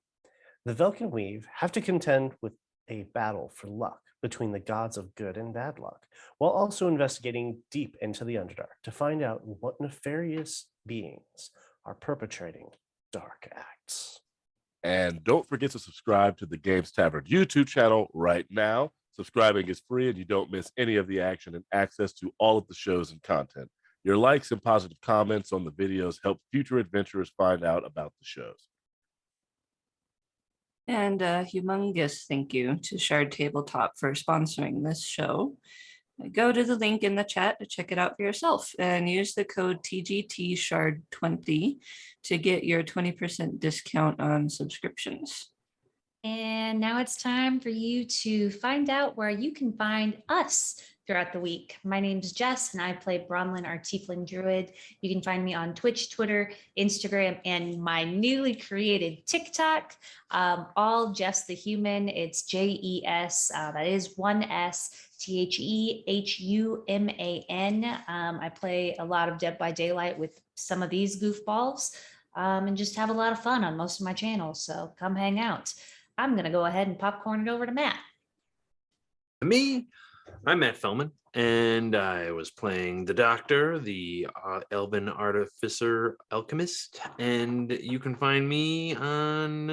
The Velkin Weave have to contend with a battle for luck between the gods of good and bad luck, while also investigating deep into the Underdark to find out what nefarious beings are perpetrating dark acts. And don't forget to subscribe to the Games Tavern YouTube channel right now. Subscribing is free and you don't miss any of the action and access to all of the shows and content. Your likes and positive comments on the videos help future adventurers find out about the shows. And a humongous thank you to Shard Tabletop for sponsoring this show. Go to the link in the chat to check it out for yourself and use the code TGTShard20 to get your 20% discount on subscriptions. And now it's time for you to find out where you can find us throughout the week. My name's Jess, and I play Bronwyn, our Tiefling Druid. You can find me on Twitch, Twitter, Instagram, and my newly created TikTok, all Jess the Human. It's JES, that is 1S, THEHUMAN. I play a lot of Dead by Daylight with some of these goofballs, and just have a lot of fun on most of my channels, so come hang out. I'm going to go ahead and popcorn it over to Matt. Me, I'm Matt Fellman, and I was playing the Doctor, the Elven Artificer Alchemist. And you can find me on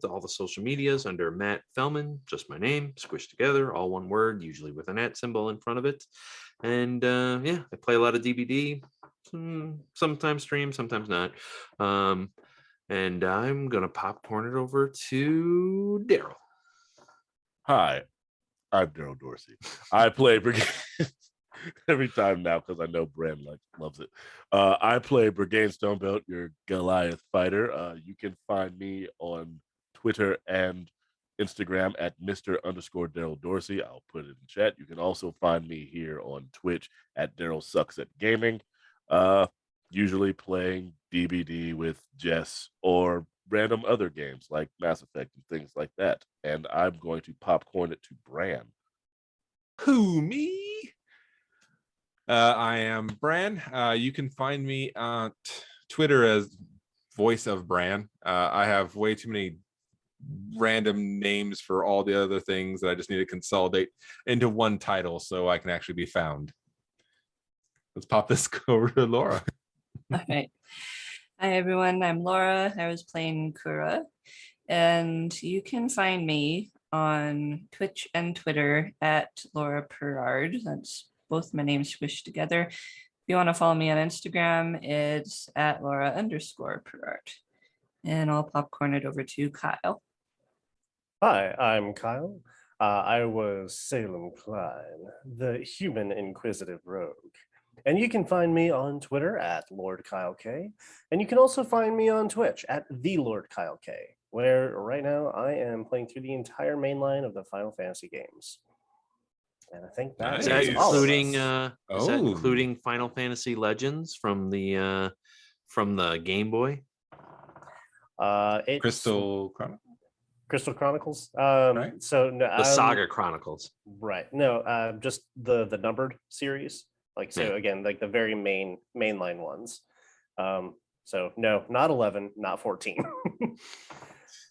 all the social medias under Matt Fellman, just my name, squished together, all one word, usually with an @ symbol in front of it. And yeah, I play a lot of DBD, sometimes stream, sometimes not. And I'm going to popcorn it over to Daryl. Hi, I'm Daryl Dorsey. I play Brigade every time now because I know Bran loves it. I play Brigade Stonebelt, your Goliath fighter. You can find me on Twitter and Instagram at Mr_Daryl Dorsey. I'll put it in chat. You can also find me here on Twitch at Daryl Sucks at Gaming. Usually playing DBD with Jess or random other games like Mass Effect and things like that. And I'm going to popcorn it to Bran. Who, me? I am Bran. You can find me on Twitter as Voice of Bran. I have way too many random names for all the other things that I just need to consolidate into one title so I can actually be found. Let's pop this over to Laura. All right. Hi, everyone. I'm Laura. I was playing Kura. And you can find me on Twitch and Twitter at Laura Perard. That's both my names squished together. If you want to follow me on Instagram, it's at Laura_Perard. And I'll popcorn it over to Kyle. Hi, I'm Kyle. I was Salem Klein, the human inquisitive rogue. And you can find me on Twitter at Lord Kyle K. And you can also find me on Twitch at the Lord Kyle K, where right now I am playing through the entire main line of the Final Fantasy games. And I think Nice. Is that including Oh. including Final Fantasy Legends from the Game Boy? It's Crystal Chronicle. Crystal Chronicles. Right. So no, The Saga Chronicles. right. No, just the numbered series. Like so Yeah. again, like the very mainline ones. So no, not 11, not 14.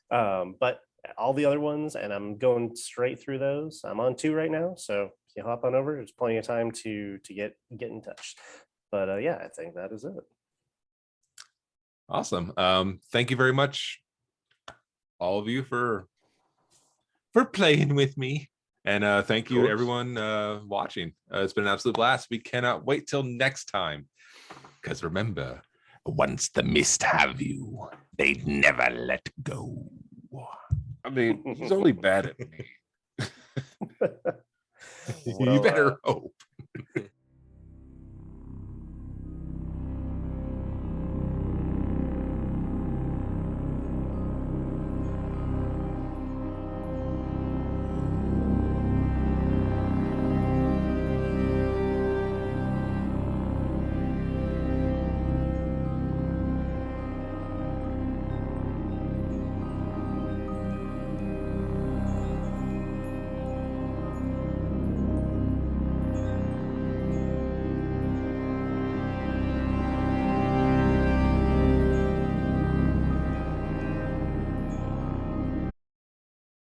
But all the other ones, and I'm going straight through those. I'm on 2 right now, so if you hop on over, there's plenty of time to get in touch. But yeah, I think that is it. Awesome. Thank you very much, all of you, for playing with me. And thank you, everyone watching. It's been an absolute blast. We cannot wait till next time. Because remember, once the mist have you, they'd never let go. I mean, he's only bad at me. You better hope.